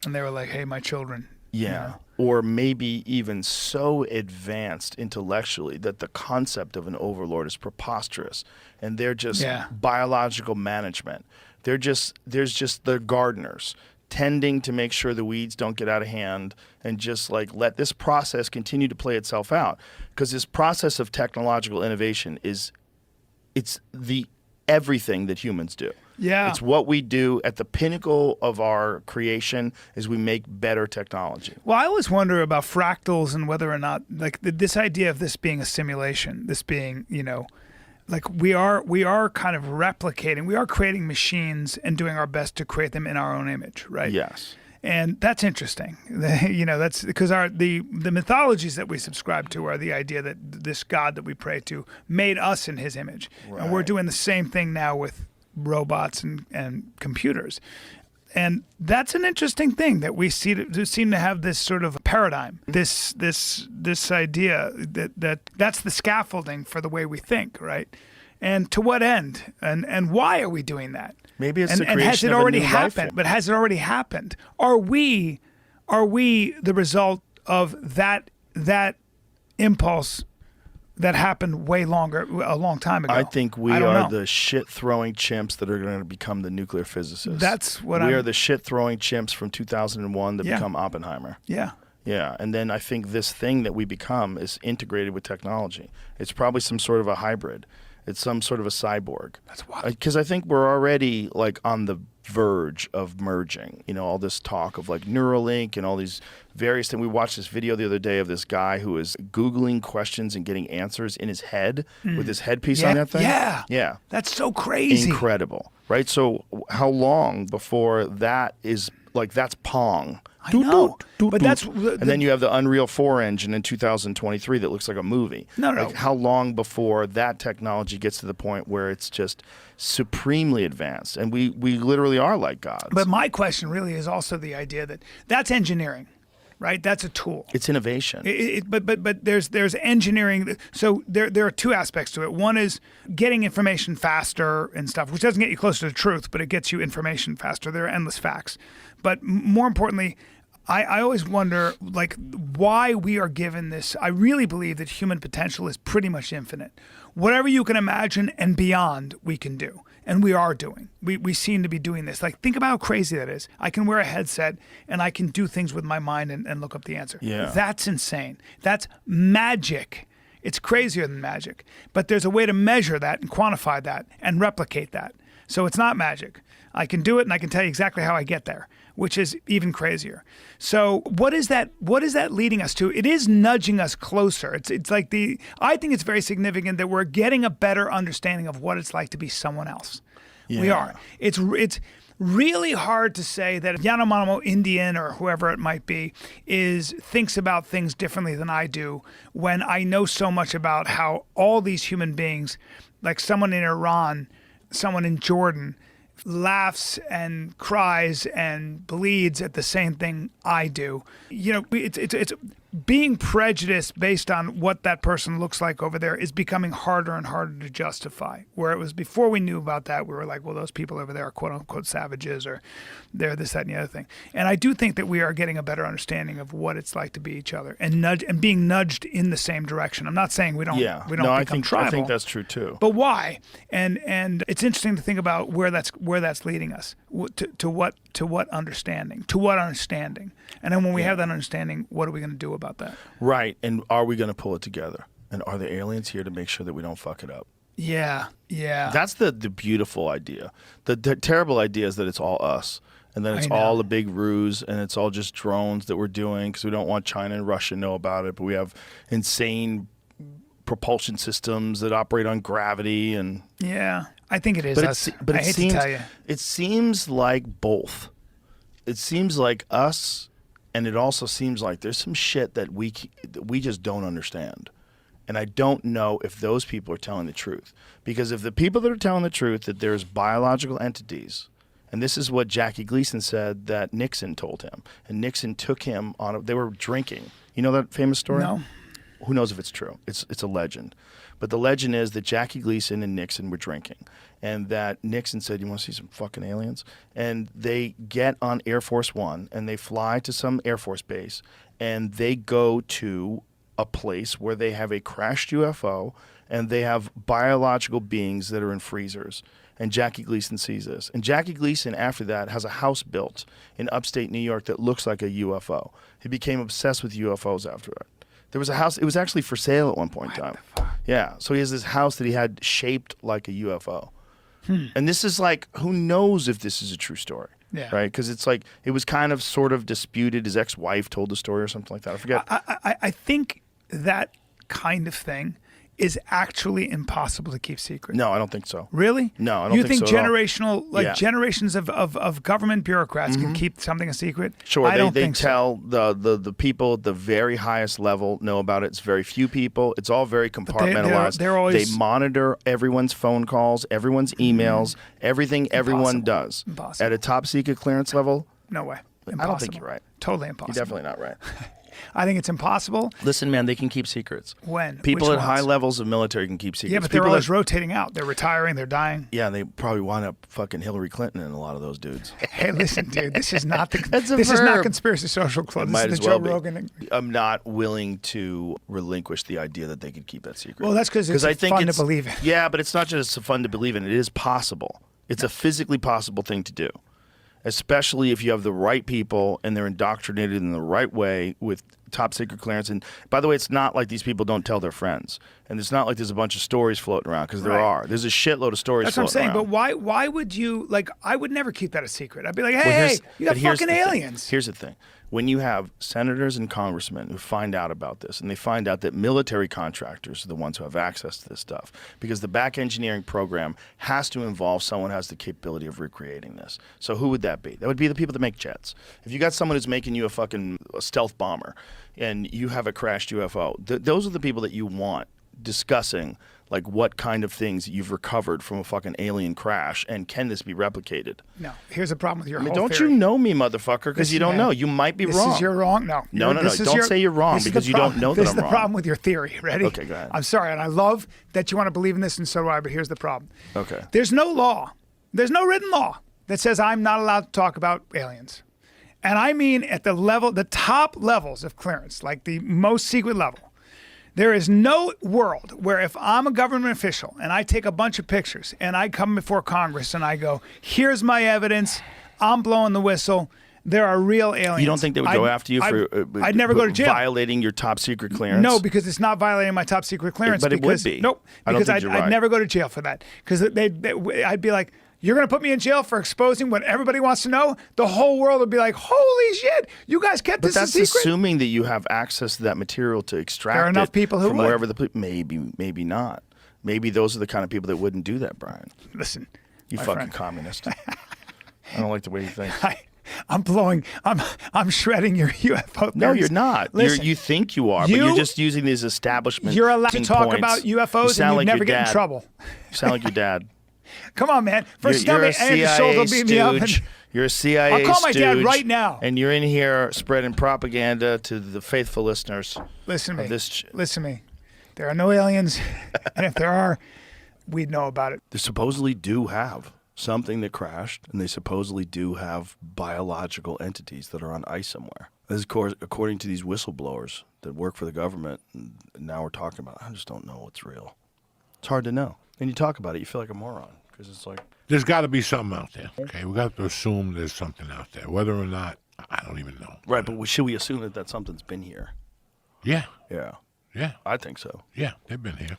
[SPEAKER 14] and they were like, hey, my children.
[SPEAKER 1] Yeah. Or maybe even so advanced intellectually that the concept of an overlord is preposterous, and they're just biological management. There's just the gardeners tending to make sure the weeds don't get out of hand and just like let this process continue to play itself out, because this process of technological innovation it's the everything that humans do.
[SPEAKER 14] Yeah.
[SPEAKER 1] It's what we do at the pinnacle of our creation is we make better technology.
[SPEAKER 14] Well, I always wonder about fractals and whether or not like this idea of this being a simulation, this being, like we are kind of replicating, we are creating machines and doing our best to create them in our own image, right?
[SPEAKER 1] Yes.
[SPEAKER 14] And that's interesting. That's because the mythologies that we subscribe to are the idea that this God that we pray to made us in his image. Right. And we're doing the same thing now with robots and computers. And that's an interesting thing that we seem to have this sort of paradigm, this idea that's the scaffolding for the way we think, right? And to what end? And why are we doing that?
[SPEAKER 1] Maybe it's the
[SPEAKER 14] and has
[SPEAKER 1] creation
[SPEAKER 14] it
[SPEAKER 1] of a
[SPEAKER 14] already
[SPEAKER 1] new life
[SPEAKER 14] happened?
[SPEAKER 1] form.
[SPEAKER 14] But has it already happened? Are we the result of that impulse that happened a long time ago?
[SPEAKER 1] I think we
[SPEAKER 14] I don't
[SPEAKER 1] are
[SPEAKER 14] know.
[SPEAKER 1] the shit-throwing chimps that are going to become the nuclear physicists.
[SPEAKER 14] That's what
[SPEAKER 1] we
[SPEAKER 14] I'm-
[SPEAKER 1] are the shit-throwing chimps from 2001 that
[SPEAKER 14] Yeah.
[SPEAKER 1] become Oppenheimer.
[SPEAKER 14] Yeah.
[SPEAKER 1] Yeah, and then I think this thing that we become is integrated with technology. It's probably some sort of a hybrid. It's some sort of a cyborg.
[SPEAKER 14] That's wild.
[SPEAKER 1] Because I think we're already like on the verge of merging. You know, all this talk of like Neuralink and all these various things. We watched this video the other day of this guy who is Googling questions and getting answers in his head with his headpiece on that thing.
[SPEAKER 14] Yeah.
[SPEAKER 1] Yeah.
[SPEAKER 14] That's so crazy.
[SPEAKER 1] Incredible, right? So how long before that is like that's Pong?
[SPEAKER 14] I know, but that's
[SPEAKER 1] And then you have the Unreal 4 engine in 2023 that looks like a movie.
[SPEAKER 14] No.
[SPEAKER 1] Like how long before that technology gets to the point where it's just supremely advanced and we literally are like gods?
[SPEAKER 14] But my question really is also the idea that that's engineering, right? That's a tool.
[SPEAKER 1] It's innovation.
[SPEAKER 14] But there's engineering. So there are two aspects to it. One is getting information faster and stuff, which doesn't get you closer to truth, but it gets you information faster. There are endless facts. But more importantly, I always wonder, like, why we are given this. I really believe that human potential is pretty much infinite. Whatever you can imagine and beyond, we can do. And we are doing. We seem to be doing this. Like, think about how crazy that is. I can wear a headset and I can do things with my mind and look up the answer.
[SPEAKER 1] Yeah.
[SPEAKER 14] That's insane. That's magic. It's crazier than magic. But there's a way to measure that and quantify that and replicate that. So it's not magic. I can do it and I can tell you exactly how I get there, which is even crazier. So what is that leading us to? It is nudging us closer. It's like I think it's very significant that we're getting a better understanding of what it's like to be someone else.
[SPEAKER 1] Yeah.
[SPEAKER 14] We are. It's really hard to say that Yanomamo Indian or whoever it might be thinks about things differently than I do when I know so much about how all these human beings, like someone in Iran, someone in Jordan, laughs and cries and bleeds at the same thing I do. You know, it's being prejudiced based on what that person looks like over there is becoming harder and harder to justify. Where it was before we knew about that, we were like, well, those people over there are quote unquote savages or they're this, that, and the other thing. And I do think that we are getting a better understanding of what it's like to be each other and being nudged in the same direction. I'm not saying we don't become tribal.
[SPEAKER 1] I think that's true too.
[SPEAKER 14] But why? And it's interesting to think about where that's leading us to what understanding, and then when we have that understanding, what are we going to do about that?
[SPEAKER 1] Right, and are we going to pull it together? And are the aliens here to make sure that we don't fuck it up?
[SPEAKER 14] Yeah.
[SPEAKER 1] That's the beautiful idea. The terrible idea is that it's all us. And then it's all a big ruse, and it's all just drones that we're doing because we don't want China and Russia to know about it. But we have insane propulsion systems that operate on gravity. And
[SPEAKER 14] yeah, I think it is us. I hate to tell you.
[SPEAKER 1] It seems like both. It seems like us, and it also seems like there's some shit that we just don't understand. And I don't know if those people are telling the truth. Because if the people that are telling the truth that there's biological entities, and this is what Jackie Gleason said that Nixon told him. And Nixon took him on they were drinking. You know that famous story?
[SPEAKER 14] No.
[SPEAKER 1] Who knows if it's true? It's a legend. But the legend is that Jackie Gleason and Nixon were drinking. And that Nixon said, you want to see some fucking aliens? And they get on Air Force One and they fly to some Air Force base and they go to a place where they have a crashed UFO and they have biological beings that are in freezers. And Jackie Gleason sees this. And Jackie Gleason, after that, has a house built in upstate New York that looks like a UFO. He became obsessed with UFOs after it. There was a house, it was actually for sale at one point in time. Yeah, so he has this house that he had shaped like a UFO. And this is like, who knows if this is a true story?
[SPEAKER 14] Yeah.
[SPEAKER 1] Right? Because it's like, it was kind of sort of disputed. His ex-wife told the story or something like that. I forget.
[SPEAKER 14] I think that kind of thing is actually impossible to keep secret?
[SPEAKER 1] No, I don't think so.
[SPEAKER 14] Really?
[SPEAKER 1] No, I don't
[SPEAKER 14] you
[SPEAKER 1] think so at all. Yeah.
[SPEAKER 14] generations of government bureaucrats can keep something a secret?
[SPEAKER 1] Sure,
[SPEAKER 14] I don't
[SPEAKER 1] they
[SPEAKER 14] think so.
[SPEAKER 1] tell the people at the very highest level know about it. It's very few people. It's all very compartmentalized.
[SPEAKER 14] they're always-
[SPEAKER 1] They monitor everyone's phone calls, everyone's emails, everything everyone does.
[SPEAKER 14] Impossible.
[SPEAKER 1] At a top secret clearance level,
[SPEAKER 14] No way. Impossible.
[SPEAKER 1] I don't think you're right.
[SPEAKER 14] Totally impossible.
[SPEAKER 1] You're definitely not right.
[SPEAKER 14] I think it's impossible.
[SPEAKER 1] Listen, man, they can keep secrets.
[SPEAKER 14] When?
[SPEAKER 1] People
[SPEAKER 14] Which
[SPEAKER 1] at high
[SPEAKER 14] ones?
[SPEAKER 1] levels of military can keep secrets.
[SPEAKER 14] Yeah, but they're
[SPEAKER 1] People
[SPEAKER 14] always
[SPEAKER 1] that-
[SPEAKER 14] rotating out. They're retiring. They're dying.
[SPEAKER 1] Yeah, they probably wind up fucking Hillary Clinton and a lot of those dudes.
[SPEAKER 14] Hey, listen, dude. This is not the.
[SPEAKER 1] That's a
[SPEAKER 14] this is not
[SPEAKER 1] verb.
[SPEAKER 14] Conspiracy Social Club.
[SPEAKER 1] It
[SPEAKER 14] This
[SPEAKER 1] might
[SPEAKER 14] is
[SPEAKER 1] as
[SPEAKER 14] the
[SPEAKER 1] well
[SPEAKER 14] Joe
[SPEAKER 1] be.
[SPEAKER 14] Rogan.
[SPEAKER 1] I'm not willing to relinquish the idea that they could keep that secret.
[SPEAKER 14] Well, that's 'cause it's
[SPEAKER 1] I think
[SPEAKER 14] fun to
[SPEAKER 1] it's-
[SPEAKER 14] believe in.
[SPEAKER 1] Yeah, but it's not just fun to believe in. It is possible. It's a physically possible thing to do, especially if you have the right people and they're indoctrinated in the right way with top secret clearance. And by the way, it's not like these people don't tell their friends, and it's not like there's a bunch of stories floating around, because there
[SPEAKER 14] Right.
[SPEAKER 1] are. There's a shitload of stories.
[SPEAKER 14] That's what I'm
[SPEAKER 1] floating
[SPEAKER 14] saying.
[SPEAKER 1] around.
[SPEAKER 14] But why would you like? I would never keep that a secret. I'd be like, hey,
[SPEAKER 1] Well,
[SPEAKER 14] hey,
[SPEAKER 1] here's-
[SPEAKER 14] you got
[SPEAKER 1] but here's
[SPEAKER 14] fucking
[SPEAKER 1] the thing.
[SPEAKER 14] aliens.
[SPEAKER 1] Here's the thing. When you have senators and congressmen who find out about this, and they find out that military contractors are the ones who have access to this stuff, because the back engineering program has to involve someone who has the capability of recreating this. So who would that be? That would be the people that make jets. If you got someone who's making you a stealth bomber, and you have a crashed UFO, those are the people that you want discussing like what kind of things you've recovered from a fucking alien crash, and can this be replicated?
[SPEAKER 14] No, here's the problem with your
[SPEAKER 1] I mean,
[SPEAKER 14] whole
[SPEAKER 1] don't
[SPEAKER 14] theory.
[SPEAKER 1] you know me, motherfucker? Because you don't
[SPEAKER 14] man,
[SPEAKER 1] know. You might be
[SPEAKER 14] this
[SPEAKER 1] wrong.
[SPEAKER 14] Is you're wrong. No,
[SPEAKER 1] No, no, no.
[SPEAKER 14] this is
[SPEAKER 1] Don't say you're wrong,
[SPEAKER 14] this is
[SPEAKER 1] because
[SPEAKER 14] the
[SPEAKER 1] you don't
[SPEAKER 14] problem.
[SPEAKER 1] know that
[SPEAKER 14] This is
[SPEAKER 1] I'm
[SPEAKER 14] the
[SPEAKER 1] wrong.
[SPEAKER 14] problem with your theory. Ready?
[SPEAKER 1] Okay, go ahead.
[SPEAKER 14] I'm sorry, and I love that you want to believe in this, and so do I. But here's the problem.
[SPEAKER 1] Okay.
[SPEAKER 14] There's no law. There's no written law that says I'm not allowed to talk about aliens. And I mean at the top levels of clearance, like the most secret level. There is no world where if I'm a government official and I take a bunch of pictures and I come before Congress and I go, here's my evidence, I'm blowing the whistle, there are real aliens.
[SPEAKER 1] You don't think they would go after you for
[SPEAKER 14] I'd never go to jail.
[SPEAKER 1] violating your top secret clearance?
[SPEAKER 14] No, because it's not violating my top secret clearance.
[SPEAKER 1] But it would
[SPEAKER 14] because,
[SPEAKER 1] be.
[SPEAKER 14] Nope.
[SPEAKER 1] I don't
[SPEAKER 14] Because
[SPEAKER 1] think
[SPEAKER 14] I'd,
[SPEAKER 1] you're
[SPEAKER 14] I'd
[SPEAKER 1] right.
[SPEAKER 14] never go to jail for that. Because I'd be like, you're going to put me in jail for exposing what everybody wants to know? The whole world would be like, holy shit, you guys kept
[SPEAKER 1] But
[SPEAKER 14] this a
[SPEAKER 1] that's
[SPEAKER 14] secret?
[SPEAKER 1] assuming that you have access to that material to extract
[SPEAKER 14] There are enough
[SPEAKER 1] it
[SPEAKER 14] people who
[SPEAKER 1] from
[SPEAKER 14] would.
[SPEAKER 1] wherever maybe not. Maybe those are the kind of people that wouldn't do that, Brian.
[SPEAKER 14] Listen,
[SPEAKER 1] You
[SPEAKER 14] my
[SPEAKER 1] fucking
[SPEAKER 14] friend.
[SPEAKER 1] communist. I don't like the way you think.
[SPEAKER 14] I'm shredding your UFO
[SPEAKER 1] No,
[SPEAKER 14] theories.
[SPEAKER 1] you're not.
[SPEAKER 14] Listen,
[SPEAKER 1] You think you are, but you're just using these establishment.
[SPEAKER 14] You're allowed to talk
[SPEAKER 1] points.
[SPEAKER 14] about
[SPEAKER 1] You
[SPEAKER 14] UFOs
[SPEAKER 1] sound
[SPEAKER 14] and you
[SPEAKER 1] like
[SPEAKER 14] never
[SPEAKER 1] your
[SPEAKER 14] get in
[SPEAKER 1] dad.
[SPEAKER 14] trouble.
[SPEAKER 1] You sound like your dad.
[SPEAKER 14] Come on, man. First,
[SPEAKER 1] You're
[SPEAKER 14] tell me
[SPEAKER 1] a
[SPEAKER 14] Andy Schultz will
[SPEAKER 1] CIA
[SPEAKER 14] beat me up.
[SPEAKER 1] stooge.
[SPEAKER 14] And,
[SPEAKER 1] You're a CIA
[SPEAKER 14] I'll call my dad
[SPEAKER 1] stooge,
[SPEAKER 14] right now.
[SPEAKER 1] And you're in here spreading propaganda to the faithful listeners.
[SPEAKER 14] listen to
[SPEAKER 1] of
[SPEAKER 14] me.
[SPEAKER 1] this
[SPEAKER 14] Listen to me. There are no aliens, and if there are, we'd know about it.
[SPEAKER 1] They supposedly do have something that crashed, and they supposedly do have biological entities that are on ice somewhere. This is according to these whistleblowers that work for the government. And now we're talking about it. I just don't know what's real. It's hard to know. And you talk about it, you feel like a moron, because it's like...
[SPEAKER 15] There's got to be something out there. Okay, we got to assume there's something out there. Whether or not, I don't even know.
[SPEAKER 1] Right, but should we assume that something's been here?
[SPEAKER 15] Yeah.
[SPEAKER 1] Yeah.
[SPEAKER 15] Yeah.
[SPEAKER 1] I think so.
[SPEAKER 15] Yeah, they've been here.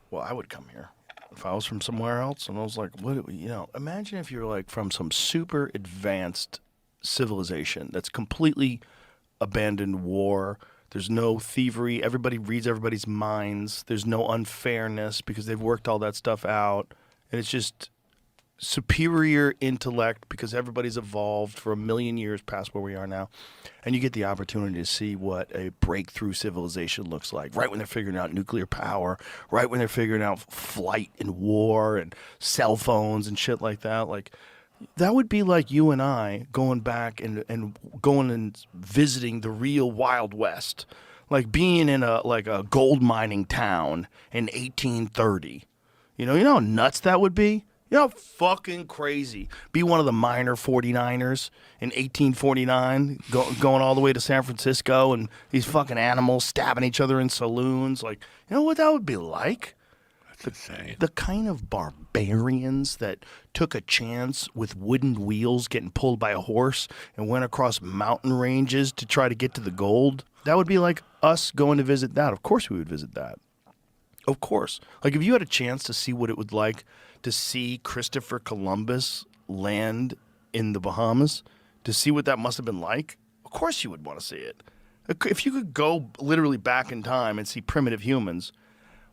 [SPEAKER 1] Well, I would come here if I was from somewhere else, and I was like, what? Imagine if you're like from some super advanced civilization that's completely abandoned war. There's no thievery. Everybody reads everybody's minds. There's no unfairness because they've worked all that stuff out, and it's just superior intellect because everybody's evolved for 1 million years past where we are now. And you get the opportunity to see what a breakthrough civilization looks like, right when they're figuring out nuclear power, right when they're figuring out flight and war and cell phones and shit like that. Like, that would be like you and I going back and going and visiting the real Wild West, like being in a gold mining town in 1830. You know how nuts that would be? You know how fucking crazy. Be one of the minor 49ers in 1849, going all the way to San Francisco, and these fucking animals stabbing each other in saloons. Like, you know what that would be like?
[SPEAKER 15] That's insane.
[SPEAKER 1] The kind of barbarians that took a chance with wooden wheels getting pulled by a horse and went across mountain ranges to try to get to the gold. That would be like us going to visit that. Of course we would visit that. Of course. Like, if you had a chance to see what it would like to see Christopher Columbus land in the Bahamas, to see what that must have been like, of course you would want to see it. If you could go literally back in time and see primitive humans,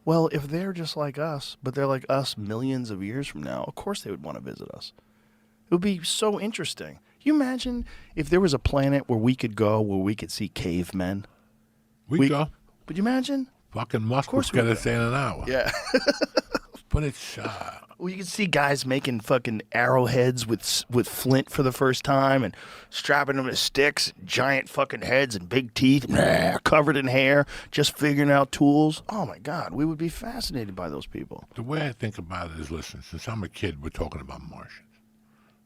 [SPEAKER 1] Well, if they're just like us, but they're like us millions of years from now, of course they would want to visit us. It would be so interesting. You imagine if there was a planet where we could go, where we could see cavemen?
[SPEAKER 15] We go.
[SPEAKER 1] Would you imagine?
[SPEAKER 15] Fucking Musk would get us in an hour.
[SPEAKER 1] Yeah.
[SPEAKER 15] But it's...
[SPEAKER 1] Well, you can see guys making fucking arrowheads with flint for the first time and strapping them to sticks, giant fucking heads and big teeth, covered in hair, just figuring out tools. Oh, my God. We would be fascinated by those people.
[SPEAKER 15] The way I think about it is, listen, since I'm a kid, we're talking about Martians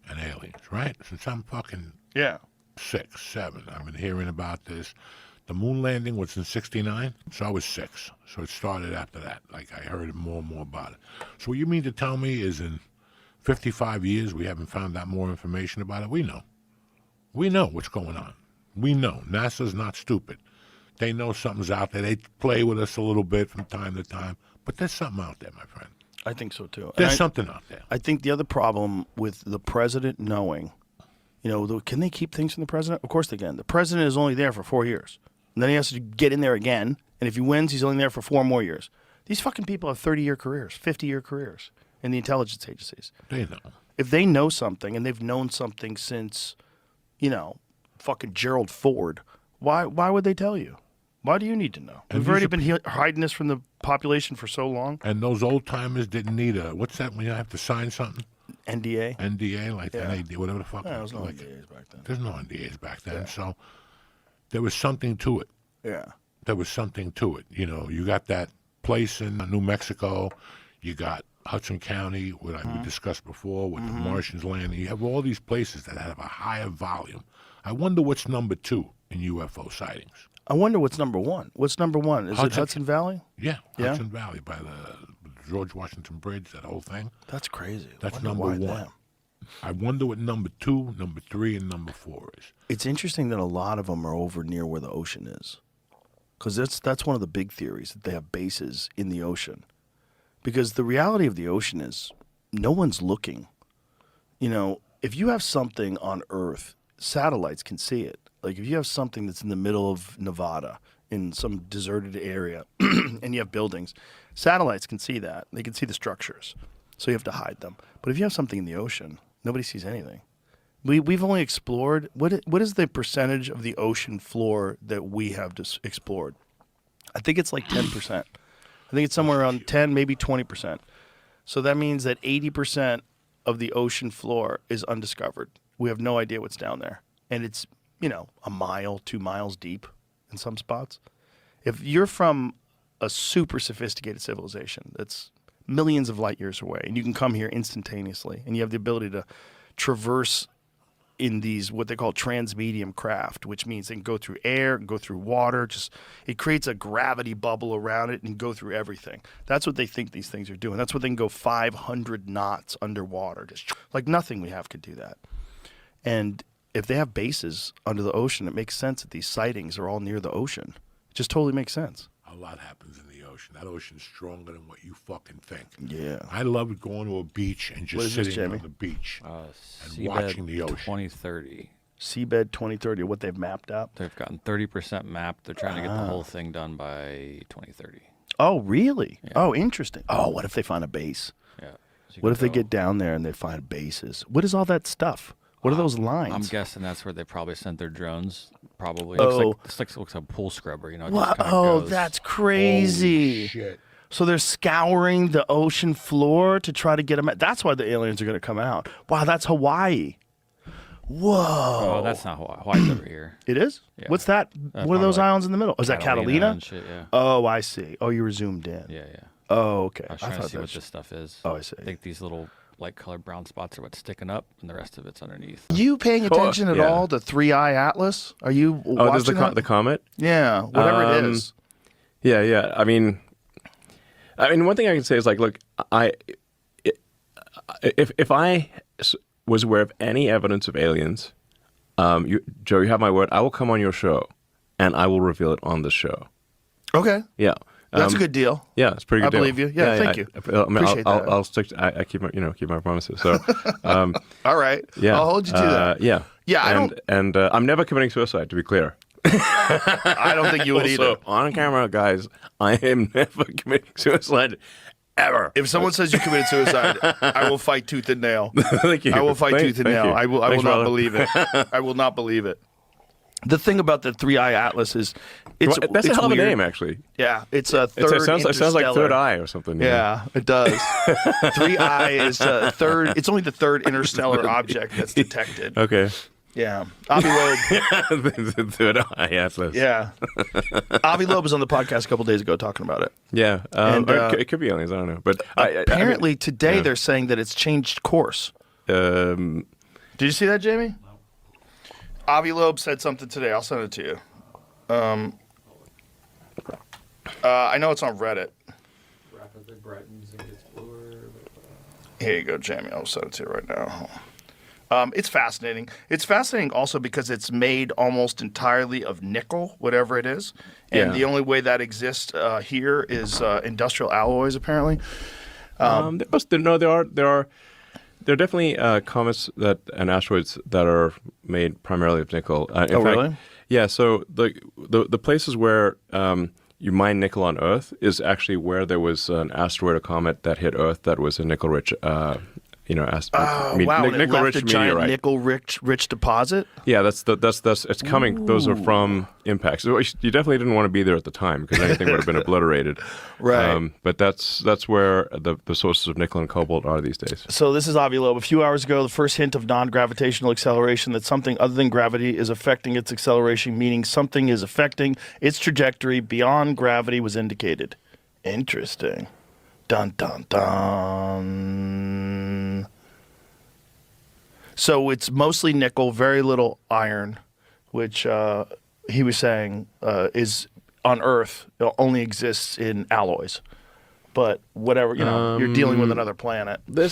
[SPEAKER 15] and aliens, right? Since I'm fucking 6, 7, I've been hearing about this. The moon landing was in '69, so I was 6. So it started after that. Like, I heard more and more about it. So what you mean to tell me is in 55 years we haven't found out more information about it? We know. We know what's going on. We know. NASA's not stupid. They know something's out there. They play with us a little bit from time to time. But there's something out there, my friend.
[SPEAKER 1] I think so, too.
[SPEAKER 15] There's something out there.
[SPEAKER 1] I think the other problem with the president knowing, can they keep things from the president? Of course they can. The president is only there for 4 years. And then he has to get in there again. And if he wins, he's only there for 4 more years. These fucking people have 30-year careers, 50-year careers in the intelligence agencies.
[SPEAKER 15] They know.
[SPEAKER 1] If they know something, and they've known something since, fucking Gerald Ford, why would they tell you? Why do you need to know?
[SPEAKER 15] And
[SPEAKER 1] We've already been hiding this from the population for so long.
[SPEAKER 15] And those old-timers didn't need what's that when you have to sign something?
[SPEAKER 1] NDA?
[SPEAKER 15] NDA, like NAD, whatever the fuck.
[SPEAKER 1] Yeah, there was no NDAs back then.
[SPEAKER 15] There's no NDAs back then, so there was something to it.
[SPEAKER 1] Yeah.
[SPEAKER 15] There was something to it. You got that place in New Mexico. You got Hudson County, what we discussed before, with the Martians landing. You have all these places that have a higher volume. I wonder what's number 2 in UFO sightings.
[SPEAKER 1] I wonder what's number 1. What's number 1? Is it Hudson Valley?
[SPEAKER 15] Yeah, Hudson Valley by the George Washington Bridge, that whole thing.
[SPEAKER 1] That's crazy.
[SPEAKER 15] That's number 1. Them. I wonder what number 2, number 3, and number 4 is.
[SPEAKER 1] It's interesting that a lot of them are over near where the ocean is. Because that's one of the big theories, that they have bases in the ocean. Because the reality of the ocean is no one's looking. If you have something on Earth, satellites can see it. Like if you have something that's in the middle of Nevada, in some deserted area, and you have buildings, satellites can see that. They can see the structures. So you have to hide them. But if you have something in the ocean, nobody sees anything. We've only explored, what is the percentage of the ocean floor that we have just explored? I think it's like 10%. I think it's somewhere around 10, maybe 20%. So that means that 80% of the ocean floor is undiscovered. We have no idea what's down there. And it's, a mile, 2 miles deep in some spots. If you're from a super sophisticated civilization that's millions of light years away, and you can come here instantaneously, and you have the ability to traverse in these what they call transmedium craft, which means they can go through air, go through water. It creates a gravity bubble around it and go through everything. That's what they think these things are doing. That's what they can go 500 knots underwater. Just like nothing we have could do that. And if they have bases under the ocean, it makes sense that these sightings are all near the ocean. It just totally makes sense.
[SPEAKER 15] A lot happens in the ocean. That ocean's stronger than what you fucking think.
[SPEAKER 1] Yeah.
[SPEAKER 15] I love going to a beach and just sitting on the beach and watching the ocean.
[SPEAKER 3] 2030.
[SPEAKER 1] Seabed 2030, what they've mapped out?
[SPEAKER 3] They've gotten 30% mapped. They're trying to get the whole thing done by 2030.
[SPEAKER 1] Oh, really?
[SPEAKER 3] Yeah.
[SPEAKER 1] Oh, interesting. Oh, what if they find a base?
[SPEAKER 3] Yeah. So
[SPEAKER 1] what if they get down there and they find bases? What is all that stuff? What are those lines?
[SPEAKER 3] I'm guessing that's where they probably sent their drones. Probably.
[SPEAKER 1] Oh.
[SPEAKER 3] Looks like a pool scrubber. It just
[SPEAKER 1] Oh,
[SPEAKER 3] goes.
[SPEAKER 1] that's crazy.
[SPEAKER 15] Holy shit.
[SPEAKER 1] So they're scouring the ocean floor to try to get them. That's why the aliens are going to come out. Wow, that's Hawaii. Whoa.
[SPEAKER 3] Oh, that's not Hawaii. Hawaii's over here.
[SPEAKER 1] It is?
[SPEAKER 3] Yeah.
[SPEAKER 1] What's that? What are those islands in the middle? Oh, is that Catalina?
[SPEAKER 3] And shit, yeah.
[SPEAKER 1] Oh, I see. Oh, you were zoomed in.
[SPEAKER 3] Yeah.
[SPEAKER 1] Oh, okay.
[SPEAKER 3] I was trying to see what this stuff is.
[SPEAKER 1] Oh, I see.
[SPEAKER 3] I think these little light-colored brown spots are what's sticking up, and the rest of it's underneath.
[SPEAKER 1] You paying attention at all to 3-Eye Atlas? Are you watching
[SPEAKER 16] there's the comet?
[SPEAKER 1] Yeah, whatever it is.
[SPEAKER 16] Yeah. I mean, one thing I can say is look, if I was aware of any evidence of aliens, Joe, you have my word. I will come on your show, and I will reveal it on the show.
[SPEAKER 1] Okay.
[SPEAKER 16] Yeah.
[SPEAKER 1] That's a good deal.
[SPEAKER 16] Yeah, it's a pretty good deal.
[SPEAKER 1] I believe you. Yeah, thank you. Appreciate that.
[SPEAKER 16] I'll stick. I keep my promises. So,
[SPEAKER 1] all right.
[SPEAKER 16] Yeah,
[SPEAKER 1] I'll hold you to that.
[SPEAKER 16] Yeah.
[SPEAKER 1] Yeah.
[SPEAKER 16] I'm never committing suicide. To be clear,
[SPEAKER 1] I don't think you would
[SPEAKER 16] Also,
[SPEAKER 1] either.
[SPEAKER 16] on camera, guys, I am never committing suicide ever.
[SPEAKER 1] If someone says you committed suicide, I will fight tooth and nail.
[SPEAKER 16] Thank you.
[SPEAKER 1] I will fight tooth and
[SPEAKER 16] Thank
[SPEAKER 1] nail.
[SPEAKER 16] you.
[SPEAKER 1] I will
[SPEAKER 16] Thanks,
[SPEAKER 1] not
[SPEAKER 16] brother.
[SPEAKER 1] believe it. I will not believe it. The thing about the 3-Eye Atlas is
[SPEAKER 16] That's
[SPEAKER 1] it's
[SPEAKER 16] a hell of a
[SPEAKER 1] weird.
[SPEAKER 16] name, actually.
[SPEAKER 1] Yeah, it's a
[SPEAKER 16] It
[SPEAKER 1] third.
[SPEAKER 16] sounds like Third
[SPEAKER 1] interstellar.
[SPEAKER 16] Eye or something.
[SPEAKER 1] Yeah, it does. 3-Eye is third. It's only the third interstellar object that's detected.
[SPEAKER 16] Okay.
[SPEAKER 1] Yeah, Avi Loeb.
[SPEAKER 16] The Third Eye Atlas.
[SPEAKER 1] Yeah, Avi Loeb was on the podcast a couple days ago talking about it.
[SPEAKER 16] Yeah.
[SPEAKER 1] And,
[SPEAKER 16] it could be aliens. I don't know. But
[SPEAKER 1] apparently today
[SPEAKER 16] yeah.
[SPEAKER 1] they're saying that it's changed course.
[SPEAKER 16] Did
[SPEAKER 1] you see that, Jamie? Avi Loeb said something today. I'll send it to you. I know it's on Reddit. Here you go, Jamie. I'll send it to you right now. It's fascinating. It's fascinating also because it's made almost entirely of nickel, whatever it is. And
[SPEAKER 16] Yeah.
[SPEAKER 1] the only way that exists here is industrial alloys, apparently.
[SPEAKER 16] There are definitely comets and asteroids that are made primarily of nickel. In fact,
[SPEAKER 1] really?
[SPEAKER 16] Yeah. So the places where you mine nickel on Earth is actually where there was an asteroid or comet that hit Earth that was a nickel-rich.
[SPEAKER 1] Wow, and it left
[SPEAKER 16] nickel-rich
[SPEAKER 1] a giant
[SPEAKER 16] meteorite.
[SPEAKER 1] nickel-rich deposit?
[SPEAKER 16] Yeah, that's it's coming. Those are from impacts. So you definitely didn't want to be there at the time because anything would have been obliterated.
[SPEAKER 1] Right.
[SPEAKER 16] But that's where the sources of nickel and cobalt are these days.
[SPEAKER 1] So this is Avi Loeb. A few hours ago, the first hint of non-gravitational acceleration, that something other than gravity is affecting its acceleration, meaning something is affecting its trajectory beyond gravity, was indicated. Interesting. Dun, dun, dun. So it's mostly nickel, very little iron, which he was saying is on Earth, it only exists in alloys. But whatever, you're dealing with another planet.
[SPEAKER 16] There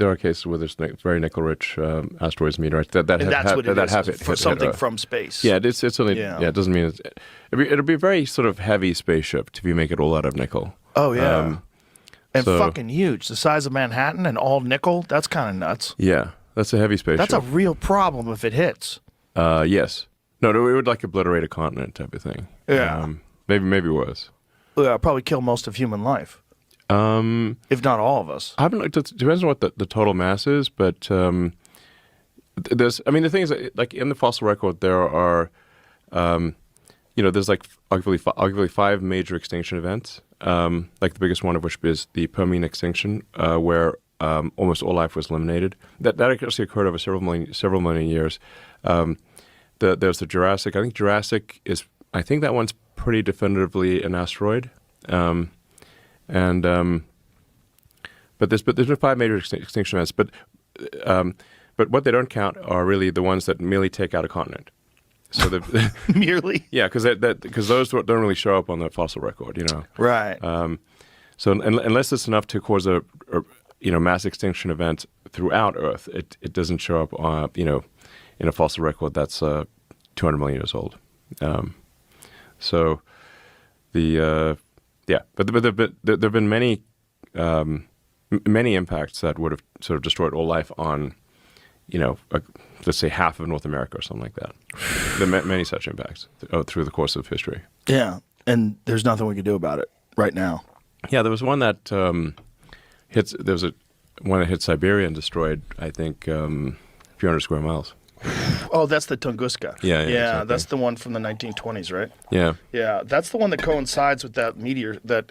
[SPEAKER 16] are cases where there's very nickel-rich asteroids, meteorites that
[SPEAKER 1] And
[SPEAKER 16] have
[SPEAKER 1] that's what it is,
[SPEAKER 16] have
[SPEAKER 1] for something from space.
[SPEAKER 16] Yeah, it's only it doesn't mean it'll be a very sort of heavy spaceship if you make it all out of nickel.
[SPEAKER 1] Oh yeah, and
[SPEAKER 16] so-
[SPEAKER 1] fucking huge, the size of Manhattan, and all nickel. That's kind of nuts.
[SPEAKER 16] Yeah, that's a heavy spaceship.
[SPEAKER 1] That's a real problem if it hits.
[SPEAKER 16] Yes. No, it would like obliterate a continent type of thing.
[SPEAKER 1] Yeah.
[SPEAKER 16] Maybe worse.
[SPEAKER 1] Yeah, probably kill most of human life, if not all of us.
[SPEAKER 16] I haven't looked. It depends on what the total mass is, but there's. I mean, the thing is, like in the fossil record, there are, there's like arguably 5 major extinction events. Like the biggest one of which is the Permian extinction, where almost all life was eliminated. That actually occurred over several million years. There's the Jurassic. I think Jurassic is. I think that one's pretty definitively an asteroid. But there's been 5 major extinction events. But what they don't count are really the ones that merely take out a continent. So
[SPEAKER 1] merely,
[SPEAKER 16] yeah, because those don't really show up on the fossil record,
[SPEAKER 1] Right.
[SPEAKER 16] So unless it's enough to cause a mass extinction event throughout Earth, it doesn't show up on in a fossil record that's 200 million years old. So but there've been many impacts that would have sort of destroyed all life on, let's say half of North America or something like that. There are many such impacts through the course of history.
[SPEAKER 1] Yeah, and there's nothing we can do about it right now.
[SPEAKER 16] Yeah, there was one that one that hit Siberia and destroyed, I think, a few hundred square miles.
[SPEAKER 1] Oh, that's the Tunguska.
[SPEAKER 16] Yeah, exactly.
[SPEAKER 1] That's the one from the 1920s, right?
[SPEAKER 16] Yeah.
[SPEAKER 1] Yeah, that's the one that coincides with that meteor, that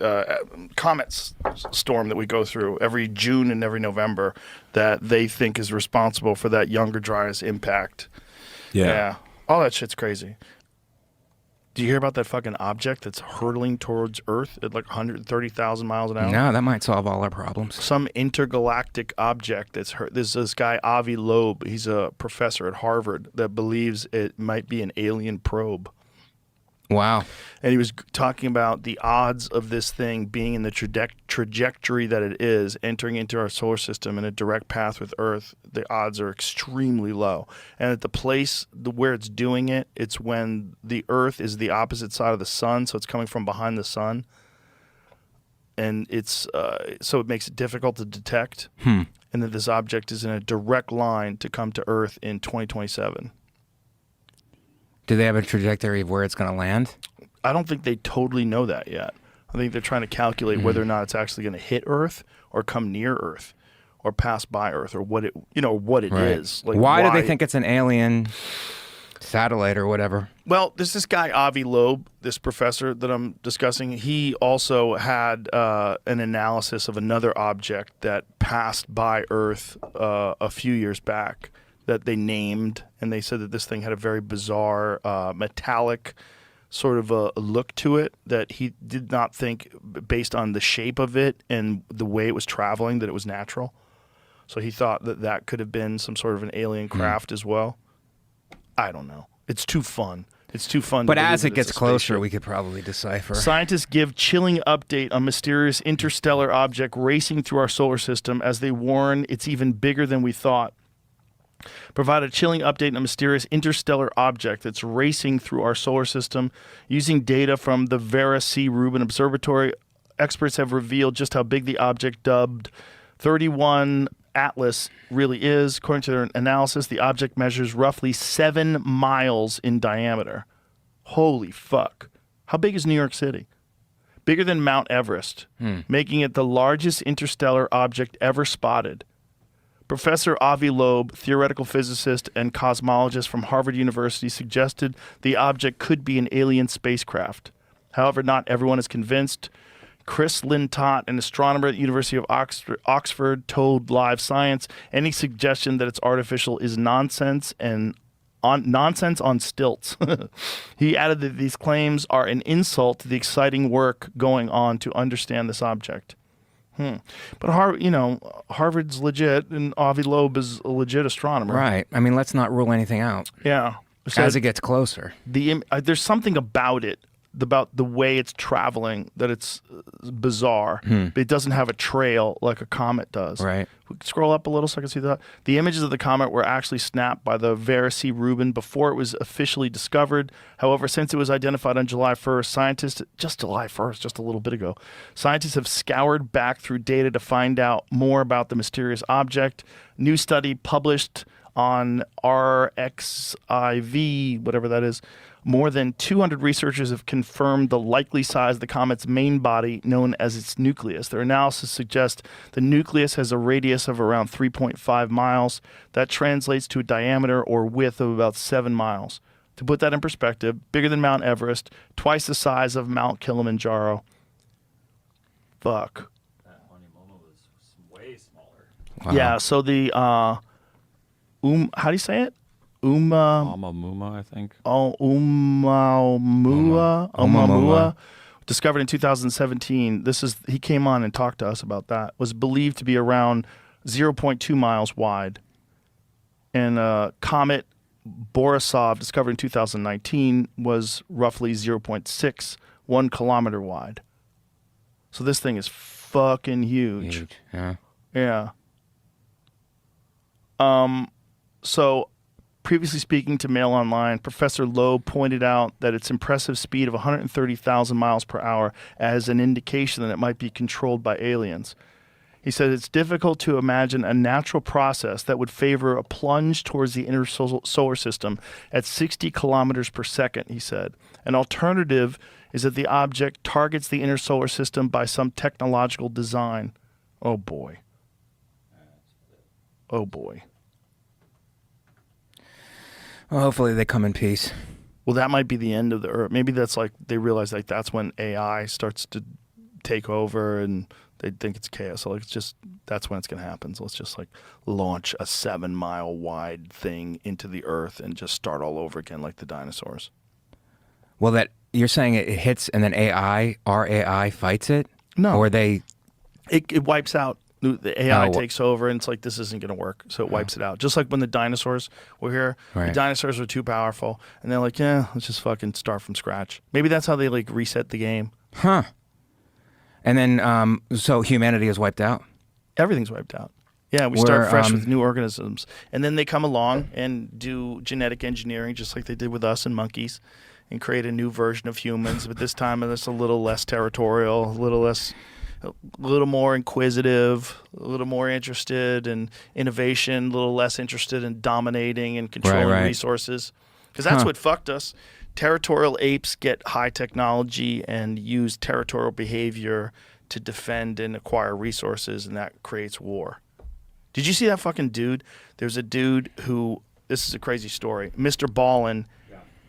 [SPEAKER 1] comet storm that we go through every June and every November that they think is responsible for that Younger Dryas impact. Yeah. All that shit's crazy. Do you hear about that fucking object that's hurtling towards Earth at like 130,000 miles an hour?
[SPEAKER 17] No, that might solve all our problems.
[SPEAKER 1] Some intergalactic object that's hurt. There's this guy, Avi Loeb. He's a professor at Harvard that believes it might be an alien probe.
[SPEAKER 17] Wow.
[SPEAKER 1] And he was talking about the odds of this thing being in the trajectory that it is, entering into our solar system in a direct path with Earth. The odds are extremely low. And at the place where it's doing it, it's when the Earth is the opposite side of the sun, so it's coming from behind the sun. And it's so it makes it difficult to detect. And that this object is in a direct line to come to Earth in 2027.
[SPEAKER 17] Do they have a trajectory of where it's going to land?
[SPEAKER 1] I don't think they totally know that yet. I think they're trying to calculate whether or not it's actually going to hit Earth or come near Earth or pass by Earth or what it is. Like
[SPEAKER 17] why do they think it's an alien satellite or whatever?
[SPEAKER 1] Well, there's this guy, Avi Loeb, this professor that I'm discussing. He also had an analysis of another object that passed by Earth a few years back that they named, and they said that this thing had a very bizarre metallic sort of a look to it that he did not think, based on the shape of it and the way it was traveling, that it was natural. So he thought that that could have been some sort of an alien craft as well. I don't know. It's too fun. It's too fun.
[SPEAKER 17] But as it gets closer, we could probably decipher.
[SPEAKER 1] Scientists give chilling update on mysterious interstellar object racing through our solar system as they warn it's even bigger than we thought. Provide a chilling update on a mysterious interstellar object that's racing through our solar system. Using data from the Vera C. Rubin Observatory, experts have revealed just how big the object dubbed 31 Atlas really is. According to their analysis, the object measures roughly 7 miles in diameter. Holy fuck. How big is New York City? Bigger than Mount Everest, making it the largest interstellar object ever spotted. Professor Avi Loeb, theoretical physicist and cosmologist from Harvard University, suggested the object could be an alien spacecraft. However, not everyone is convinced. Chris Lintott, an astronomer at the University of Oxford, told Live Science any suggestion that it's artificial is nonsense on stilts. He added that these claims are an insult to the exciting work going on to understand this object. But Harvard's legit, and Avi Loeb is a legit astronomer.
[SPEAKER 17] Right. I mean, let's not rule anything out.
[SPEAKER 1] Yeah.
[SPEAKER 17] As it gets closer.
[SPEAKER 1] There's something about it, about the way it's traveling, that it's bizarre. But it doesn't have a trail like a comet does.
[SPEAKER 17] Right.
[SPEAKER 1] We can scroll up a little so I can see that. The images of the comet were actually snapped by the Vera C. Rubin before it was officially discovered. However, since it was identified on July 1st, just a little bit ago, scientists have scoured back through data to find out more about the mysterious object. New study published on RXIV, whatever that is. More than 200 researchers have confirmed the likely size of the comet's main body, known as its nucleus. Their analysis suggests the nucleus has a radius of around 3.5 miles. That translates to a diameter or width of about 7 miles. To put that in perspective, bigger than Mount Everest, twice the size of Mount Kilimanjaro. Fuck.
[SPEAKER 3] That Honeymoon was way smaller.
[SPEAKER 1] Wow. Yeah, so the, how do you say it?
[SPEAKER 3] Oumuamua, I think.
[SPEAKER 1] Oumuamua, discovered in 2017. He came on and talked to us about that. Was believed to be around 0.2 miles wide. And comet Borisov, discovered in 2019, was roughly 1 kilometer wide. So this thing is fucking huge. Yeah. So, previously speaking to Mail Online, Professor Loeb pointed out that its impressive speed of 130,000 miles per hour as an indication that it might be controlled by aliens. He said it's difficult to imagine a natural process that would favor a plunge towards the inner solar system at 60 kilometers per second, he said. An alternative is that the object targets the inner solar system by some technological design. Oh, boy. Oh, boy.
[SPEAKER 17] Well, hopefully they come in peace.
[SPEAKER 1] Well, that might be the end of the Earth. Maybe that's like they realize like that's when AI starts to take over and they think it's chaos. So like that's when it's going to happen. So let's just like launch a 7-mile wide thing into the Earth and just start all over again like the dinosaurs.
[SPEAKER 17] Well, that you're saying it hits and then our AI fights it?
[SPEAKER 1] No.
[SPEAKER 17] Or it
[SPEAKER 1] wipes out. The AI takes over, and it's like, this isn't going to work, so it wipes it out. Just like when the dinosaurs were here, the dinosaurs were too powerful, and they're like, yeah, let's just fucking start from scratch. Maybe that's how they like reset the game.
[SPEAKER 17] Huh. And then, so humanity is wiped out?
[SPEAKER 1] Everything's wiped out. Yeah, we start fresh with new organisms. And then they come along and do genetic engineering, just like they did with us and monkeys, and create a new version of humans, but this time it's a little less territorial, a little more inquisitive, a little more interested in innovation, a little less interested in dominating and controlling resources. Because that's what fucked us. Territorial apes get high technology and use territorial behavior to defend and acquire resources, and that creates war. Did you see that fucking dude? There's a dude who, this is a crazy story. Mr. Ballin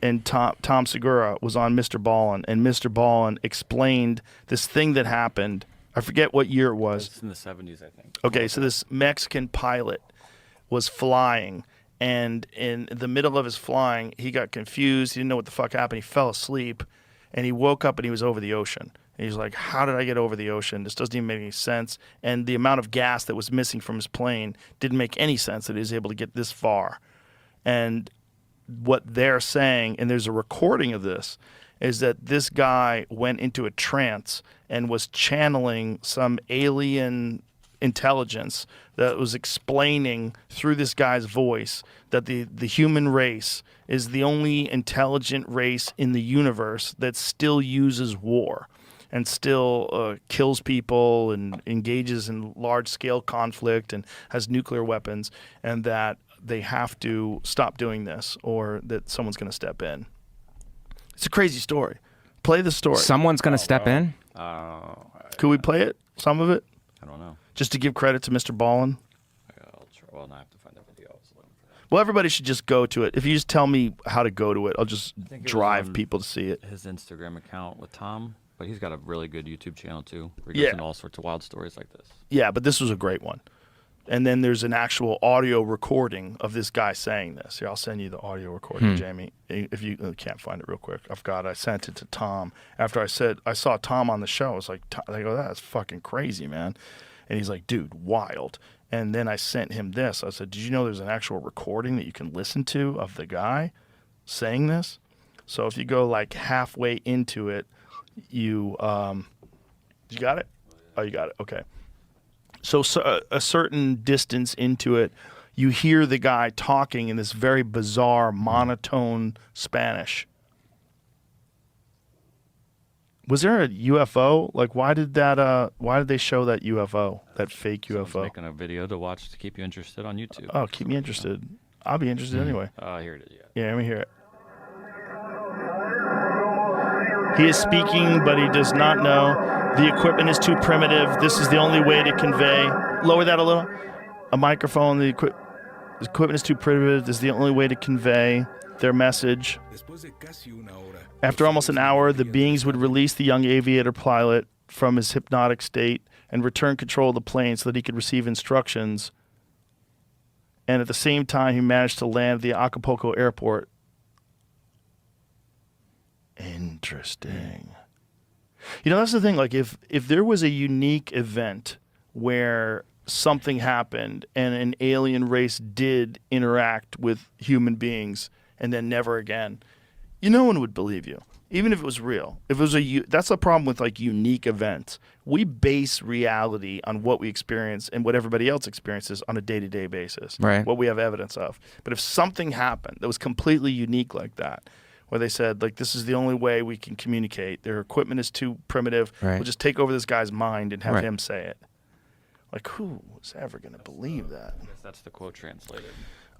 [SPEAKER 1] and Tom Segura was on Mr. Ballin, and Mr. Ballin explained this thing that happened. I forget what year it was.
[SPEAKER 3] It's in the 70s, I think.
[SPEAKER 1] Okay, so this Mexican pilot was flying, and in the middle of his flying, he got confused. He didn't know what the fuck happened. He fell asleep, and he woke up, and he was over the ocean. And he's like, how did I get over the ocean? This doesn't even make any sense. And the amount of gas that was missing from his plane didn't make any sense that he was able to get this far. And what they're saying, and there's a recording of this, is that this guy went into a trance and was channeling some alien intelligence that was explaining through this guy's voice that the human race is the only intelligent race in the universe that still uses war and still kills people and engages in large-scale conflict and has nuclear weapons, and that they have to stop doing this or that someone's going to step in. It's a crazy story. Play the story.
[SPEAKER 17] Someone's going to step in?
[SPEAKER 1] Could we play it? Some of it?
[SPEAKER 3] I don't know.
[SPEAKER 1] Just to give credit to Mr. Ballin?
[SPEAKER 3] I'll try. Well, now I have to find the video. I was looking for that.
[SPEAKER 1] Well, everybody should just go to it. If you just tell me how to go to it, I'll just drive people to see it.
[SPEAKER 3] His Instagram account with Tom, but he's got a really good YouTube channel too, where he goes into all sorts of wild stories like this.
[SPEAKER 1] Yeah, but this was a great one. And then there's an actual audio recording of this guy saying this. Here, I'll send you the audio recording, Jamie. If you can't find it real quick. I sent it to Tom. After I saw Tom on the show, I was like, I go, that's fucking crazy, man. And he's like, dude, wild. And then I sent him this. I said, did you know there's an actual recording that you can listen to of the guy saying this? So if you go like halfway into it, you got it? Oh, you got it. Okay. So a certain distance into it, you hear the guy talking in this very bizarre, monotone Spanish. Was there a UFO? Like, why did they show that UFO, that fake UFO?
[SPEAKER 3] Making a video to watch to keep you interested on YouTube.
[SPEAKER 1] Oh, keep me interested. I'll be interested anyway.
[SPEAKER 3] Here it is.
[SPEAKER 1] Yeah, let me hear it. He is speaking, but he does not know. The equipment is too primitive. This is the only way to convey. Lower that a little. A microphone. The equipment is too primitive. This is the only way to convey their message. After almost an hour, the beings would release the young aviator pilot from his hypnotic state and return control of the plane so that he could receive instructions. And at the same time, he managed to land at the Acapulco airport. Interesting. You know, that's the thing. Like, if there was a unique event where something happened and an alien race did interact with human beings and then never again, no one would believe you, even if it was real. If it was that's the problem with like unique events. We base reality on what we experience and what everybody else experiences on a day-to-day basis.
[SPEAKER 17] Right.
[SPEAKER 1] What we have evidence of. But if something happened that was completely unique like that, where they said, like, this is the only way we can communicate. Their equipment is too primitive.
[SPEAKER 17] Right.
[SPEAKER 1] We'll just take over this guy's mind and have
[SPEAKER 17] Right.
[SPEAKER 1] him say it. Like, who was ever going to believe that?
[SPEAKER 3] I guess that's the quote translated.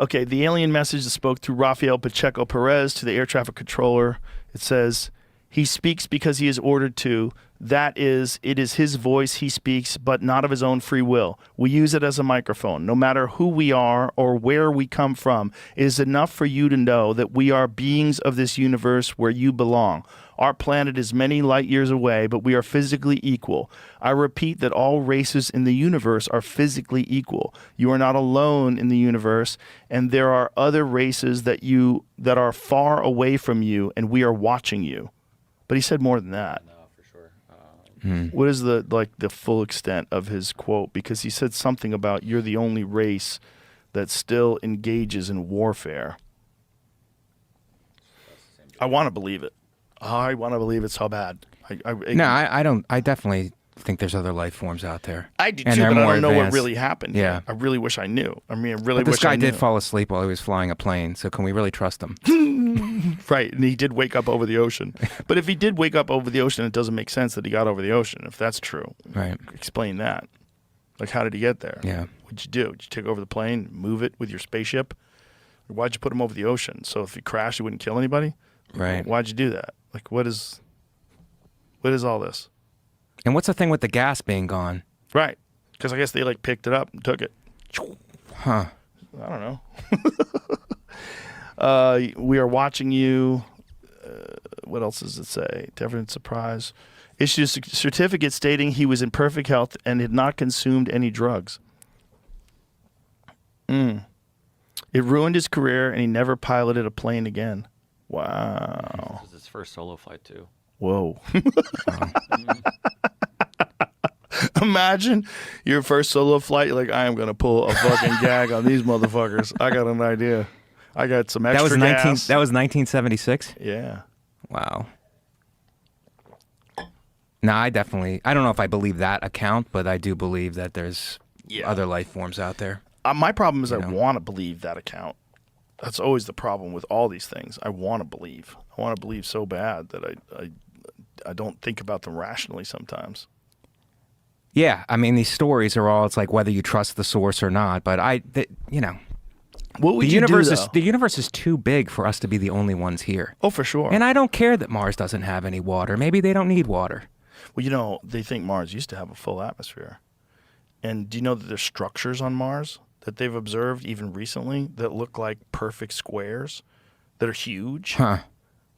[SPEAKER 1] Okay, the alien message that spoke through Rafael Pacheco Perez to the air traffic controller, it says, he speaks because he is ordered to. That is, it is his voice he speaks, but not of his own free will. We use it as a microphone. No matter who we are or where we come from, it is enough for you to know that we are beings of this universe where you belong. Our planet is many light years away, but we are physically equal. I repeat that all races in the universe are physically equal. You are not alone in the universe, and there are other races that are far away from you, and we are watching you. But he said more than that.
[SPEAKER 3] No, for sure.
[SPEAKER 1] What is the full extent of his quote? Because he said something about you're the only race that still engages in warfare. I want to believe it. I want to believe it so bad.
[SPEAKER 17] I don't. I definitely think there's other life forms out there.
[SPEAKER 1] I do
[SPEAKER 17] and
[SPEAKER 1] too,
[SPEAKER 17] they're
[SPEAKER 1] but I
[SPEAKER 17] more
[SPEAKER 1] don't know what
[SPEAKER 17] advanced.
[SPEAKER 1] really happened.
[SPEAKER 17] Yeah.
[SPEAKER 1] I really wish I knew. I mean, I really
[SPEAKER 17] But this
[SPEAKER 1] wish I
[SPEAKER 17] guy
[SPEAKER 1] knew.
[SPEAKER 17] did fall asleep while he was flying a plane, so can we really trust him?
[SPEAKER 1] Right, and he did wake up over the ocean. But if he did wake up over the ocean, it doesn't make sense that he got over the ocean, if that's true.
[SPEAKER 17] Right.
[SPEAKER 1] Explain that. Like, how did he get there?
[SPEAKER 17] Yeah.
[SPEAKER 1] What'd you do? Did you take over the plane, move it with your spaceship? Why'd you put him over the ocean? So if he crashed, he wouldn't kill anybody?
[SPEAKER 17] Right.
[SPEAKER 1] Why'd you do that? Like, what is all this?
[SPEAKER 17] And what's the thing with the gas being gone?
[SPEAKER 1] Right. Because I guess they, like, picked it up and took it.
[SPEAKER 17] Huh.
[SPEAKER 1] I don't know. We are watching you. What else does it say? To everyone's surprise. Issued a certificate stating he was in perfect health and had not consumed any drugs. It ruined his career, and he never piloted a plane again. Wow.
[SPEAKER 3] This is his first solo flight, too.
[SPEAKER 1] Whoa. Imagine your first solo flight. You're like, I am going to pull a fucking gag on these motherfuckers. I got an idea. I got some extra gas.
[SPEAKER 17] That was 1976?
[SPEAKER 1] Yeah.
[SPEAKER 17] Wow. No, I don't know if I believe that account, but I do believe that there's other life forms out there.
[SPEAKER 1] My problem is I want to believe that account. That's always the problem with all these things. I want to believe. I want to believe so bad that I don't think about them rationally sometimes.
[SPEAKER 17] Yeah, I mean, these stories are all, it's like whether you trust the source or not, but
[SPEAKER 1] what would you do, though?
[SPEAKER 17] The universe is too big for us to be the only ones here.
[SPEAKER 1] Oh, for sure.
[SPEAKER 17] And I don't care that Mars doesn't have any water. Maybe they don't need water.
[SPEAKER 1] Well, they think Mars used to have a full atmosphere. And do you know that there's structures on Mars that they've observed even recently that look like perfect squares that are huge?
[SPEAKER 17] Huh.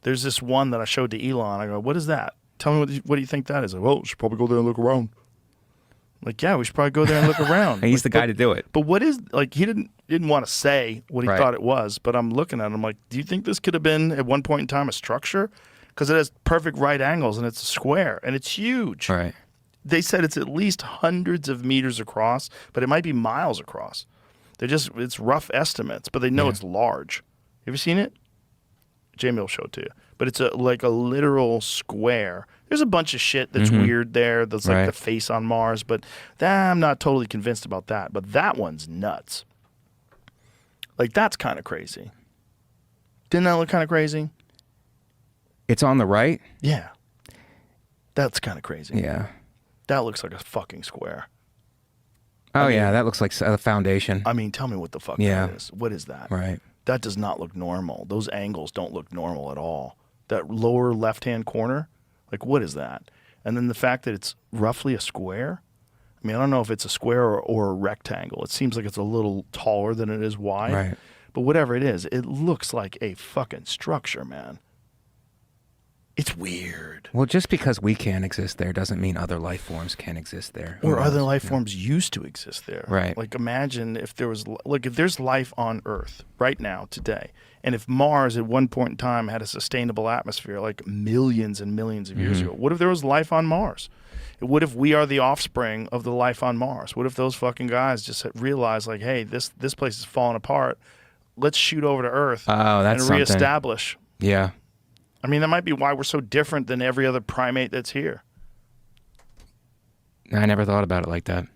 [SPEAKER 1] There's this one that I showed to Elon. I go, what is that? Tell me what do you think that is? Like, well, we should probably go there and look around. Like, yeah, we should probably go there and look around.
[SPEAKER 17] He's the guy to do it.
[SPEAKER 1] But what is, like, he didn't want to say what he thought it was, but I'm looking at him like, do you think this could have been at one point in time a structure? Because it has perfect right angles and it's a square and it's huge.
[SPEAKER 17] Right.
[SPEAKER 1] They said it's at least hundreds of meters across, but it might be miles across. It's rough estimates, but they know it's large. Have you seen it? Jamie will show it to you. But it's like a literal square. There's a bunch of shit that's weird there. That's like the face on Mars, but I'm not totally convinced about that. But that one's nuts. Like, that's kind of crazy. Didn't that look kind of crazy?
[SPEAKER 17] It's on the right?
[SPEAKER 1] Yeah. That's kind of crazy.
[SPEAKER 17] Yeah.
[SPEAKER 1] That looks like a fucking square.
[SPEAKER 17] Oh, yeah, that looks like a foundation.
[SPEAKER 1] I mean, tell me what the fuck that is. What is that?
[SPEAKER 17] Right.
[SPEAKER 1] That does not look normal. Those angles don't look normal at all. That lower left-hand corner, like, what is that? And then the fact that it's roughly a square. I mean, I don't know if it's a square or a rectangle. It seems like it's a little taller than it is wide.
[SPEAKER 17] Right.
[SPEAKER 1] But whatever it is, it looks like a fucking structure, man. It's weird.
[SPEAKER 17] Well, just because we can't exist there doesn't mean other life forms can't exist there.
[SPEAKER 1] Or other life forms used to exist there.
[SPEAKER 17] Right.
[SPEAKER 1] Like, imagine if there was, like, if there's life on Earth right now, today, and if Mars at one point in time had a sustainable atmosphere, like millions and millions of years ago, what if there was life on Mars? What if we are the offspring of the life on Mars? What if those fucking guys just realized, like, hey, this place is falling apart. Let's shoot over to Earth and reestablish.
[SPEAKER 17] Yeah.
[SPEAKER 1] I mean, that might be why we're so different than every other primate that's here.
[SPEAKER 17] I never thought about it like that.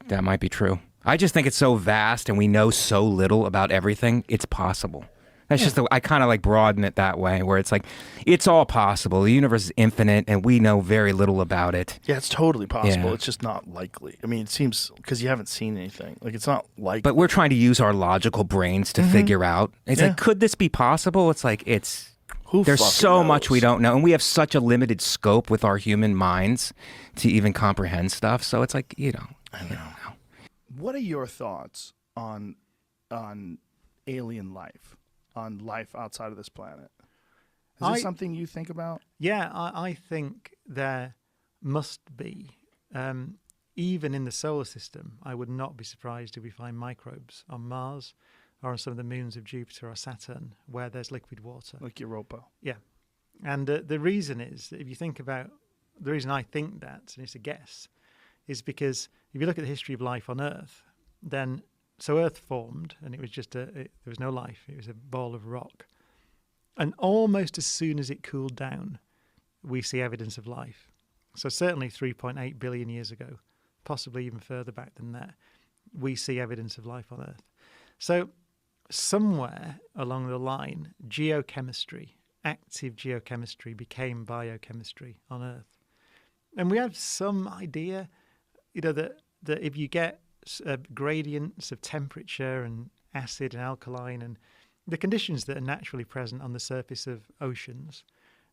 [SPEAKER 17] That might be true. I just think it's so vast and we know so little about everything, it's possible. That's just I kind of like broaden it that way, where it's like, it's all possible. The universe is infinite and we know very little about it.
[SPEAKER 1] Yeah, it's totally possible.
[SPEAKER 17] Yeah.
[SPEAKER 1] It's just not likely. I mean, it seems, because you haven't seen anything. Like, it's not likely.
[SPEAKER 17] But we're trying to use our logical brains to figure out. It's like, could this be possible? It's like, there's so much we don't know. And we have such a limited scope with our human minds to even comprehend stuff. So it's like, I don't know.
[SPEAKER 1] What are your thoughts on alien life, on life outside of this planet? Is this something you think about?
[SPEAKER 6] Yeah, I think there must be. Even in the solar system, I would not be surprised if we find microbes on Mars or on some of the moons of Jupiter or Saturn where there's liquid water.
[SPEAKER 1] Like Europa.
[SPEAKER 6] Yeah. And the reason is, that if you think about, the reason I think that, and it's a guess, is because if you look at the history of life on Earth, then, so Earth formed and it was just there was no life. It was a ball of rock. And almost as soon as it cooled down, we see evidence of life. So certainly 3.8 billion years ago, possibly even further back than that, we see evidence of life on Earth. So somewhere along the line, geochemistry, active geochemistry, became biochemistry on Earth. And we have some idea, that if you get gradients of temperature and acid and alkaline and the conditions that are naturally present on the surface of oceans,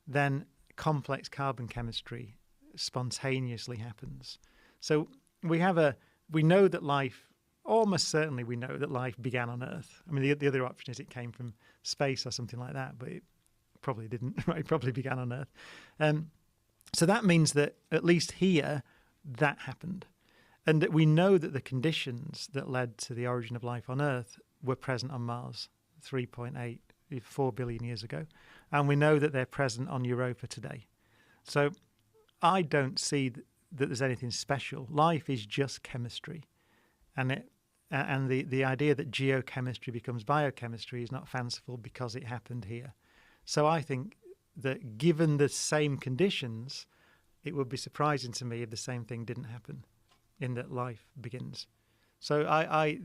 [SPEAKER 6] then complex carbon chemistry spontaneously happens. So we know that life, almost certainly we know that life began on Earth. I mean, the other option is it came from space or something like that, but it probably didn't. Right? It probably began on Earth. So that means that at least here, that happened. And that we know that the conditions that led to the origin of life on Earth were present on Mars 4 billion years ago. And we know that they're present on Europa today. So I don't see that there's anything special. Life is just chemistry. And the idea that geochemistry becomes biochemistry is not fanciful because it happened here. So I think that given the same conditions, it would be surprising to me if the same thing didn't happen, in that life begins. So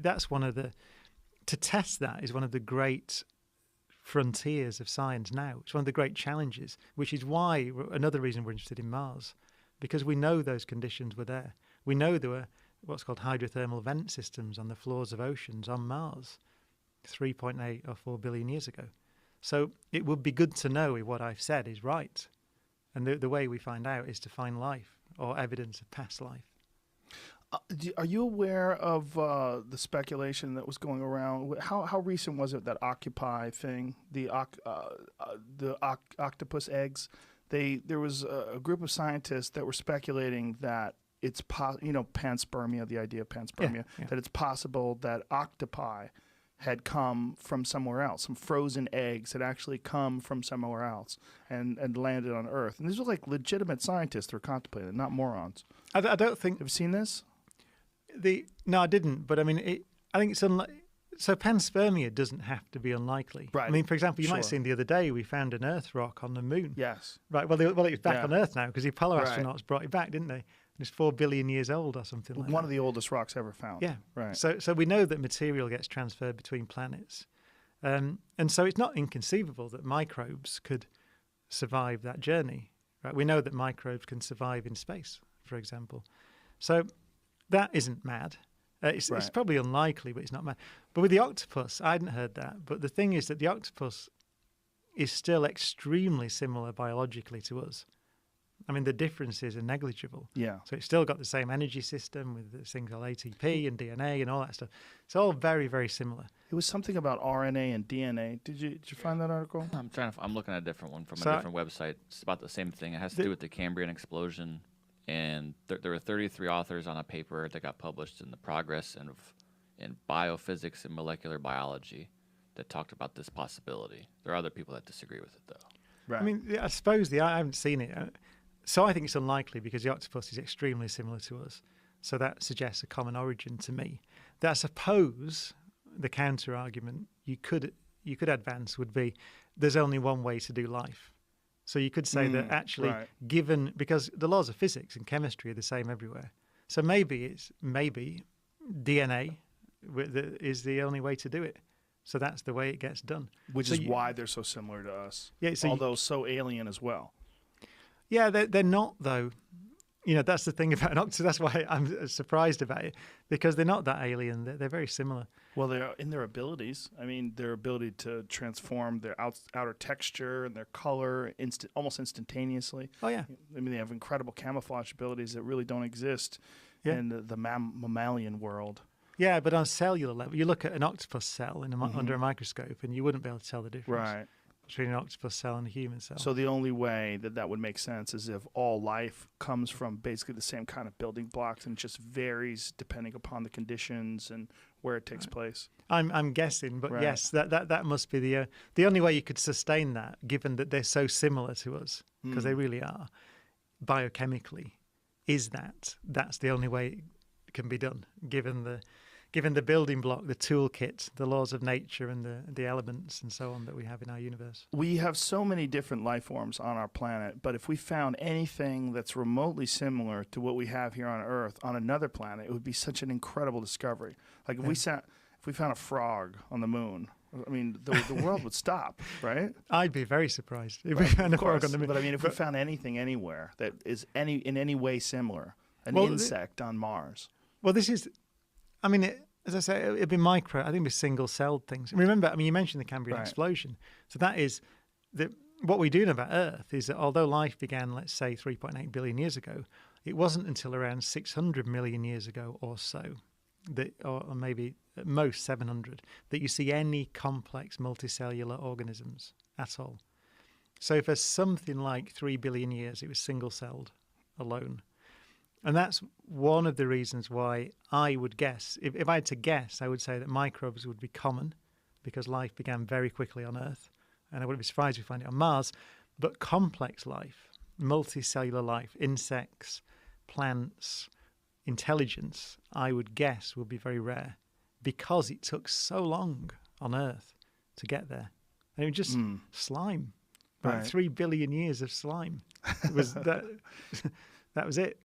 [SPEAKER 6] that's to test that is one of the great frontiers of science now. It's one of the great challenges, which is why another reason we're interested in Mars, because we know those conditions were there. We know there were what's called hydrothermal vent systems on the floors of oceans on Mars 3.8 or 4 billion years ago. So it would be good to know if what I've said is right. And the way we find out is to find life or evidence of past life.
[SPEAKER 1] Are you aware of the speculation that was going around? How recent was it, that Occupy thing, the octopus eggs? There was a group of scientists that were speculating that it's panspermia, the idea of panspermia, that it's possible that octopi had come from somewhere else. Some frozen eggs had actually come from somewhere else and landed on Earth. And these were like legitimate scientists that were contemplating it, not morons.
[SPEAKER 6] I don't think...
[SPEAKER 1] Have you seen this?
[SPEAKER 6] No, I didn't. But I mean, I think it's unlikely. So panspermia doesn't have to be unlikely.
[SPEAKER 1] Right.
[SPEAKER 6] I mean, for example, you might have seen the other day we found an Earth rock on the moon.
[SPEAKER 1] Yes.
[SPEAKER 6] Right. Well, it's back on Earth now because the Apollo astronauts brought it back, didn't they? It's 4 billion years old or something like that.
[SPEAKER 1] One of the oldest rocks ever found.
[SPEAKER 6] Yeah.
[SPEAKER 1] Right.
[SPEAKER 6] So we know that material gets transferred between planets. And so it's not inconceivable that microbes could survive that journey. Right. We know that microbes can survive in space, for example. So that isn't mad. It's probably unlikely, but it's not mad. But with the octopus, I hadn't heard that. But the thing is that the octopus is still extremely similar biologically to us. I mean, the differences are negligible.
[SPEAKER 1] Yeah.
[SPEAKER 6] So it's still got the same energy system with the things like ATP and DNA and all that stuff. It's all very, very similar.
[SPEAKER 1] It was something about RNA and DNA. Did you find that article?
[SPEAKER 3] I'm looking at a different one from a different website. It's about the same thing. It has to do with the Cambrian explosion. And there were 33 authors on a paper that got published in the Progress in Biophysics and Molecular Biology that talked about this possibility. There are other people that disagree with it, though.
[SPEAKER 6] Right. I mean, I suppose I haven't seen it. So I think it's unlikely because the octopus is extremely similar to us. So that suggests a common origin to me. That I suppose the counter argument you could advance would be there's only one way to do life. So you could say that actually, because the laws of physics and chemistry are the same everywhere. So maybe DNA is the only way to do it. So that's the way it gets done.
[SPEAKER 1] Which is why they're so similar to us.
[SPEAKER 6] Yeah,
[SPEAKER 1] although so alien as well.
[SPEAKER 6] Yeah, they're not, though. You know, that's the thing about an octopus. That's why I'm surprised about it, because they're not that alien. They're very similar.
[SPEAKER 1] Well, they are in their abilities. I mean, their ability to transform their outer texture and their color almost instantaneously.
[SPEAKER 6] Oh, yeah.
[SPEAKER 1] I mean, they have incredible camouflage abilities that really don't exist in the mammalian world.
[SPEAKER 6] Yeah, but on a cellular level, you look at an octopus cell under a microscope, and you wouldn't be able to tell the difference.
[SPEAKER 1] Right.
[SPEAKER 6] Between an octopus cell and a human cell.
[SPEAKER 1] So the only way that would make sense is if all life comes from basically the same kind of building blocks and just varies depending upon the conditions and where it takes place.
[SPEAKER 6] I'm guessing, but yes, that must be the only way you could sustain that, given that they're so similar to us, because they really are, biochemically, that's the only way it can be done, given the building block, the toolkit, the laws of nature and the elements and so on that we have in our universe.
[SPEAKER 1] We have so many different life forms on our planet, but if we found anything that's remotely similar to what we have here on Earth on another planet, it would be such an incredible discovery. Like if we found a frog on the moon, I mean, the world would stop, right?
[SPEAKER 6] I'd be very surprised if we found a frog on the moon.
[SPEAKER 1] But I mean, if we found anything anywhere that is in any way similar, an insect on Mars.
[SPEAKER 6] Well, this is... I mean, as I say, it'd be micro. I think it'd be single-celled things. And remember, I mean, you mentioned the Cambrian explosion. So that is what we do know about Earth is that although life began, let's say, 3.8 billion years ago, it wasn't until around 600 million years ago or so, or maybe at most 700, that you see any complex multicellular organisms at all. So for something like 3 billion years, it was single-celled alone. And that's one of the reasons why I would guess, if I had to guess, I would say that microbes would be common because life began very quickly on Earth. And I wouldn't be surprised if we find it on Mars. But complex life, multicellular life, insects, plants, intelligence, I would guess would be very rare because it took so long on Earth to get there. And it was just slime. About 3 billion years of slime. It was that was it.